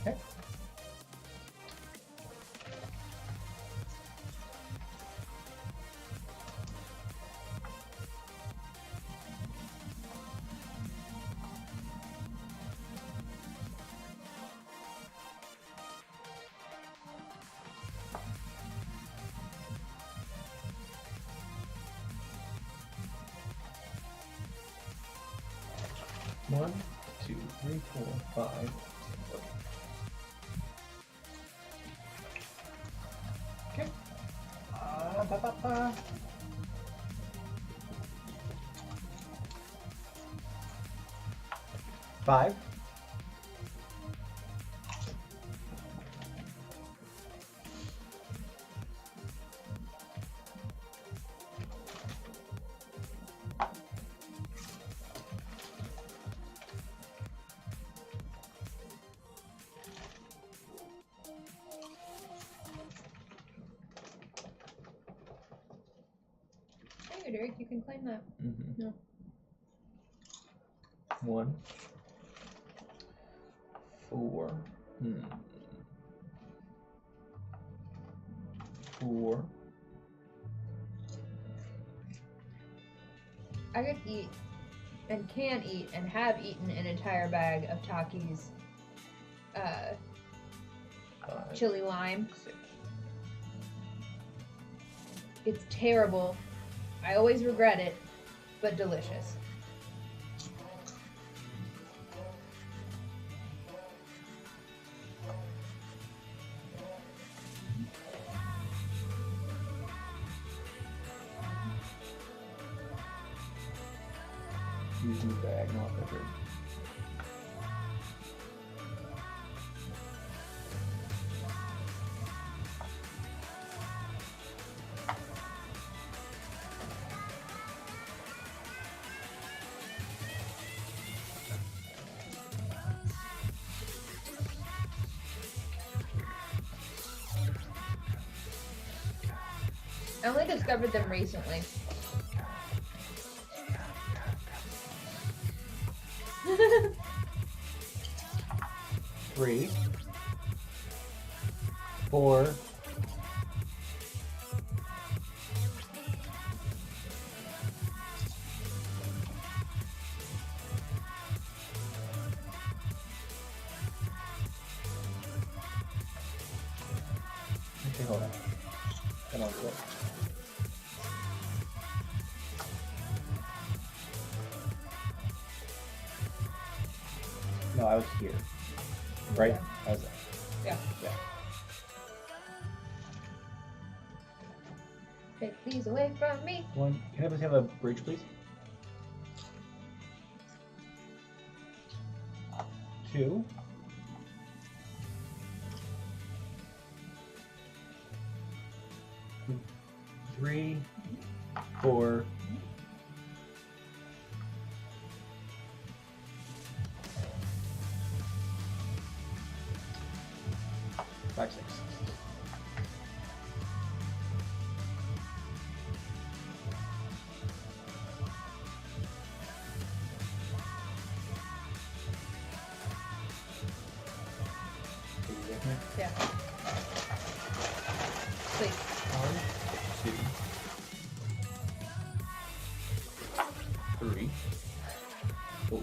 Okay. One, 2, 3, 4, 5. Okay. Ba, ba, ba. Five. There you go, Derek. You can claim that. Mm-hmm. No. 1, 4. 4. I could eat and can eat and have eaten an entire bag of Takis chili lime. 6. It's terrible. I always regret it, but delicious. Using the diagonal pepper. I only discovered them recently. 3, 4, 'kay, hold on. Hold on, quick. No, I was here. Right? Yeah. I was there. Yeah. Yeah. Take these away from me. One. Can I please have a bridge, please? 2. 3, 4, 5, 6. Yeah. Please. 1, 2, 3, 4,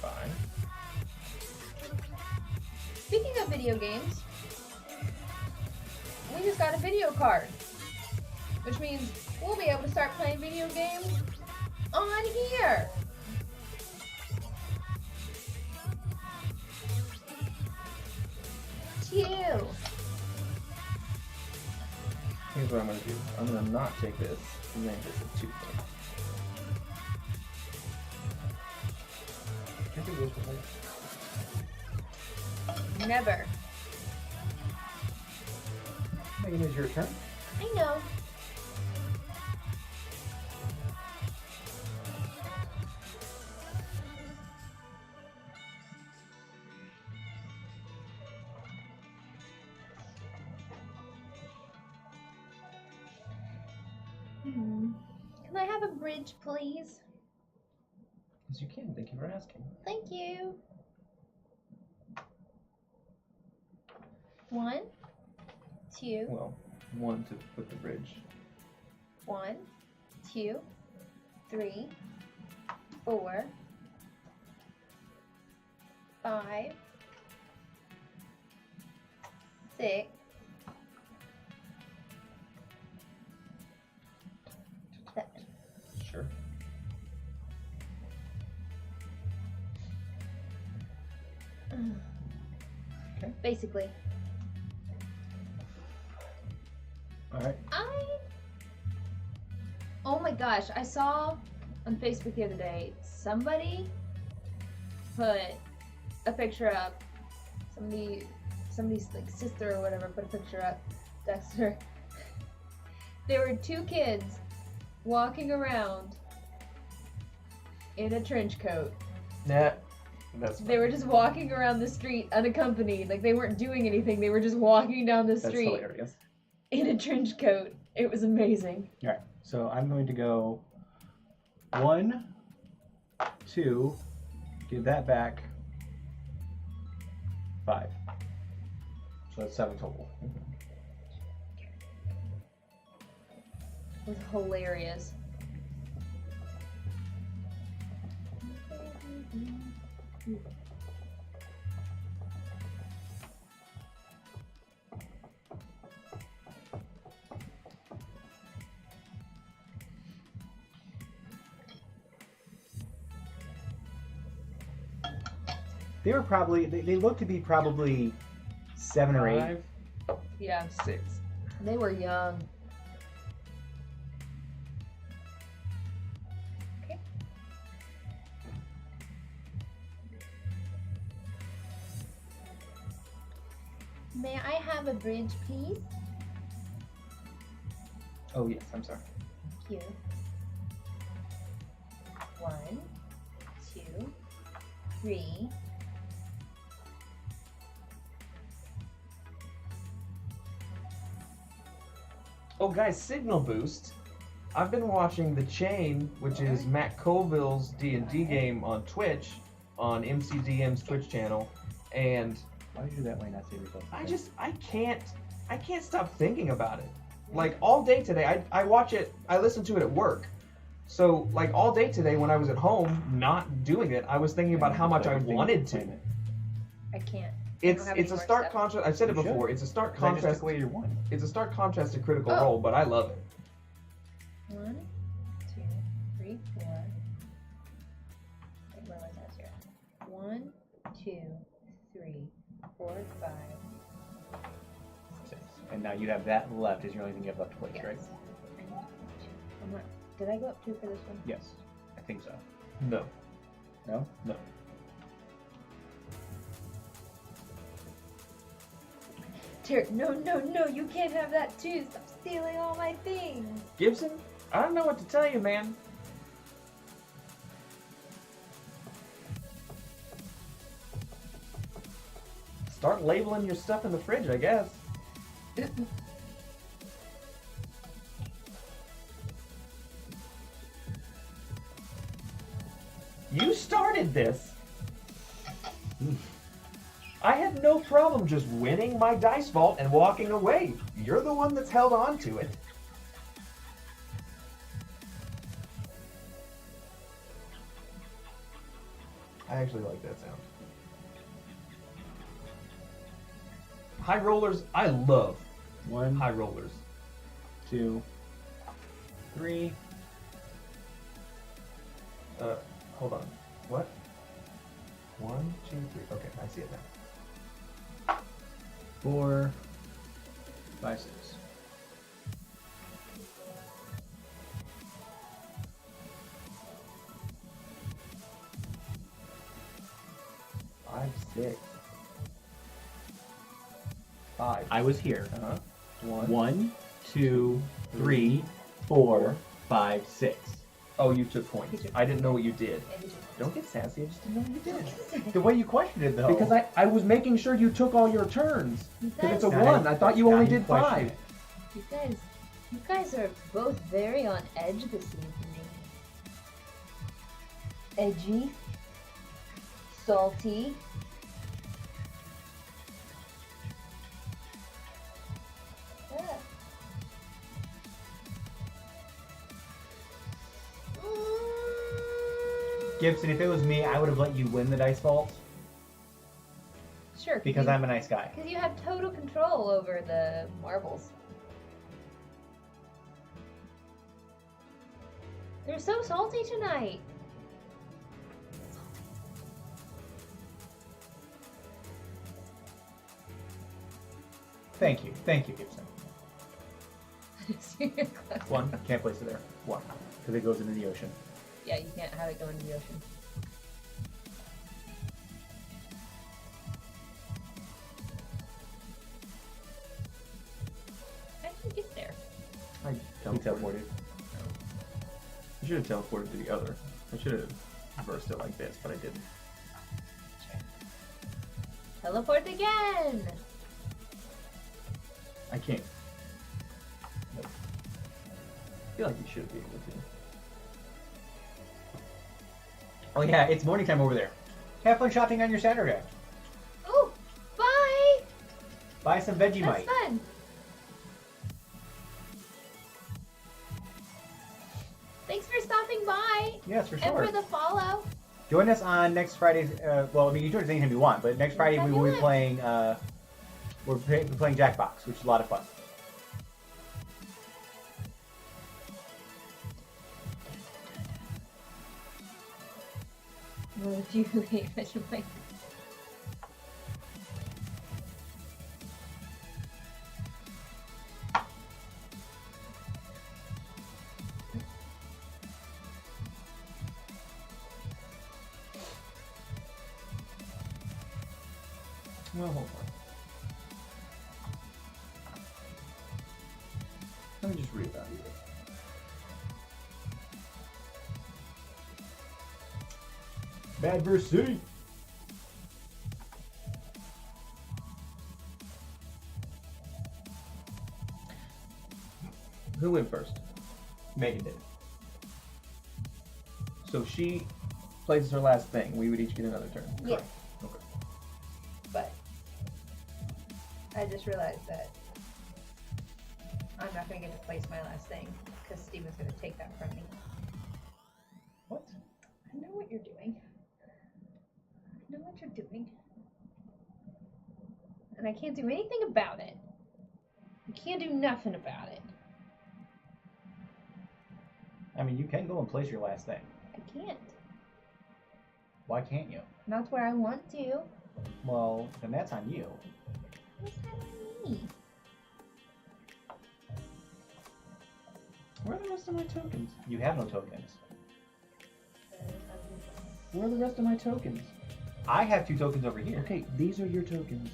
5. Speaking of video games, we just got a video card, which means we'll be able to start playing video games on here. Two. Here's what I'm gonna do. I'm gonna not take this and make this a 2 thing. Can I do this before? Never. Megan, is your turn? I know. Can I have a bridge, please? Yes, you can. Thank you for asking. Thank you. 1, 2, Well, 1 to put the bridge. 1, 2, 3, 4, 5, 6, 7. Sure. Okay. Basically, Alright. Oh my gosh, I saw on Facebook the other day, somebody put a picture up. Somebody's like sister or whatever put a picture up. Dexter. There were 2 kids walking around in a trench coat. Nah. That's They were just walking around the street unaccompanied. Like they weren't doing anything. They were just walking down the That's street hilarious. in a trench coat. It was amazing. Alright. So I'm going to go 1, 2, give that back, 5. So that's 7 total. It was hilarious. They were probably they looked to be probably 7 or 8. 5, Yeah, 6. they were young. Okay. May I have a bridge, please? Oh yes, I'm sorry. Thank you. 1, 2, 3. Oh, guys, Signal Boost. I've been watching The Chain, which is Matt Colville's D&D game on Twitch, on MCDM's Twitch channel, and Why did you do that way, not save yourself? I can't stop thinking about it. Like all day today, I watch it, I listen to it at work. So like all day today when I was at home not doing it, I was thinking about how much I wanted to. I can't. It's have any a more stark stuff. contrast. I've said it You before. should. It's a stark I just contrast. took away your 1. It's a stark contrast to Critical Oh. Role, but I love it. 1, 2, 3, 4. Wait, where was that? Here. 1, 2, 3, 4, 5. 6. And now you have that left is the only thing you have left to place, Yes. right? I'm not, did I go up 2 for this one? Yes, I think so. No. No? No. Derek, no, you can't have that too. Stop stealing all my things. Gibson, I don't know what to tell you, man. Start labeling your stuff in the fridge, I guess. You started this. I had no problem just winning my dice vault and walking away. You're the one that's held on to it. I actually like that sound. High rollers, I love 1, high rollers. 2, 3. Hold on. What? 1, 2, 3. Okay, I see it now. 4, 5, 6. Five, 6. 5. I was here. 1. 1, 2, 3, 4, 5, 6. Oh, you took points. He took I didn't know what you did. And you Don't get sassy. I just didn't know what you did. The way you questioned it, though. Because I was making sure you took all your turns. Because it's a Now 1. I thought you now only did question 5. it. You guys are both very on edge this evening. Edgy, salty. Yeah. Gibson, if it was me, I would have let you win the dice vault Sure. because I'm a nice guy. Because you have total control over the marbles. They're so salty tonight. Thank you, Gibson. 1, can't place it there. 1, because it goes into the ocean. Yeah, you can't have it go into the ocean. How did you get there? I He teleported. teleported. I should have teleported to the other. I should have reversed it like this, but I didn't. Teleport again! I can't. Nope. I feel like you should be able to. Oh yeah, it's morning time over there. Have fun shopping on your Saturday. Oh, bye! Buy some Vegemite. That's fun. Thanks for stopping by Yes, for and sure. for the follow. Join us on next Friday's. Well, I mean, you join us anytime you want, but next Friday we will be playing. We're playing Jackbox, which is a lot of fun. Well, if you hate Vegemite. No, hold on. Let me just reevaluate it. Bad versus City. Who went first? Megan did. So she places her last thing. We would each get another turn. Yeah. Okay. But I just realized that I'm not going to get to place my last thing because Steven's going to take that from me. What? I know what you're doing. I know what you're doing. And I can't do anything about it. You can't do nothing about it. I mean, you can go and place your last thing. I can't. Why can't you? Not where I want to. Well, then that's on you. What's that on me? Where are the rest of my tokens? You have no tokens. Where are the rest of my tokens? I have 2 tokens over here. Okay, these are your tokens.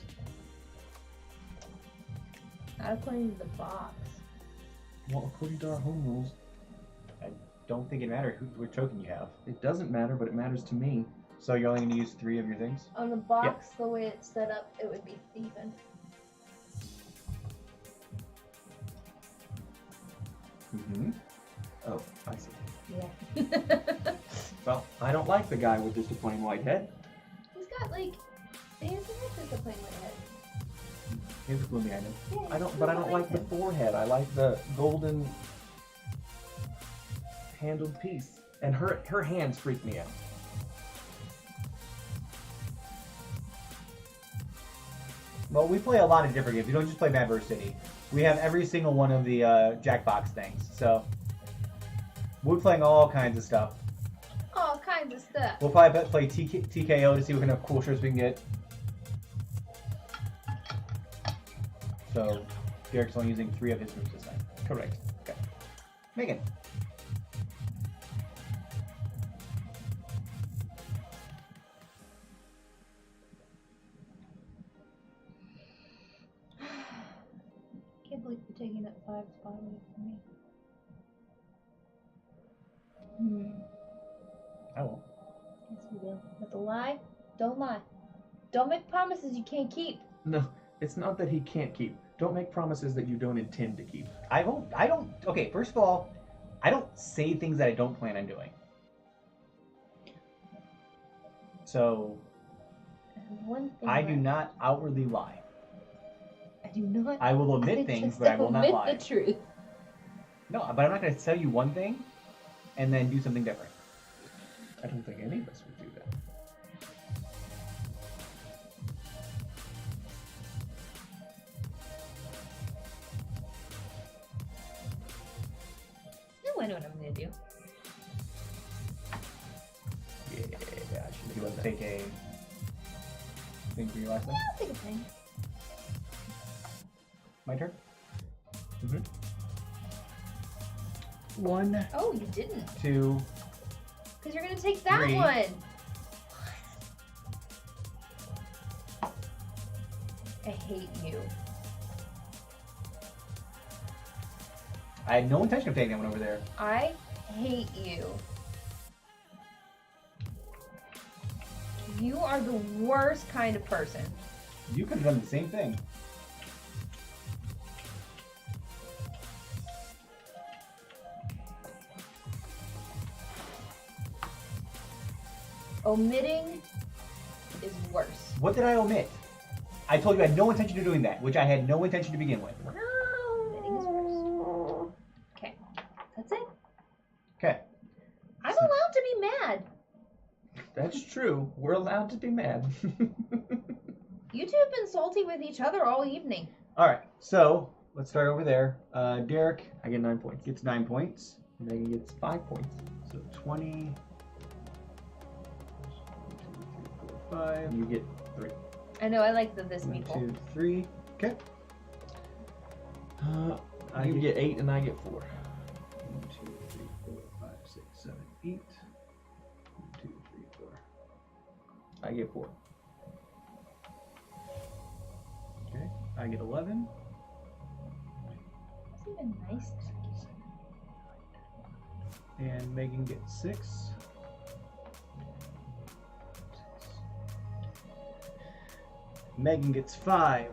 Not according to the box. Well, according to our home rules, Don't think it matters which token you have. it doesn't matter, but it matters to me. So you're only going to use 3 of your things? On the box, the way it's set up, it would be Steven. Mm-hmm. Oh, I see. Yeah. Well, I don't like the guy with just a plain white head. He's got like, he has just a plain white head. Here's the clue behind him. Yeah, I don't like the forehead. I like the golden handled piece. And her hands freak me out. Well, we play a lot of different games. We don't just play Bad vs. City. We have every single one of the Jackbox things. So we're playing all kinds of stuff. All kinds of stuff. We'll probably play TKO to see what kind of cool shirts we can get. So Derek's only using 3 of his moves this time. Correct. Okay. Megan. Can't believe you're taking that 5 spot away from me. I won't. Yes, you will. But the lie, don't lie. Don't make promises you can't keep. No, it's not that he can't keep. Don't make promises that you don't intend to keep. I don't. Okay, first of all, I don't say things that I don't plan on doing. So And one thing I do where not outwardly lie. I do not. I will admit things, but I will not lie. Admit the truth. No, but I'm not going to tell you one thing and then do something different. I don't think any of us would do that. No, I know what I'm gonna do. Yeah, I should You want to take a thing for your last thing? Yeah, I'll take a thing. My turn? Mm-hmm. 1, Oh, you didn't. 2, Because you're gonna take that 3. one. I hate you. I had no intention of taking that one over there. I hate you. You are the worst kind of person. You could have done the same thing. Omitting is worse. What did I omit? I told you I had no intention of doing that, which I had no intention to begin with. Omitting is worse. Okay, that's it. Okay. I'm allowed to be mad. That's true. We're allowed to be mad. You two have been salty with each other all evening. All right. So let's start over there. Derek I get 9 points. gets 9 points. Megan gets 5 points. So 20. 5. You get 3. I know, I like this 1, meatball. 2, 3. Okay. You get 8 and I get 4. 1, 2, 3, 4, 5, 6, 7, 8. 1, 2, 3, 4. I get 4. I get 11. It's even nice. And Megan gets 6. Megan gets 5.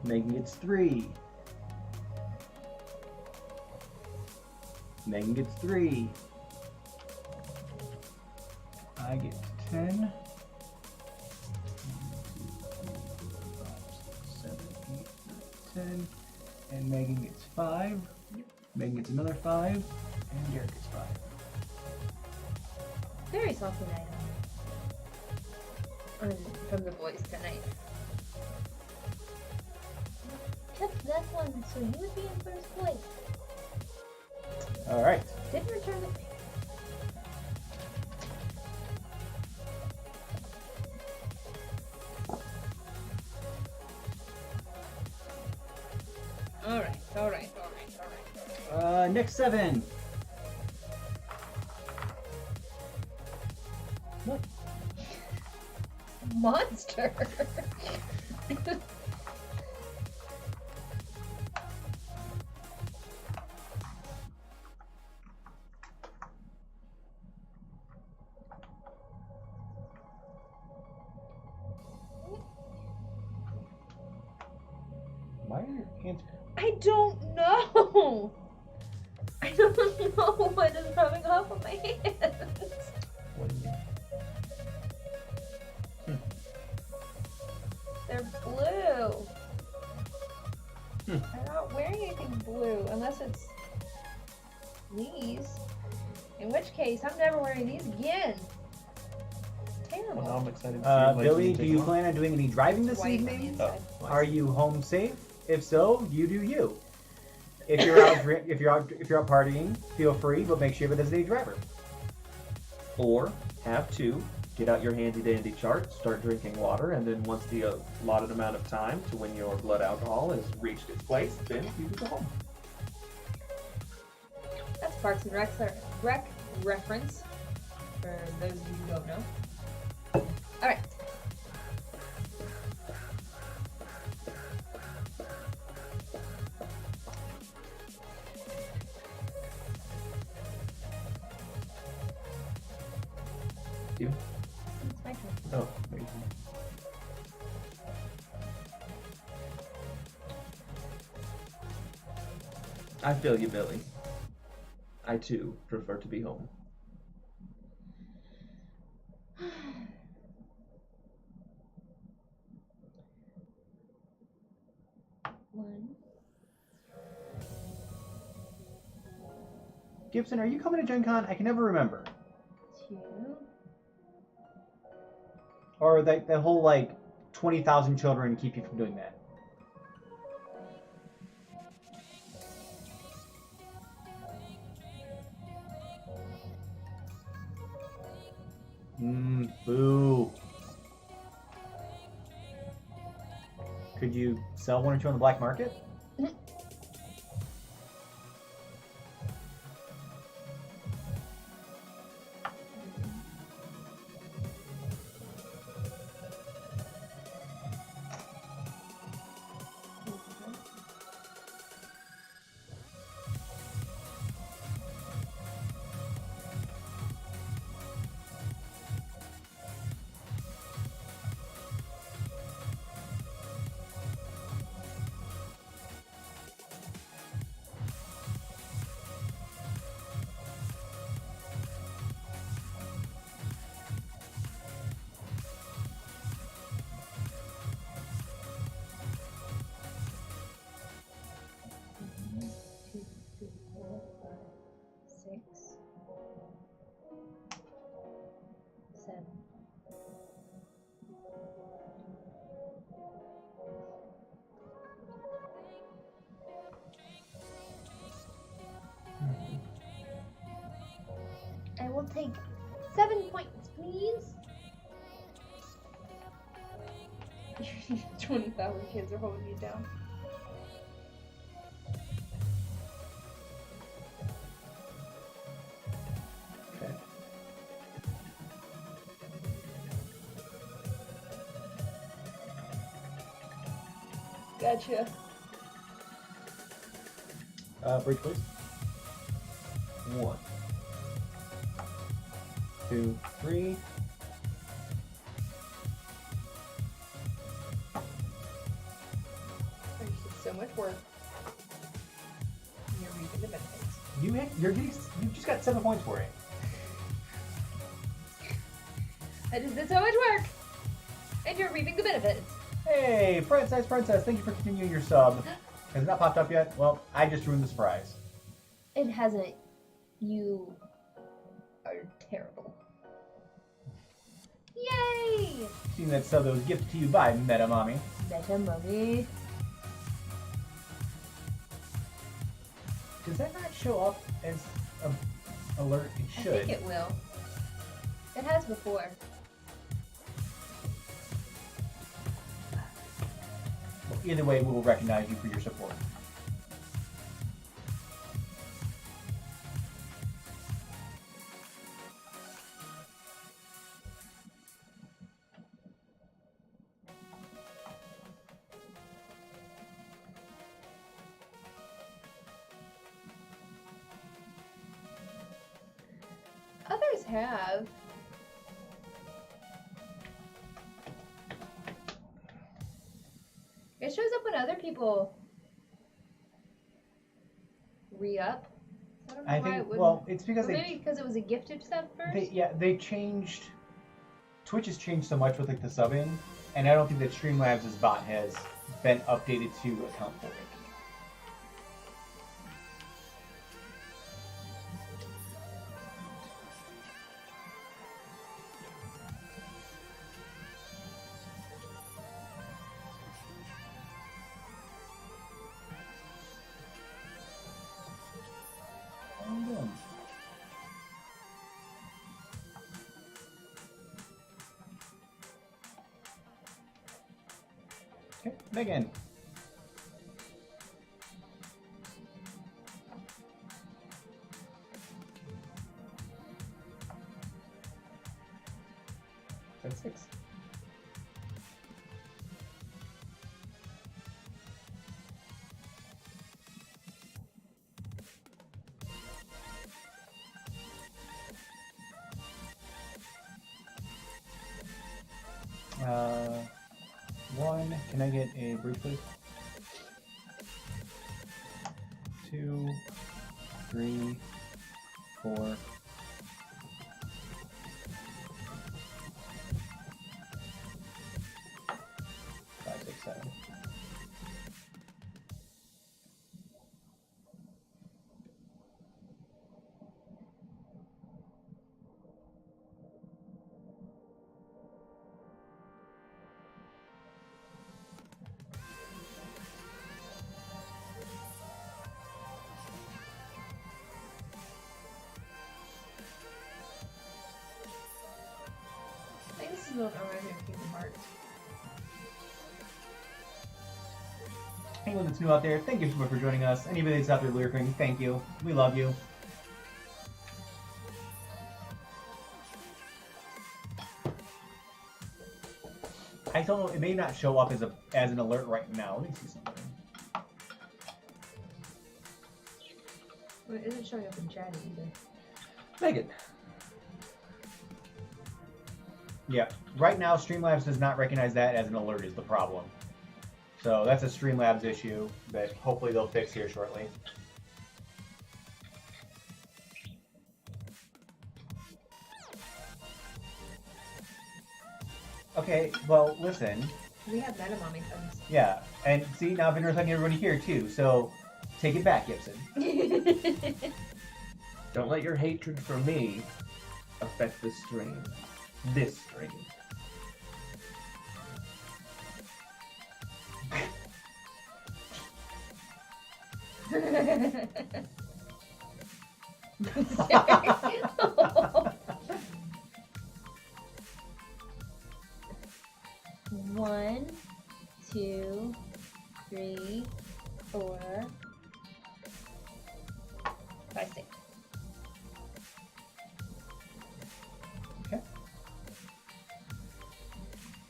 Megan gets 3. Megan gets 3. I get 10. 7, 8, 9, 10. And Megan gets 5. Megan gets another 5. And Derek gets 5. Very salty night from the boys tonight. Kept that one, so you would be in first place. All right. Didn't return the favor. All right. Next 7. Monster. Why are your hands? I don't know. I don't know what is rubbing off of my hands. What do you mean? They're blue. Hmm. I'm not wearing anything blue unless it's these. In which case, I'm never wearing these again. Terrible. Well, now I'm excited to see Billy, do you plan on doing any driving this White on the evening? inside. Are you home safe? If so, you do you. If you're out, if you're out partying, feel free, but make sure you have a designated driver. Or have to get out your handy dandy chart, start drinking water, and then once the allotted amount of time to when your blood alcohol has reached its place, then you can go home. That's Parks and Rec reference for those of you who don't know. All right. Steven? It's my turn. Oh, there you go. I feel you, Billy. I too prefer to be home. One. Gibson, are you coming to Gen Con? I can never remember. 2. Or that whole, like, 20,000 children keep you from doing that. Boo. Could you sell 1 or 2 on the black market? I will take 7 points, please. 20,000 kids are holding you down. Okay. Gotcha. Breach, please. 1, 2, 3. There's just so much work. You're reaping the benefits. You just got 7 points for it. I just did so much work, and you're reaping the benefits. Hey, Princess, thank you for continuing your sub. Has it not popped up yet? Well, I just ruined the surprise. It hasn't. You are terrible. Yay! Seeing that sub that was gifted to you by Meta Mommy. Meta Mommy. Does that not show up as an alert? It should. I think it will. It has before. Well, either way, we will recognize you for your support. Others have. It shows up when other people re-up. So I don't know I why think, it wouldn't. well, it's because Or maybe because it was a gifted sub first. they changed. Twitch has changed so much with like the subbing, and I don't think that Streamlabs' bot has been updated to account for it. Okay, Megan. That's 6. One. Can I get a brief, please? 2, 3, 4. 5, 6, 7. I think this is a little over here, Kingdom Hearts. Anyone that's new out there, thank you so much for joining us. Anybody that's out there lurking, thank you. We love you. I don't know, it may not show up as an alert right now. Let me see something. Well, it isn't showing up in chat either. Megan. Yeah, right now Streamlabs does not recognize that as an alert is the problem. So that's a Streamlabs issue that hopefully they'll fix here shortly. Okay, well, listen. We have Meta Mommy thumbs. Yeah, and see, now I've been reciting everybody here too, so take it back, Gibson. Don't let your hatred for me affect the stream. This stream. One, 2, 3, 4, 5, 6. Okay.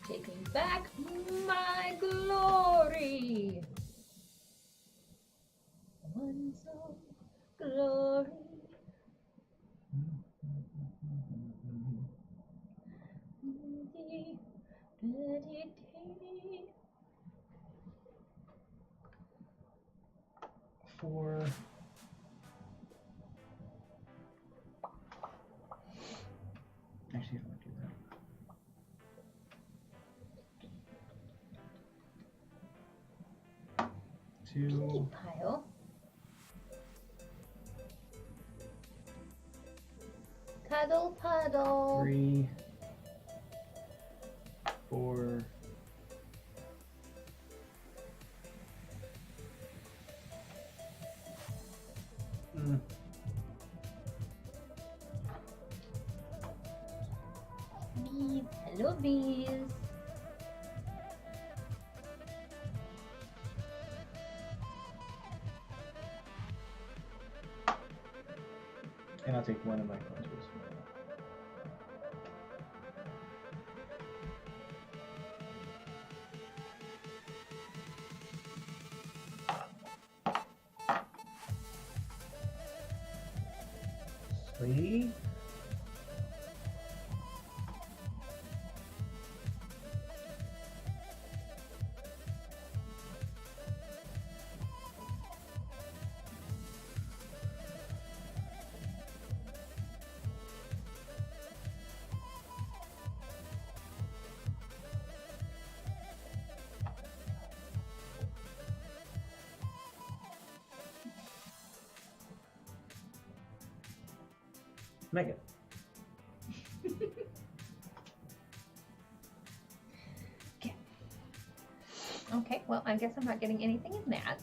Taking back my glory. glory. Four. Actually, I don't do that. Two. Pile. Cuddle puddle. 3, 4, Bees. Hello, bees. and I'll take one of my punches. Three. Megan. Okay, well, I guess I'm not getting anything in that.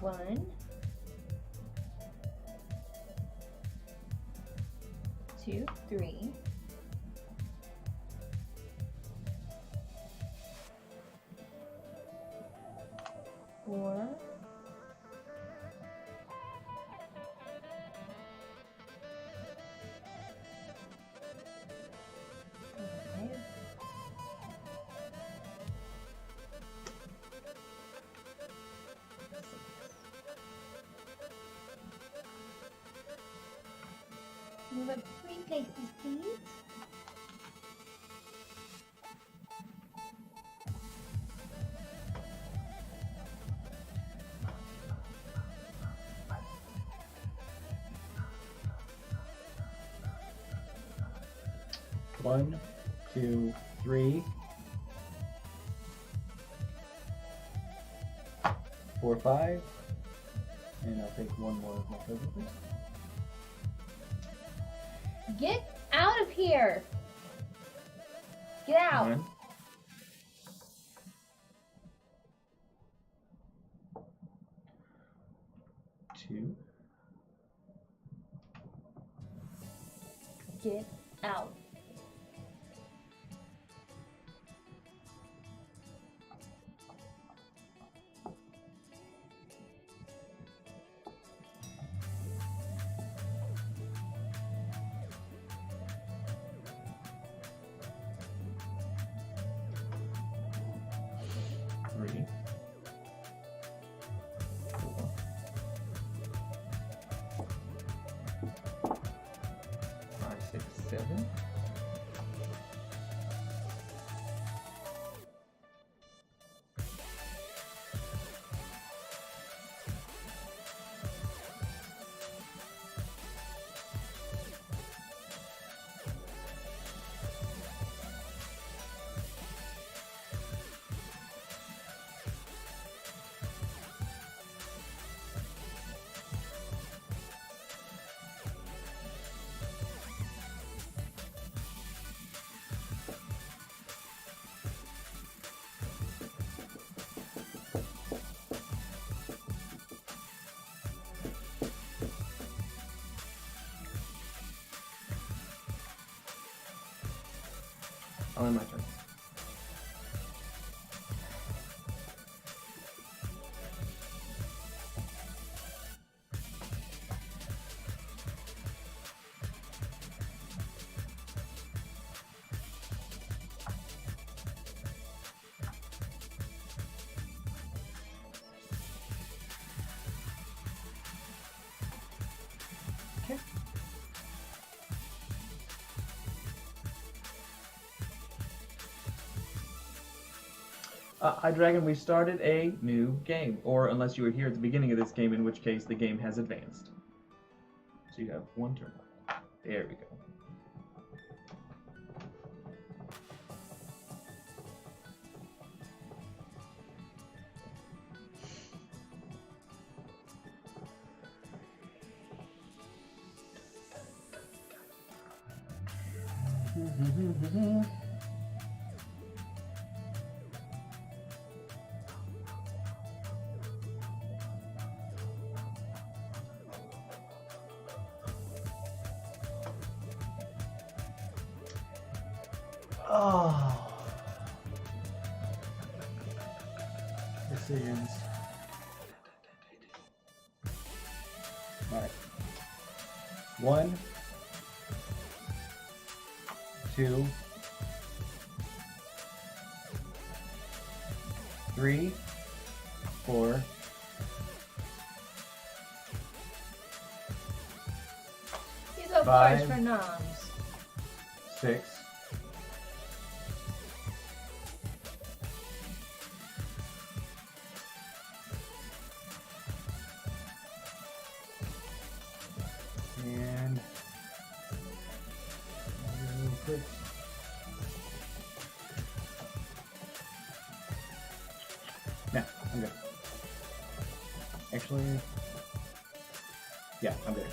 One, two, three. Four. Five. Move up 3 places, please. One, two, three, 4, 5, and I'll take one more of my cover, please. Get out of here! Get out! One. Two. Get out. Three. 4. 5, 6, 7. I'll end my turn. Hi Dragon, we started a new game. Or unless you were here at the beginning of this game, in which case the game has advanced. So you have one turn left. There we go. Oh. Decisions. Alright. 1, 2, 3, 4, He's a 5, force for noms. 6, 6. No, I'm good. Actually, yeah, I'm good.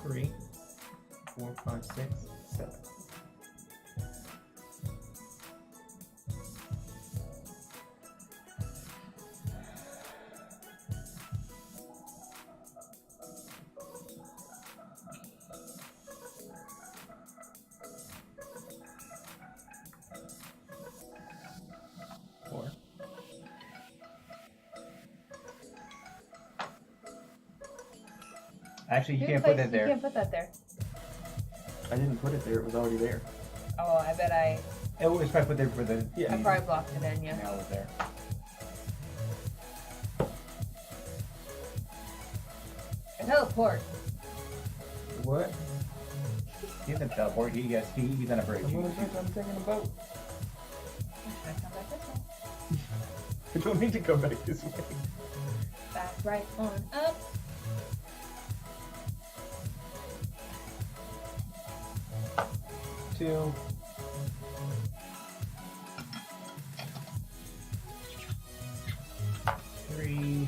Three, 4, 5, 6, 7. Actually, you can't put that You there. can't put that there. I didn't put it there, it was already there. Oh, I bet I It was probably put there for the. Yeah. I probably blocked it in, yeah. Now it's there. A teleport. What? He doesn't teleport. He's on a bridge. I'm taking a boat. Can I come back this way? I don't need to come back this way. Back right on up. Two. Three.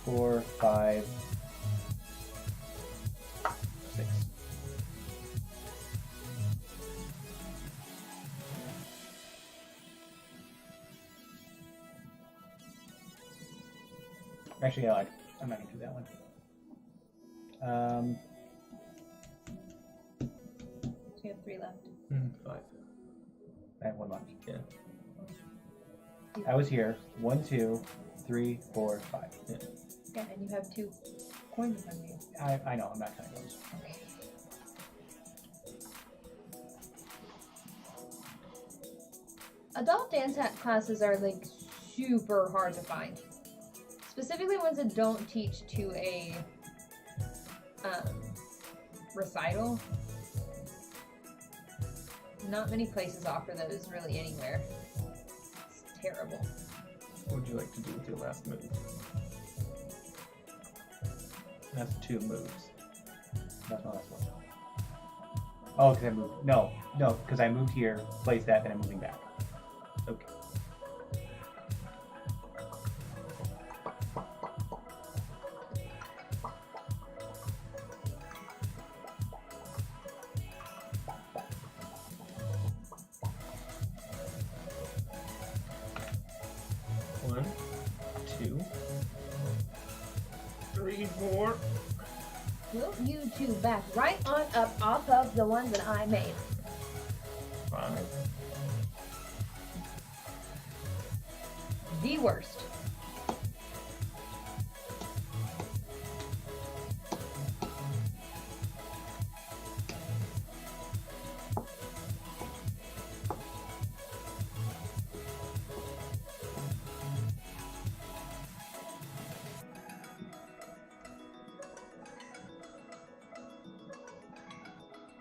4, 5, 6. Actually, I lied. I'm not gonna do that one. 3 left. 5. I have 1 left. Yeah. I was here. 1, 2, 3, 4, 5. Yeah. Yeah, and you have 2 coins in front of you. I know. I'm not counting those. Okay. Adult dance classes are like super hard to find. Specifically ones that don't teach to a recital. Not many places offer those really anywhere. It's terrible. What would you like to do with your last move? That's 2 moves. That's my last one. Oh, because I moved. No, because I moved here, placed that, then I'm moving back. Okay. One, two, three, four. Well, you two back right on up off of the ones that I made. 5. The worst.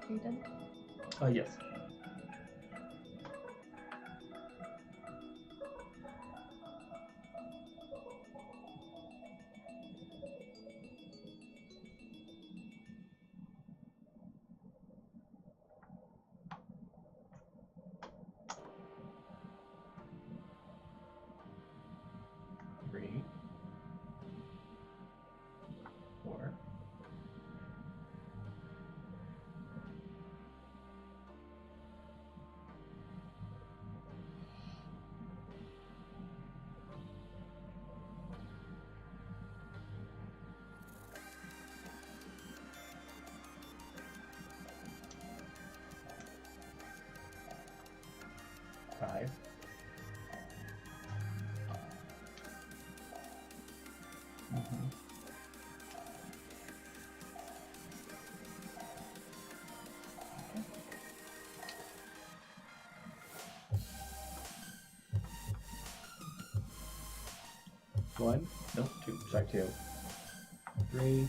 Are you done? Yes. Three, 4. 5. One, Nope, 2. sorry, 2, 3,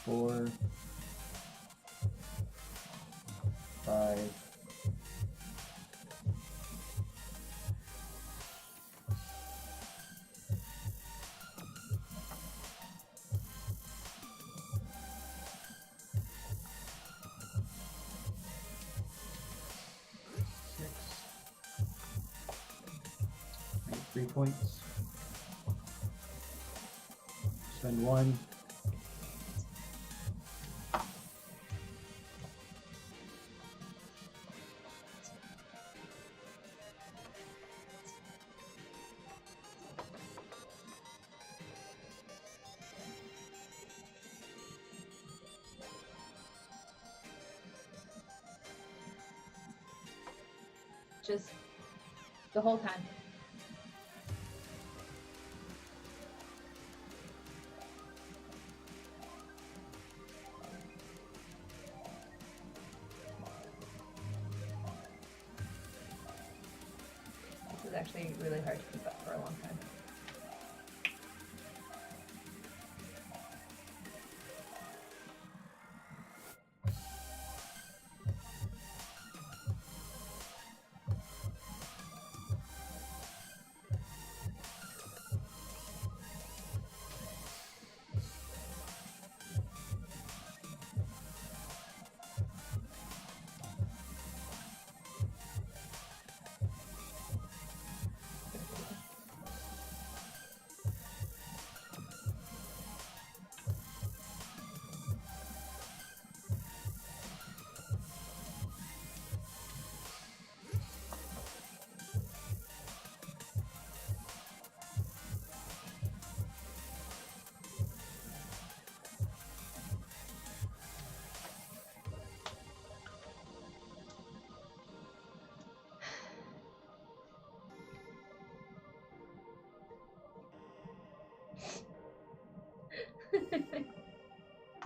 4, 5, 6. Make 3 points. Spend 1. Just the whole time. This is actually really hard to keep up for a long time.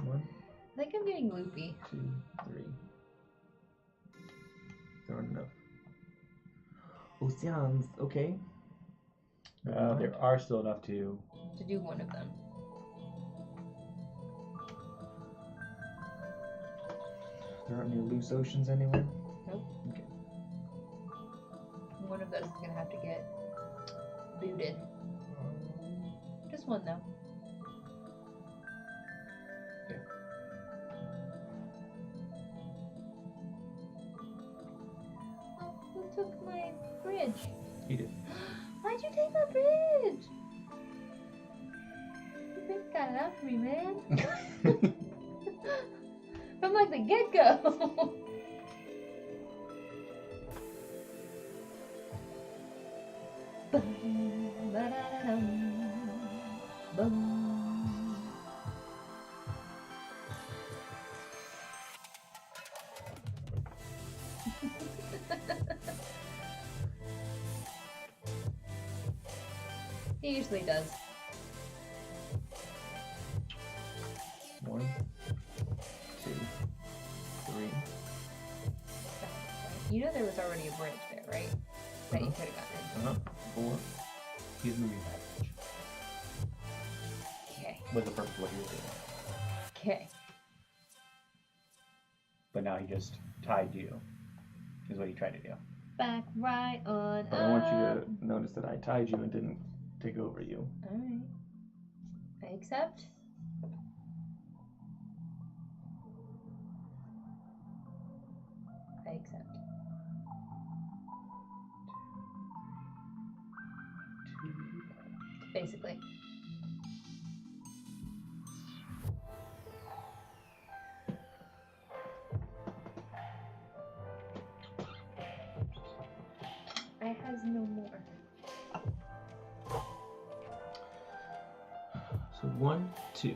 One, I think I'm getting loopy. 2, 3. There aren't enough. Oceans, okay. There are still enough to. To do one of them. There aren't any loose oceans anywhere? Nope. Okay. One of those is gonna have to get booted. one though. Okay. Oh, who took my bridge? He did. Why'd you take my bridge? You think you got it out for me, man? From like the get-go. Bum, ba-da-da-dum, bum. He usually does. 1, 2, 3. You know there was already a bridge there, right? That you could have gotten. 4. He's moving back. Okay. Was the purpose of what he was doing. Okay. But now he just tied you. Is what he tried to do. Back right on. But I want you to notice that I tied you and didn't take over you. Alright. I accept. I accept. Basically. I has no more. So 1, 2,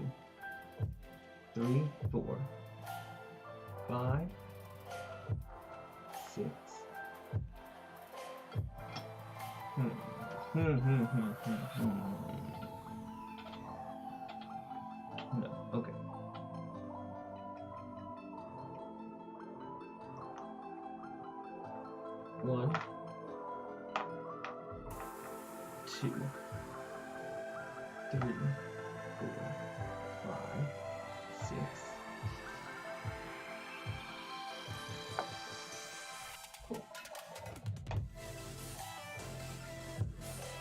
3, 4, 5, 6. No, okay. 1, 2, 3, 4, 5, 6.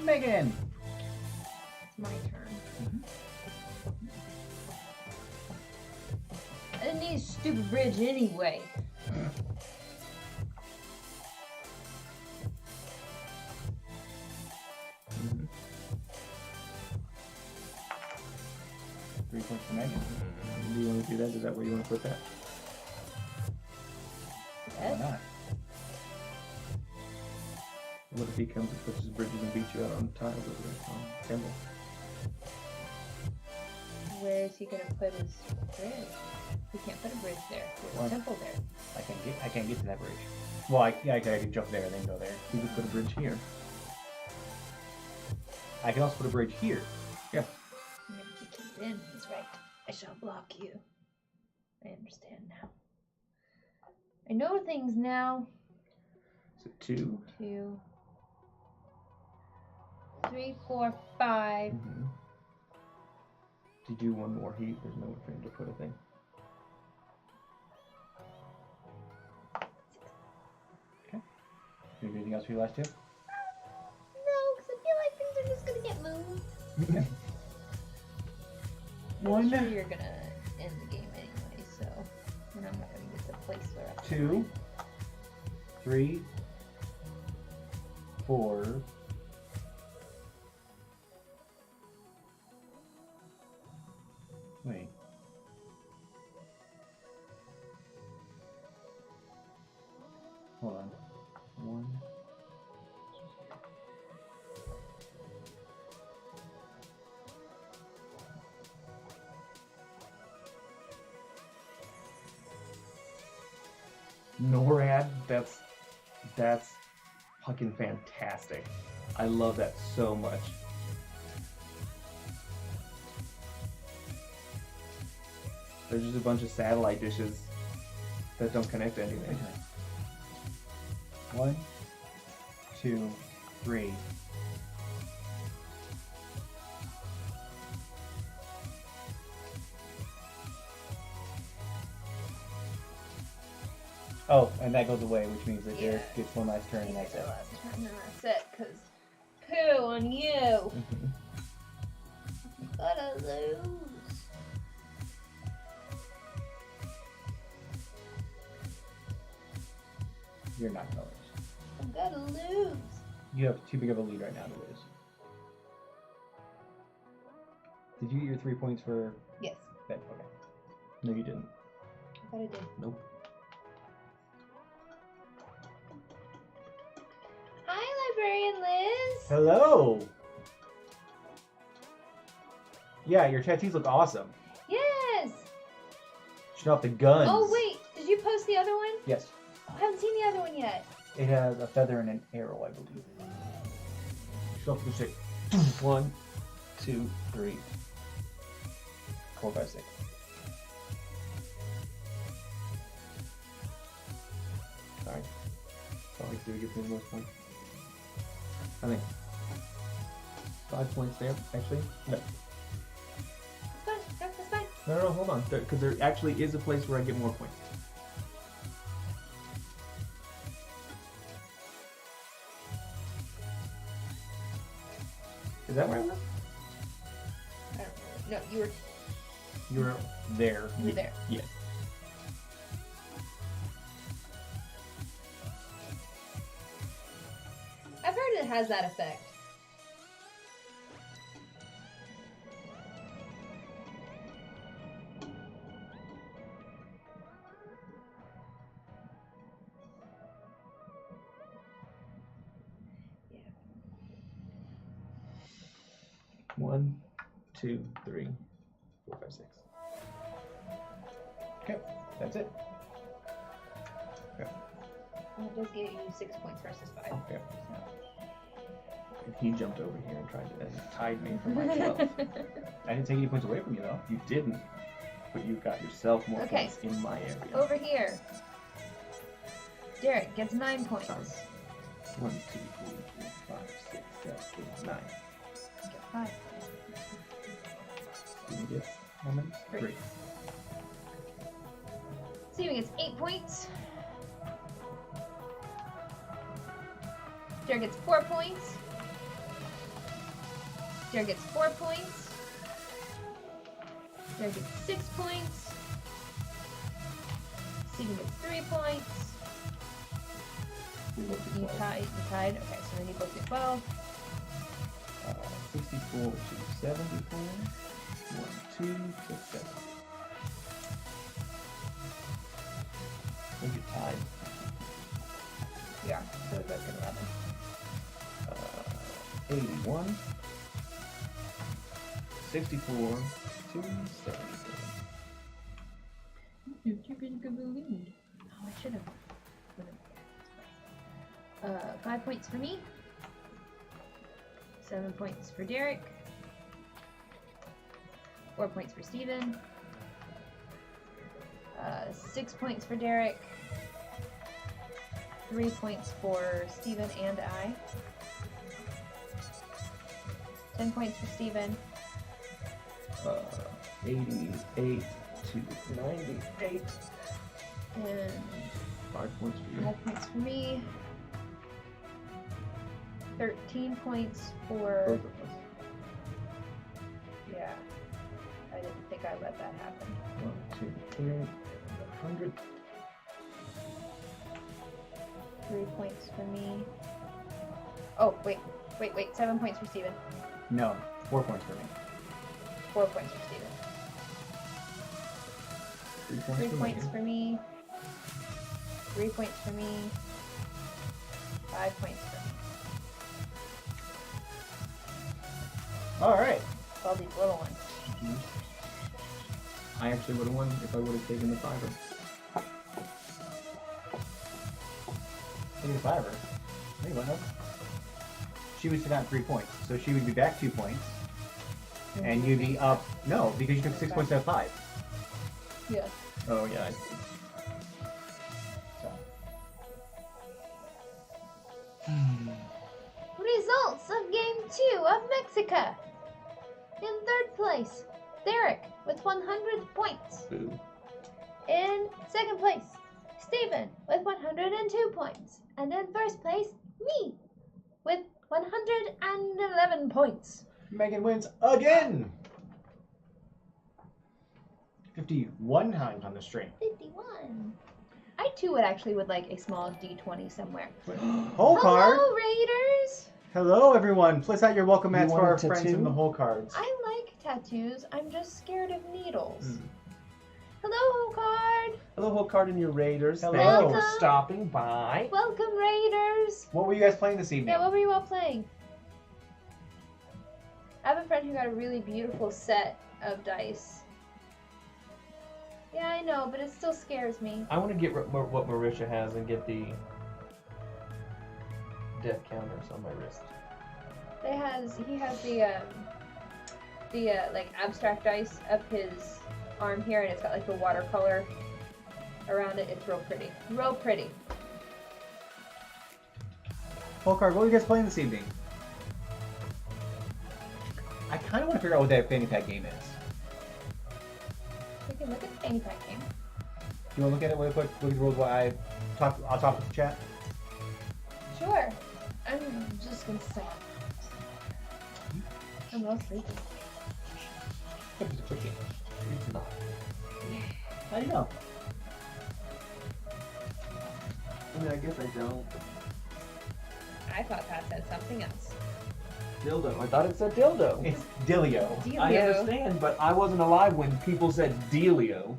Megan! It's my turn. I didn't need a stupid bridge anyway. Mhm. 3 points for Megan. Do you want to do that? Is that where you want to put that? Why Yes. not? What if he comes and pushes bridges and beats you out on tiles over there on Temple? Where is he gonna put his bridge? He can't put a bridge there. There's Why? a temple there. I can't get to that bridge. Well, I can jump there and then go there. You could put a bridge here. I can also put a bridge here. I'm gonna keep it in. He's right. I shall block you. I understand now. I know things now. So 2. 2, 3, 4, 5. Mm-hmm. To do one more heat, there's nowhere for him to put a thing. Can you do anything else for your last two? No, because I feel like things are just gonna get moved. One. I'm sure you're gonna end the game anyway, so and I'm not gonna get to place the rest. 2, 3, 4. Wait. Hold on. 1. NORAD, that's fucking fantastic. I love that so much. There's just a bunch of satellite dishes that don't connect to anything. 1, 2, 3. Oh, and that goes away, which means that Derek Yeah. gets one last turn and that's The it. last turn, and that's it, because poo on you. gonna lose. You're not gonna lose. I'm gonna lose. You have too big of a lead right now to lose. Did you get your 3 points for Yes, that? Okay. No, you didn't. I thought I did. Nope. Hi, Librarian Liz. Hello! Yeah, your tattoos look awesome. Yes. Show off the guns. Oh wait, did you post the other one? Yes. Oh, I haven't seen the other one yet. It has a feather and an arrow, I believe. Show off the stick. 1, 2, 3, 4, 5, 6. Sorry. So I do get the most points. I think 5 points there, actually. No. That's fine. No, hold on. Because there actually is a place where I get more points. Is that where I was? I don't know. No, you were You're there. there. Yeah. I've heard it has that effect. Yeah. 1, 2, 3, 4, 5, 6. Okay, that's it. And it does give you 6 points versus 5. Okay. And he jumped over here and tried to tied me from myself. I didn't take any points away from you, though. You didn't, but you got yourself more Okay. points in my area. Over here. Derek gets 9 points. Sorry. 1, 2, 3, 4, 5, 6, 7, 8, 9. Get 5. You get how many? 3. Steven gets 8 points. Derek gets 4 points. Derek gets 4 points. Derek gets 6 points. Steven gets 3 points. You tied. Okay, so then you both get 12. 64 to 74. 1, 2 to 7. I think you're tied. Yeah, so we both get 11. 81. 64 to 74. You're pretty good balloon. Oh, I should have. 5 points for me. 7 points for Derek. 4 points for Steven. 6 points for Derek. 3 points for Steven and I. 10 points for Steven. 88 to 98. And 5 points for you. 5 points for me. 13 points for. Both of us. Yeah. I didn't think I let that happen. 1, 2, 3, 100. 3 points for me. Oh, wait. 7 points for Steven. No, 4 points for me. 4 points for Steven. 3 for points me. for me. 3 points for me. 5 points for me. All right. All these little ones. I actually would have won if I would have taken the 5er. Take a 5er. Hey, what up? She would have gotten 3 points, so she would be back 2 points, and you'd be up. No, because you took 6 points out of 5. Yeah. Oh, yeah, I see. So. Results of Game 2 of Mexica. In 3rd place, Derek with 100 points. Boo. In 2nd place, Steven with 102 points. And in 1st place, me with 111 points. Megan wins again. 51 times on the string. 51. I too would like a small D20 somewhere. Whole card. Hello, Raiders. Hello, everyone. Place out your welcome mats You for want a our friends tattoo? from the whole cards. I like tattoos. I'm just scared of needles. Hmm. Hello, card. Hello, whole card and your Raiders. Hello. Thank you for Welcome. stopping by. Welcome, Raiders. What were you guys playing this evening? Yeah, what were you all playing? I have a friend who got a really beautiful set of dice. Yeah, I know, but it still scares me. I want to get what Marisha has and get the death counters on my wrist. He has the like abstract dice up his arm here, and it's got like the watercolor around it. It's real pretty. Real pretty. Whole card, what were you guys playing this evening? I kind of want to figure out what that fanny pack game is. We can look at the fanny pack game. Do you want to look at it really quick? Look at the rules while I'll talk with the chat. Sure. I'm just gonna say. I'm all sleepy. It's a quick game. It's not. How do you know? I mean, I guess I don't. I thought that said something else. Dildo. I thought it said dildo. It's Dilio. I Delio. understand, but I wasn't alive when people said dealio.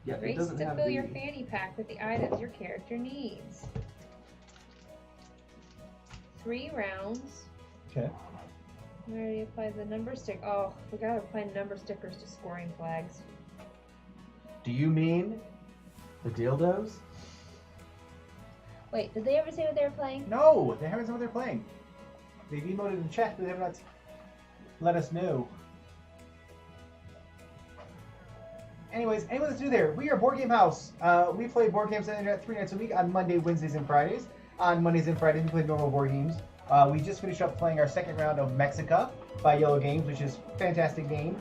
Yeah, it Race doesn't to have fill the... your fanny pack with the items your character needs. 3 rounds. Okay. We already applied the number stick. Oh, we gotta apply number stickers to scoring flags. Do you mean the dildos? Wait, did they ever say what they were playing? No, they haven't said what they're playing. They've emoted in chat, but they have not let us know. Anyways, anyone that's new there, we are Board Game House. We play board games on the internet 3 nights a week on Monday, Wednesdays, and Fridays. On Mondays and Fridays, we play normal board games. We just finished up playing our second round of Mexica by Iello Games, which is a fantastic game.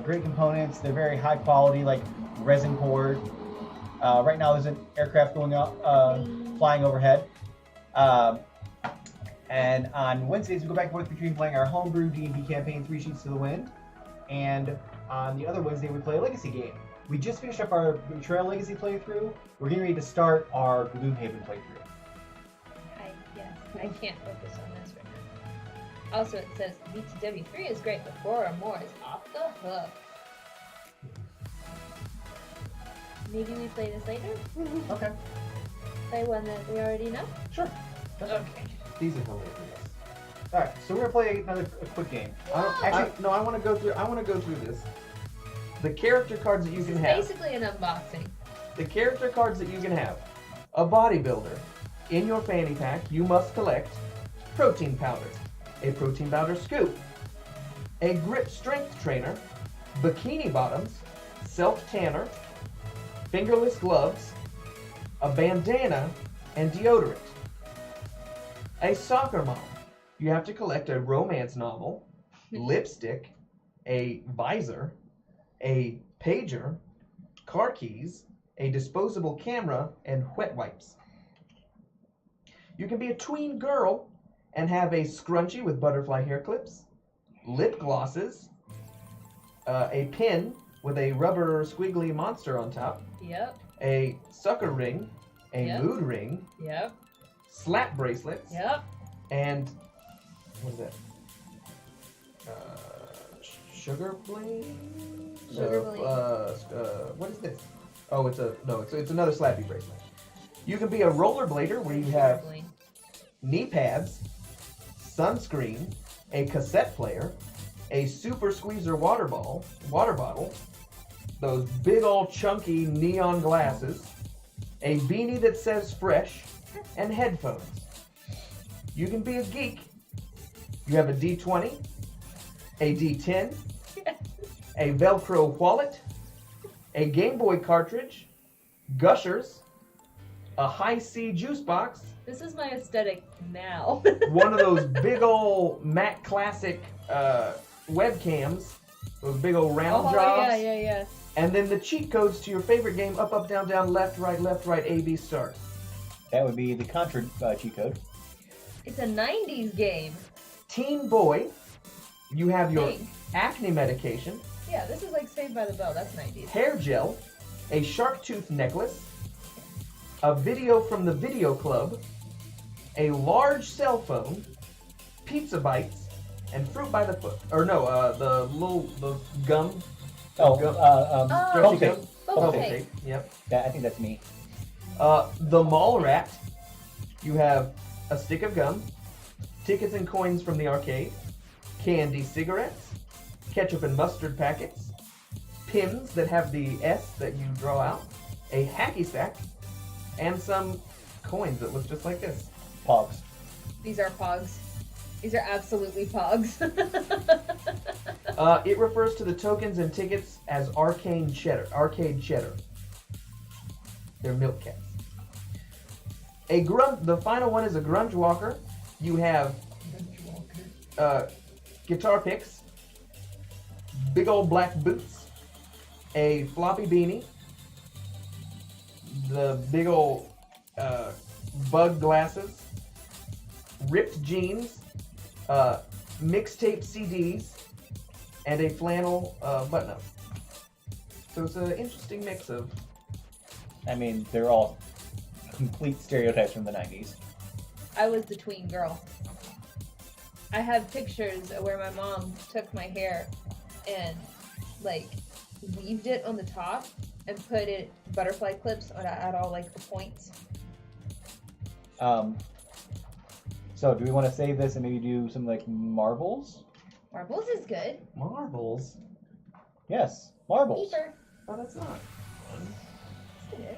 Great components. They're very high quality, like resin poured. Right now, there's an aircraft going up, flying overhead. And on Wednesdays, we go back and forth between playing our homebrew D&D campaign, 3 Sheets to the Wind, and on the other Wednesday, we play a legacy game. We just finished up our Betrayal Legacy playthrough. We're getting ready to start our Gloomhaven playthrough. I can't focus on this right now. Also, it says BTW3 is great, but 4 or more is off the hook. Maybe we play this later? Okay. Play one that we already know? Sure. Okay. These are hilarious. All right, so we're gonna play a quick game. I want to go through. I want to go through this. The character cards that you can have. Basically an unboxing. The character cards that you can have. A bodybuilder. In your fanny pack, you must collect protein powder, a protein powder scoop, a grip strength trainer, bikini bottoms, self-tanner, fingerless gloves, a bandana, and deodorant. A soccer mom. You have to collect a romance novel, lipstick, a visor, a pager, car keys, a disposable camera, and wet wipes. You can be a tween girl and have a scrunchie with butterfly hair clips, lip glosses, a pin with a rubber squiggly monster on top, Yep. a sucker ring, a Yep. mood ring, Yep. slap bracelets, Yep. and what is that? Sugar bling? Sugar bling. What is this? Oh, it's another slappy bracelet. You can be a rollerblader where you have knee pads, sunscreen, a cassette player, a super squeezer water bottle, those big old chunky neon glasses, a beanie that says fresh, and headphones. You can be a geek. You have a D20, a D10, a Velcro wallet, a Game Boy cartridge, Gushers, a high-C juice box, This is my aesthetic now. one of those big old Mac Classic webcams, those big old round jobs, yeah. and then the cheat codes to your favorite game, up, up, down, down, left, right, A, B, start. That would be the Contra cheat code. It's a 90s game. Teen Boy, You have your Pink. acne medication, Yeah, this is like Saved by the Bell. That's 90s. hair gel, a shark tooth necklace, a video from the video club, a large cell phone, pizza bites, and fruit by the foot. Or no, the gum. Oh, gum. Bubble Stretchy tape. gum. Bubble Bubble tape. tape. Yep. I think that's me. The mall rat. You have a stick of gum, tickets and coins from the arcade, candy cigarettes, ketchup and mustard packets, pins that have the S that you draw out, a hacky sack, and some coins that look just like this. Pogs. These are pogs. These are absolutely pogs. It refers to the tokens and tickets as arcade cheddar. They're milk cats. The final one is a grunge walker. You have guitar picks, big old black boots, a floppy beanie, the big old bug glasses, ripped jeans, mixtape CDs, and a flannel button-up. So it's an interesting mix of... I mean, they're all complete stereotypes from the 90s. I was the tween girl. I have pictures of where my mom took my hair and like weaved it on the top and put it butterfly clips at all like the points. So do we want to save this and maybe do some like marbles? Marbles is good. Marbles? Yes, marbles. Keeper. Oh, that's not fun. Yes, it is.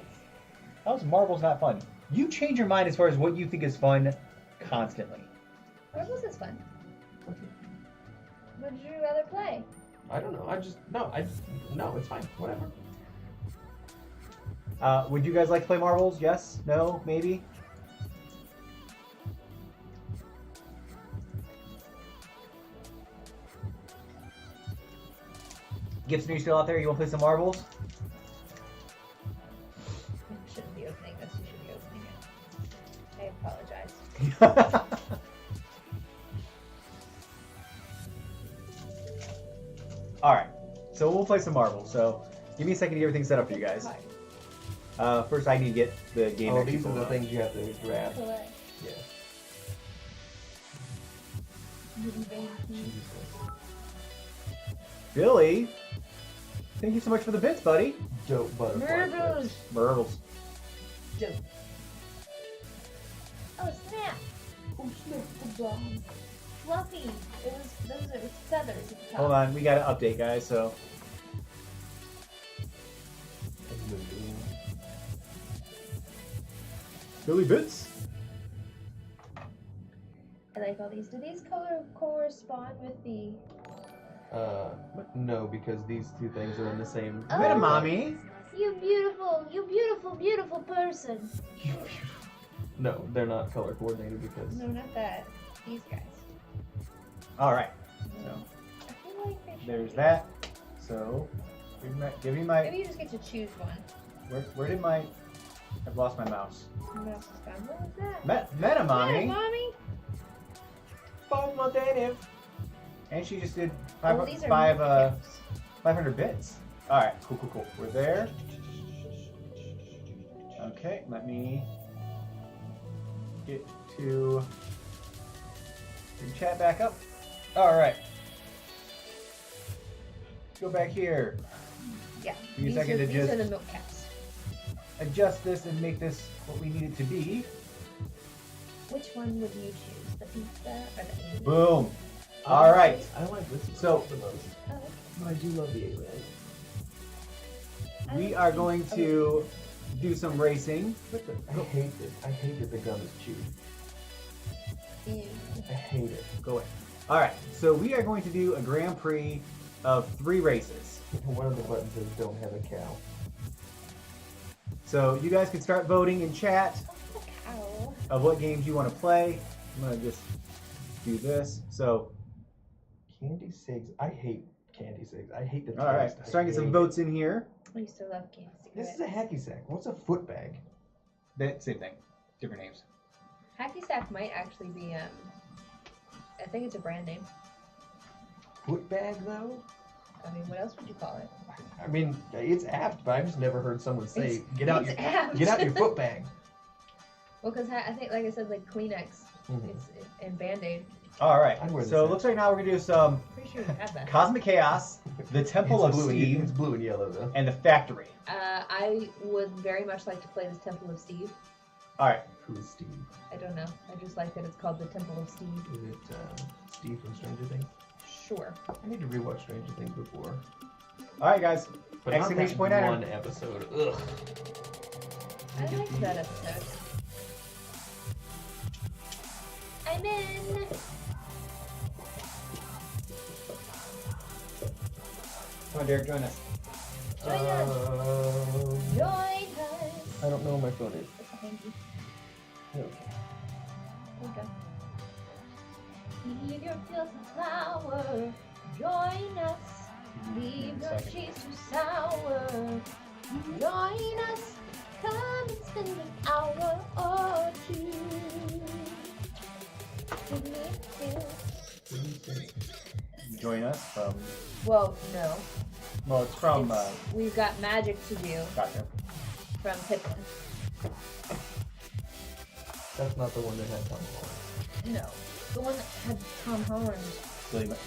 How's marbles not fun? You change your mind as far as what you think is fun constantly. Marbles is fun. Would you rather play? I don't know. No, it's fine. Whatever. Would you guys like to play marbles? Yes? No? Maybe? Gibson, are you still out there? You want to play some marbles? You shouldn't be opening this. You should be opening it. I apologize. Alright, so we'll play some marbles. So give me a second to get everything set up for you guys. First, I need to get the game. Oh, these are the things you have to grab. Away. Yeah. Billy, thank you so much for the bits, buddy. Dope butterfly Marbles. clips. Marbles. Dope. Oh snap! Oh, snap. The bomb. Fluffy. Those are feathers at the top. Hold on, we got to update, guys. So Billy bits. I like all these. Do these color correspond with the? No, because these two things are in the same. Oh. Meta mommy. You beautiful person. No, they're not color coordinated because. No, not that. These guys. All right. So I feel like they should there's be. that. So give me my. Maybe you just get to choose one. Where did my? I've lost my mouse. Mouse is gone. What was that? Meta mommy. Yeah, mommy. Facultative. And she just did Oh, these are 500 bits. All right, cool. We're there. Okay, let me get to bring chat back up. All right. Go back here. Yeah. Give me a These second are, to these just are the milk caps. adjust this and make this what we need it to be. Which one would you choose? The pizza or the egg? Boom. All right. I like this one So- the most. Oh, But I do love the A-Red. I We like are the- going to do some racing. I hate this. I hate that the gum is chewed. Ew. I hate it. Go away. All right. So we are going to do a Grand Prix of 3 races. One of the buttons says don't have a cow. So you guys can start voting in chat Oh, the cow. of what games you want to play. I'm gonna just do this. So Candy cigs. I hate candy cigs. I hate the taste. all right, I starting to get some hate it. votes in here. I used to love candy This cigarettes. is a hacky sack. What's a foot bag? That same thing, different names. Hacky Sack might actually be I think it's a brand name. foot bag though? I mean, what else would you call it? I mean, it's apt, but I've just never heard someone say, It's- "Get out it's your apt. get out your foot bag." Well, because I think, like I said, like Kleenex Mhm. and Band-Aid. All right. I'd wear So this it looks like now we're gonna do some Pretty sure you have that. Cosmic Chaos, the Temple of It's Steve, blue and yellow though. and the Factory. I would very much like to play this Temple of Steve. All right. Who's Steve? I don't know. I just like that it's called the Temple of Steve. Is it Steve from Stranger Things? Sure. I need to rewatch Stranger Things before. All right, guys. But not Exclamation that point enter. one episode. Ugh. I liked that episode. I'm in. Come on, Derek, join us. Join us. Join us. I don't know where my phone is. It's behind you. Okay. There you go. Leave your fields of flower. Join us. Leave your cheese to sour. Join us. Come and spend an hour or two. Give me a feel. Join us from. Well, no. Well, it's from. We've got magic to do Gotcha. from Pippin. That's not the one that had Tom Holland. No. The one that had Tom Holland Really, was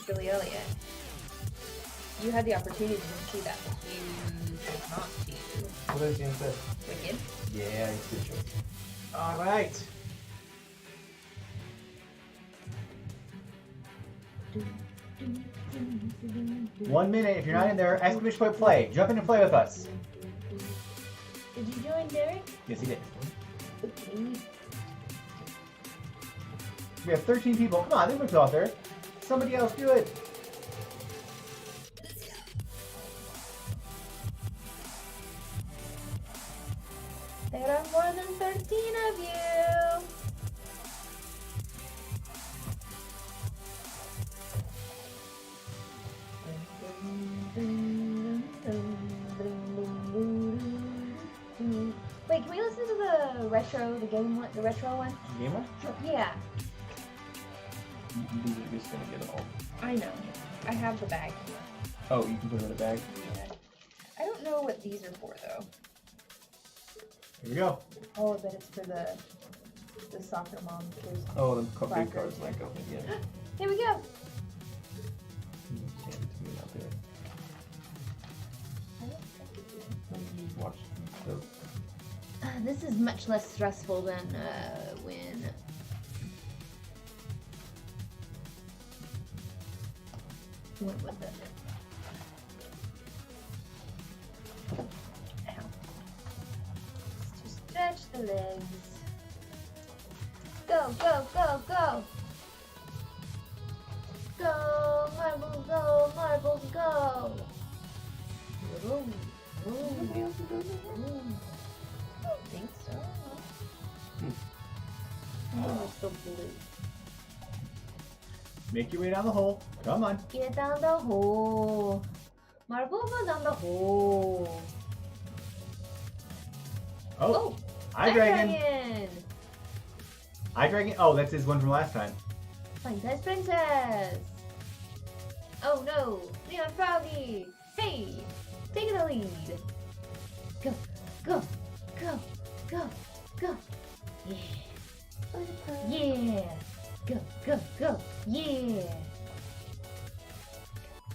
Billy Elliot. You had the opportunity to see that, but you chose not to. What did I see instead? Wicked. Yeah, it's good choice. All right. 1 minute. If you're not in there, exclamation point play. Jump in and play with us. Did you join Derek? Yes, he did. Okay. We have 13 people. Come on, they went out there. Somebody else do it. There are more than 13 of you. Wait, can we listen to the retro, the game one, the retro one? Gamer? Yeah, You're just gonna get it all. I know. I have the bag. Oh, you can put it in a bag. Yeah. I don't know what these are for though. Here we go. Oh, I bet it's for the soccer mom kids. Oh, the big Placards. cards like oh yeah. Here we go. Hand it to me out there. When you watch the This is much less stressful than when. What was it? Ow. To stretch the legs. Go, go, go, go! Go, marbles, go, marbles, go! Ooh, Nobody else is doing it? I don't think so. Oh, it's so blue. Make your way down the hole. Come on. Get down the hole. Marble, go down the hole. Oh, hi, Hi, Dragon. Hi, Dragon. Oh, that's his one from last time. Princess, princess. Oh no, Leon Froggy. Hey, take the lead. Go, go, go, go, go. Yeah. Yeah. Go, go, go. Yeah.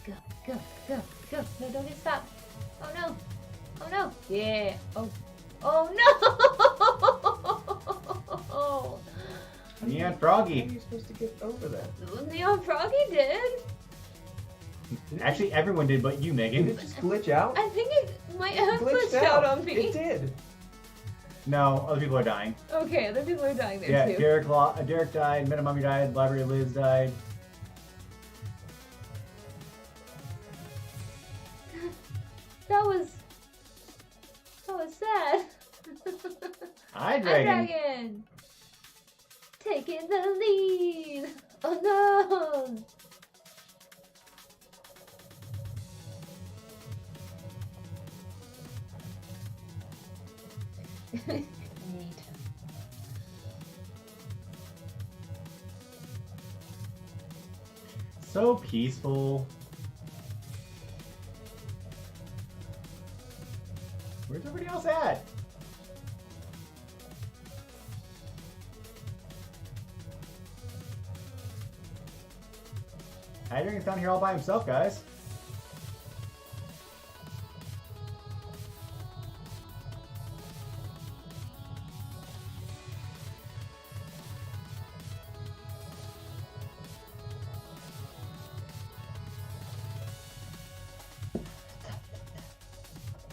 Go, go, go, go. No, don't get stopped. Oh no. Oh no. Yeah. Oh. Oh no. Neon How are Froggy. you supposed to get over that? Leon Froggy did. Actually, everyone did, but you, Did Megan. it just glitch out? I think it might have Glitched glitched out on me. It did. No, other people are dying. Okay, other people are dying there Yeah, too. Derek died, Metamummy died, Library of Liz died. That was sad. Hi, Hi, Dragon. Dragon. Taking the lead. Oh no. Neat. so peaceful. Where's everybody else at? Hydrang's down here all by himself, guys.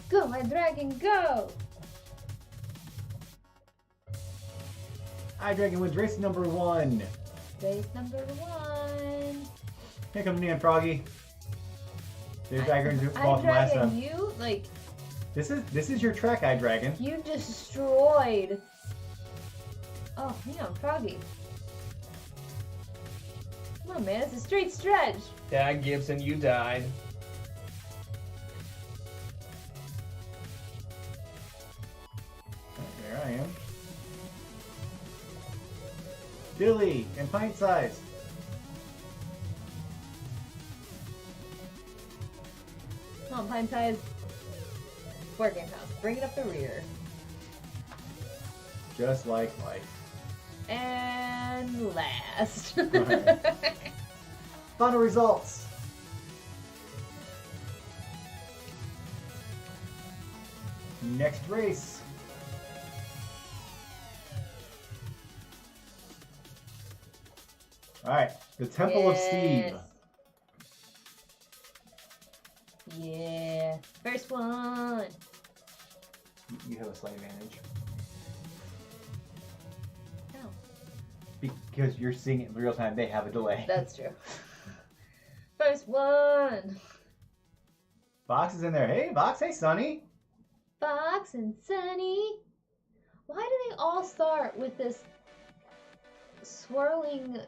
Go, my dragon, go! Dragon wins race number 1. Race number 1. Here comes Neon Froggy. There's Dragon's ball from last Dragon, time. you, like, This is your track, Dragon. you destroyed. Oh, Neon Froggy. Come on, man, it's a straight stretch. Dad Gibson, you died. There I am. Billy and pint size. Come on, Pine Size. Working house. Bring it up the rear. Just like life. And last. Alright. Final results. Next race. Alright, the Temple of Steve. Yeah. First one. You have a slight advantage. No. Because you're seeing it in real time, they have a delay. That's true. First one. Fox is in there. Hey, Fox. Hey, Sonny. Fox and Sunny. Why do they all start with this swirling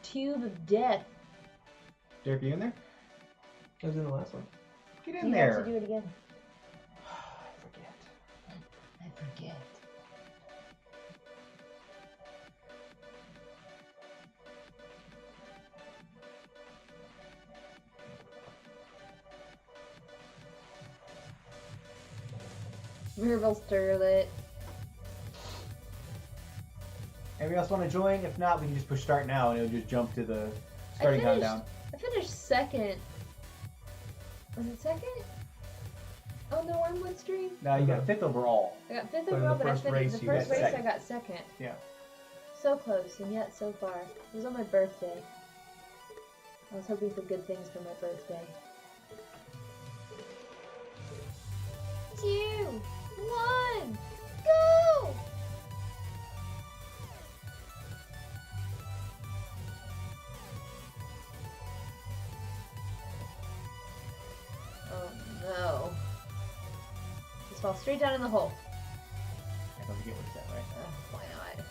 tube of death? Derek, you in there? I was in the last one. Get You in have there. to do it again. Forget. I forget. Mirabel Sterlet. Anybody else want to join? If not, we can just push start now and it'll just jump to the starting countdown. I finished second. Was it second? On the Wormwood stream? No, you got 5th overall. I got 5th So in overall, the but I first finished race, the you got first race. second. I got second. Yeah. So close, and yet so far. It was on my birthday. I was hoping for good things for my birthday. 2, 1, go! Oh no. Just fall straight down in the hole. I don't get what it's that way. Why not?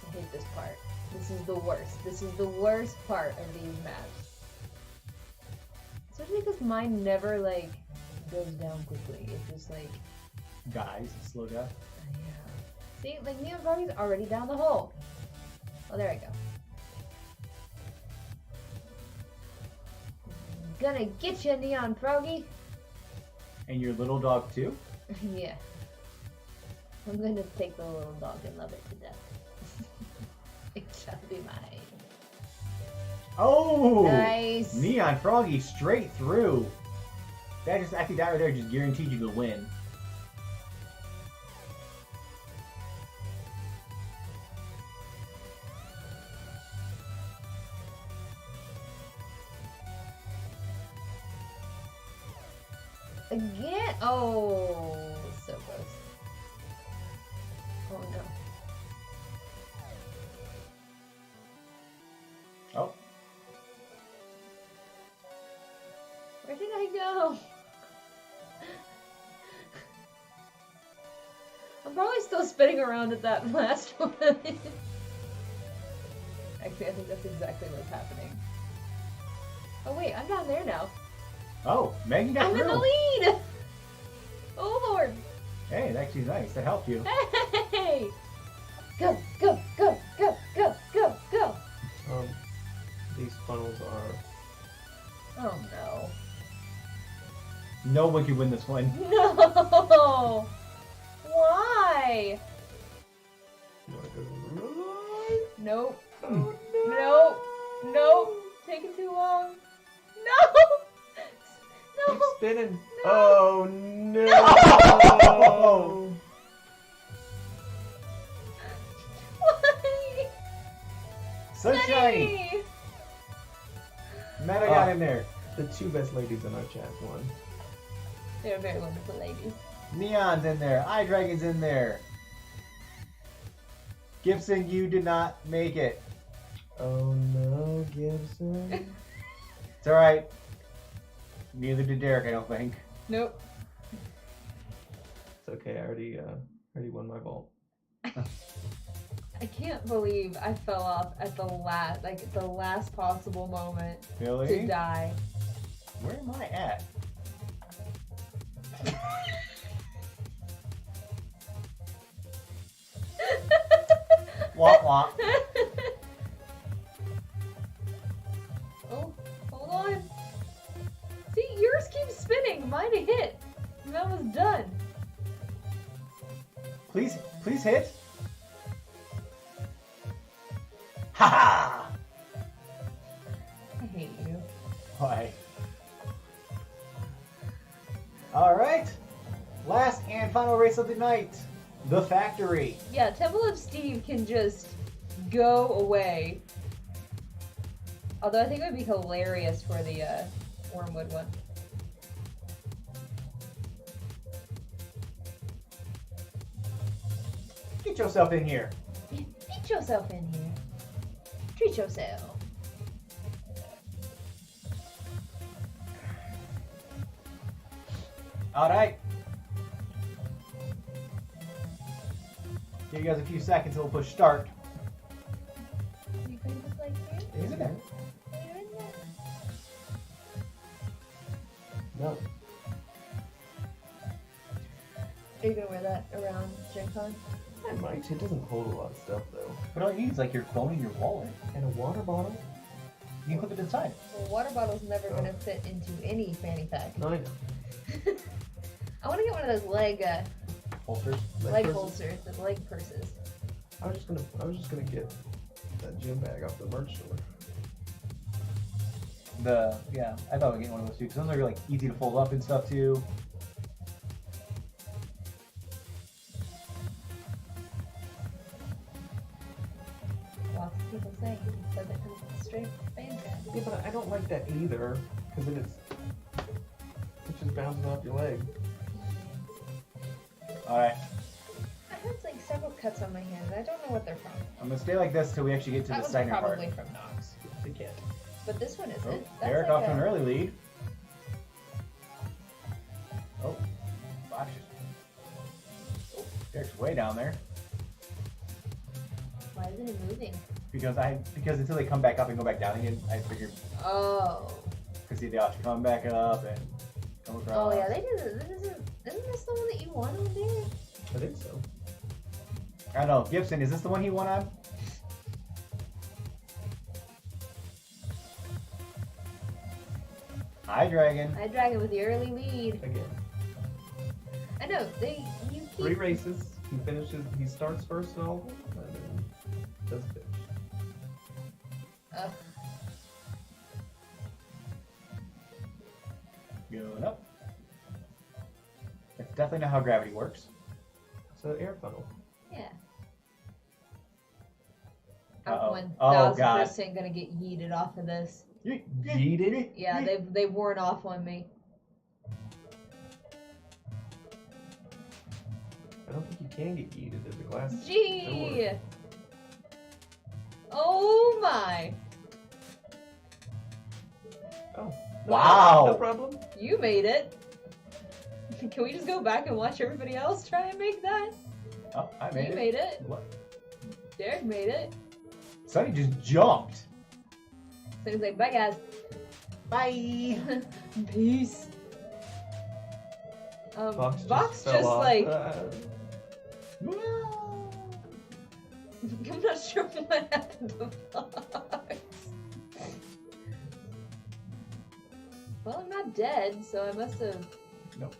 I hate this part. This is the worst. This is the worst part of these maps. Especially because mine never, like, goes down quickly. It's just like, Guys, slow down. yeah. See, like, Neon Froggy's already down the hole. Oh, there I go. Gonna get you, Neon Froggy. And your little dog too? Yeah. I'm gonna take the little dog and love it to death. It shall be mine. Oh! Nice. Neon Froggy straight through. That just, I think that right there just guaranteed you the win. Again? Oh, so close. Oh no. Oh. Where did I go? I'm probably still spinning around at that last one. Actually, I think that's exactly what's happening. Oh wait, I'm down there now. Oh, Megan got I'm through. in the lead! Oh lord! Hey, that's actually nice. That helped you. Hey! Go, go, go, go, go! funnels are. Oh no. No one can win this one. No! Why? You wanna go right? Nope. Oh, Nope. Nope. Taking too long. No! Keep No! spinning. No. Oh no! Why? So shiny. Sunny! Meta got in there. The two best ladies in our chat won. They're very wonderful ladies. Neon's in there. iDragon's in there. Gibson, you did not make it. Oh no, Gibson. It's alright. Neither did Derek, I don't think. Nope. It's okay. I already won my vault. I can't believe I fell off at the last possible moment to Really? die. Where am I at? Womp womp. Oh, hold on. See, yours keeps spinning. Mine hit. And that was done. Please hit. Ha ha! I hate you. Why? Alright. Last and final race of the night. The factory. Yeah, Temple of Steve can just go away. Although I think it would be hilarious for the Wormwood one. Get yourself in here. Get yourself in here. Treat yourself. Alright. Give you guys a few seconds and we'll push start. You can just like here. He's in there. You're in there. No. Are you gonna wear that around Gen Con? I might. It doesn't hold a lot of stuff though. But all you need is like your phone and your wallet. And a water bottle. You can clip it inside. Well, water bottle's never gonna fit into any fanny pack. No, I know. I want to get one of those leg Holsters. Purses. holsters, the leg purses. I was just gonna get that gym bag off the merch store. Yeah, I thought I'd get one of those too, because those are like easy to fold up and stuff too. Lots of people say he said that because it's a straight fan pack. Yeah, but I don't like that either, because then it's just bouncing off your leg. Alright, I had like several cuts on my hand. I don't know what they're from. I'm gonna stay like this till we actually get to That the one's Steiner part. probably from Knox. The cat. But this one isn't. Oh, That's Derek like off to an a- early lead. Oh, Fox just... Derek's way down there. Why isn't it moving? Because until they come back up and go back down again, I figured Oh. because they have to come back up and come across. Oh yeah, they did. Isn't this the one that you won on there? I think so. I don't know. Gibson, is this the one he won on? iDragon. I drag it with the early lead. Again. I know you keep. 3 races. He starts first and all, and then doesn't finish. Ugh. Going up. That's definitely not how gravity works. It's an air funnel. Yeah. Uh-oh. I'm Oh, God. 1000% gonna get yeeted off of this. Yeeted? Yeah, they've worn off on me. I don't think you can get yeeted as a glass Gee. door. Oh my! Oh. Wow. No problem. You made it. Can we just go back and watch everybody else try and make that? Oh, I You made it. made it. What? Derek made it. Sonny just jumped. So he's like, bye guys. Bye. Peace. Fox Vox fell just off. like, I'm not sure what happened to Fox. not dead, so I must have. Nope.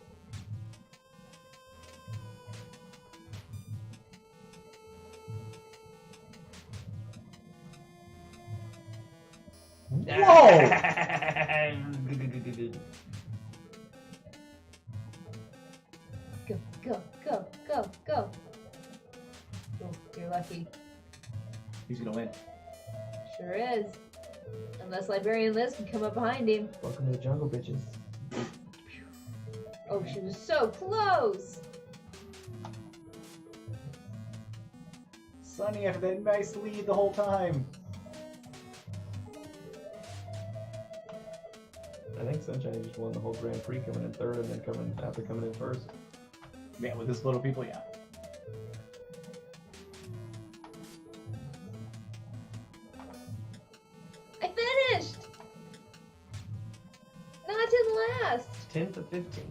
Whoa! Go, go, go, go, go. Oh, you're lucky. He's gonna win. Sure is. Unless Librarian Liz can come up behind him. Welcome to the jungle, bitches. Oh, she was so close. Sunny after that nice lead the whole time. I think Sunshine just won the whole Grand Prix, coming in third and then coming in first. Yeah, with this little people, yeah. I finished. Not in last. 10th of 15.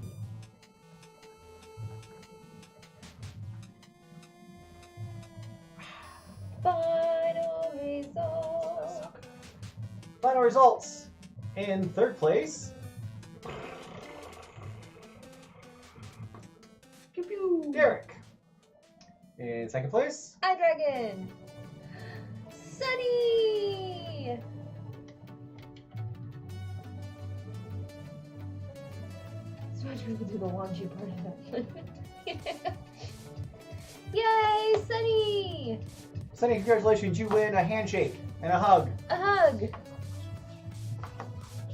Final results. Final results. In third place, Derek. In second place, iDragon. Sunny. So much people do the launching part of that. Yay, Sunny! Sunny, congratulations, you win a handshake and a hug. A hug.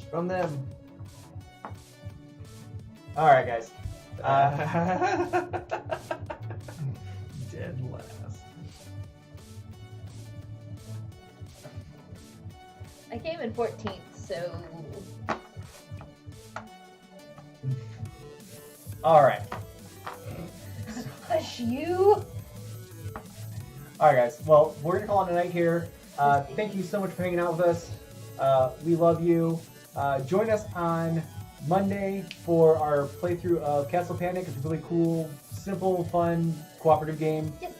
From them. All right, guys. Dead last. I came in 14th, so All right. hush you. All right, guys. Well, we're gonna call it a night here. Thank you so much for hanging out with us. We love you. Join us on Monday for our playthrough of Castle Panic. It's a really cool, simple, fun, cooperative game. Yes.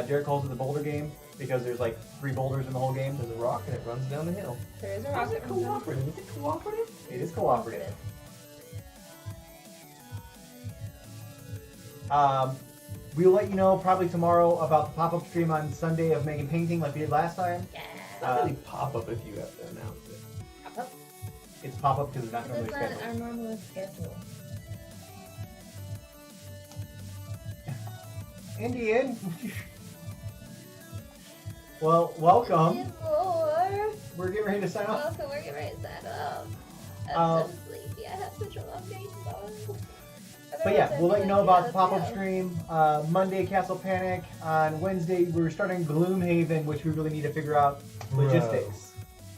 Derek calls it the boulder game because there's like 3 boulders in the whole game. There's a rock and it runs down the hill. There is a How's rocket. it cooperative? Is it cooperative? It is cooperative. We will let you know probably tomorrow about the pop-up stream on Sunday of Megan painting like we did last time. Yeah. It's not really pop-up if you have to announce it. Pop-up. It's pop-up because it's not normally That's not scheduled. our normal schedule. Indian. Well, welcome. Indian floor. We're getting ready to sign off. Welcome, we're getting ready to sign up. I'm so sleepy. I have such a long day tomorrow. But yeah, we'll let you know about the pop-up stream. Monday, Castle Panic. On Wednesday, we're starting Gloomhaven, which we really need to figure out logistics.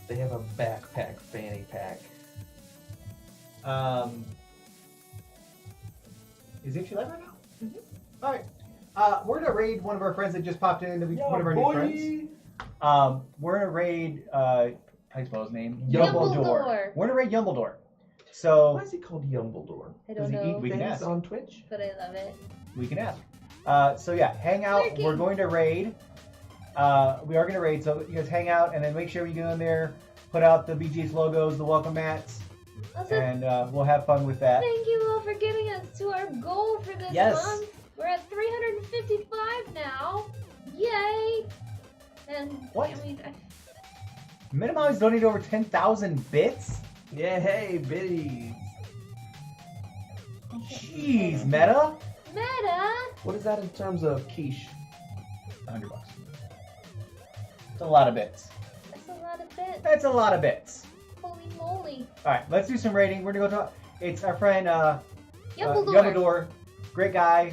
They have a backpack fanny pack. Is it actually live right now? Mhm. All right. We're gonna raid one of our friends that just popped in. One of our new friends. We're gonna raid. How do you spell his name? Yumbledore. We're gonna raid Yumbledore. So Why is he called Yumbledore? I Does don't he eat know, We can Things ask. on Twitch? but I love it. we can ask. So yeah, hang out. Lurking. We're going to raid. We are going to raid. So you guys hang out and then make sure you go in there, put out the BG's logos, the welcome mats, Also, and we'll have fun with that. thank you all for getting us to our goal for this Yes. month. We're at 355 now. Yay! And What? I mean, Minimize donated over 10,000 bits. Yeah, hey, biddies. Jeez, Meta. Meta. What is that in terms of quiche? $100. It's a lot of bits. That's a lot of bits. That's a lot of bits. Holy moly. All right, let's do some rating. We're gonna go to. It's our friend Yumbledore. Yumbledore. Great guy.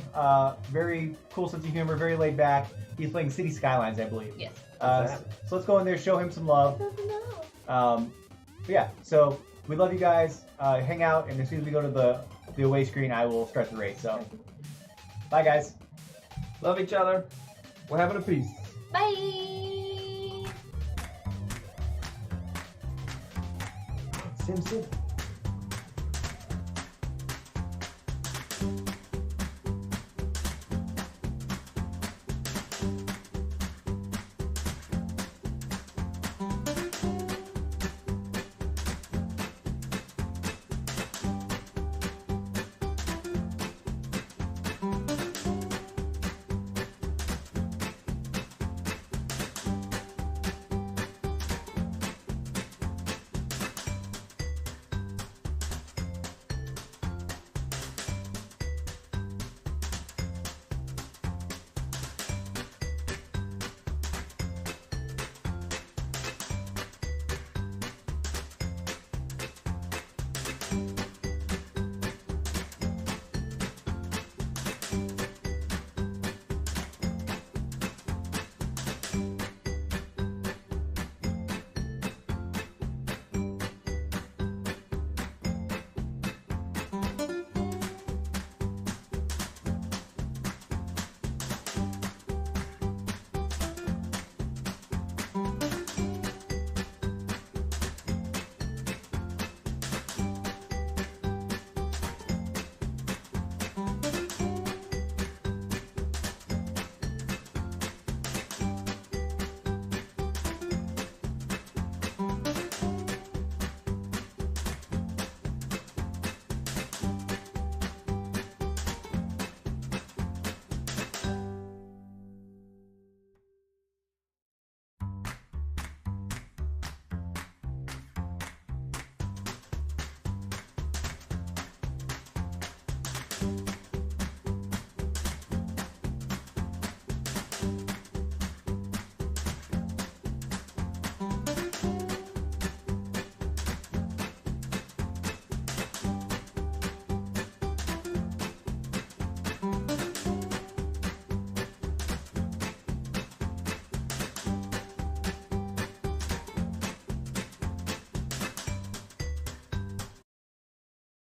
Very cool sense of humor. Very laid back. He's playing City Skylines, I believe. Yes. What's that? So let's go in there, show him some love. Doesn't know. But yeah, so we love you guys. Hang out, and as soon as we go to the away screen, I will start the raid. So, bye guys. Love each other. We're having a peace. Bye. Sim.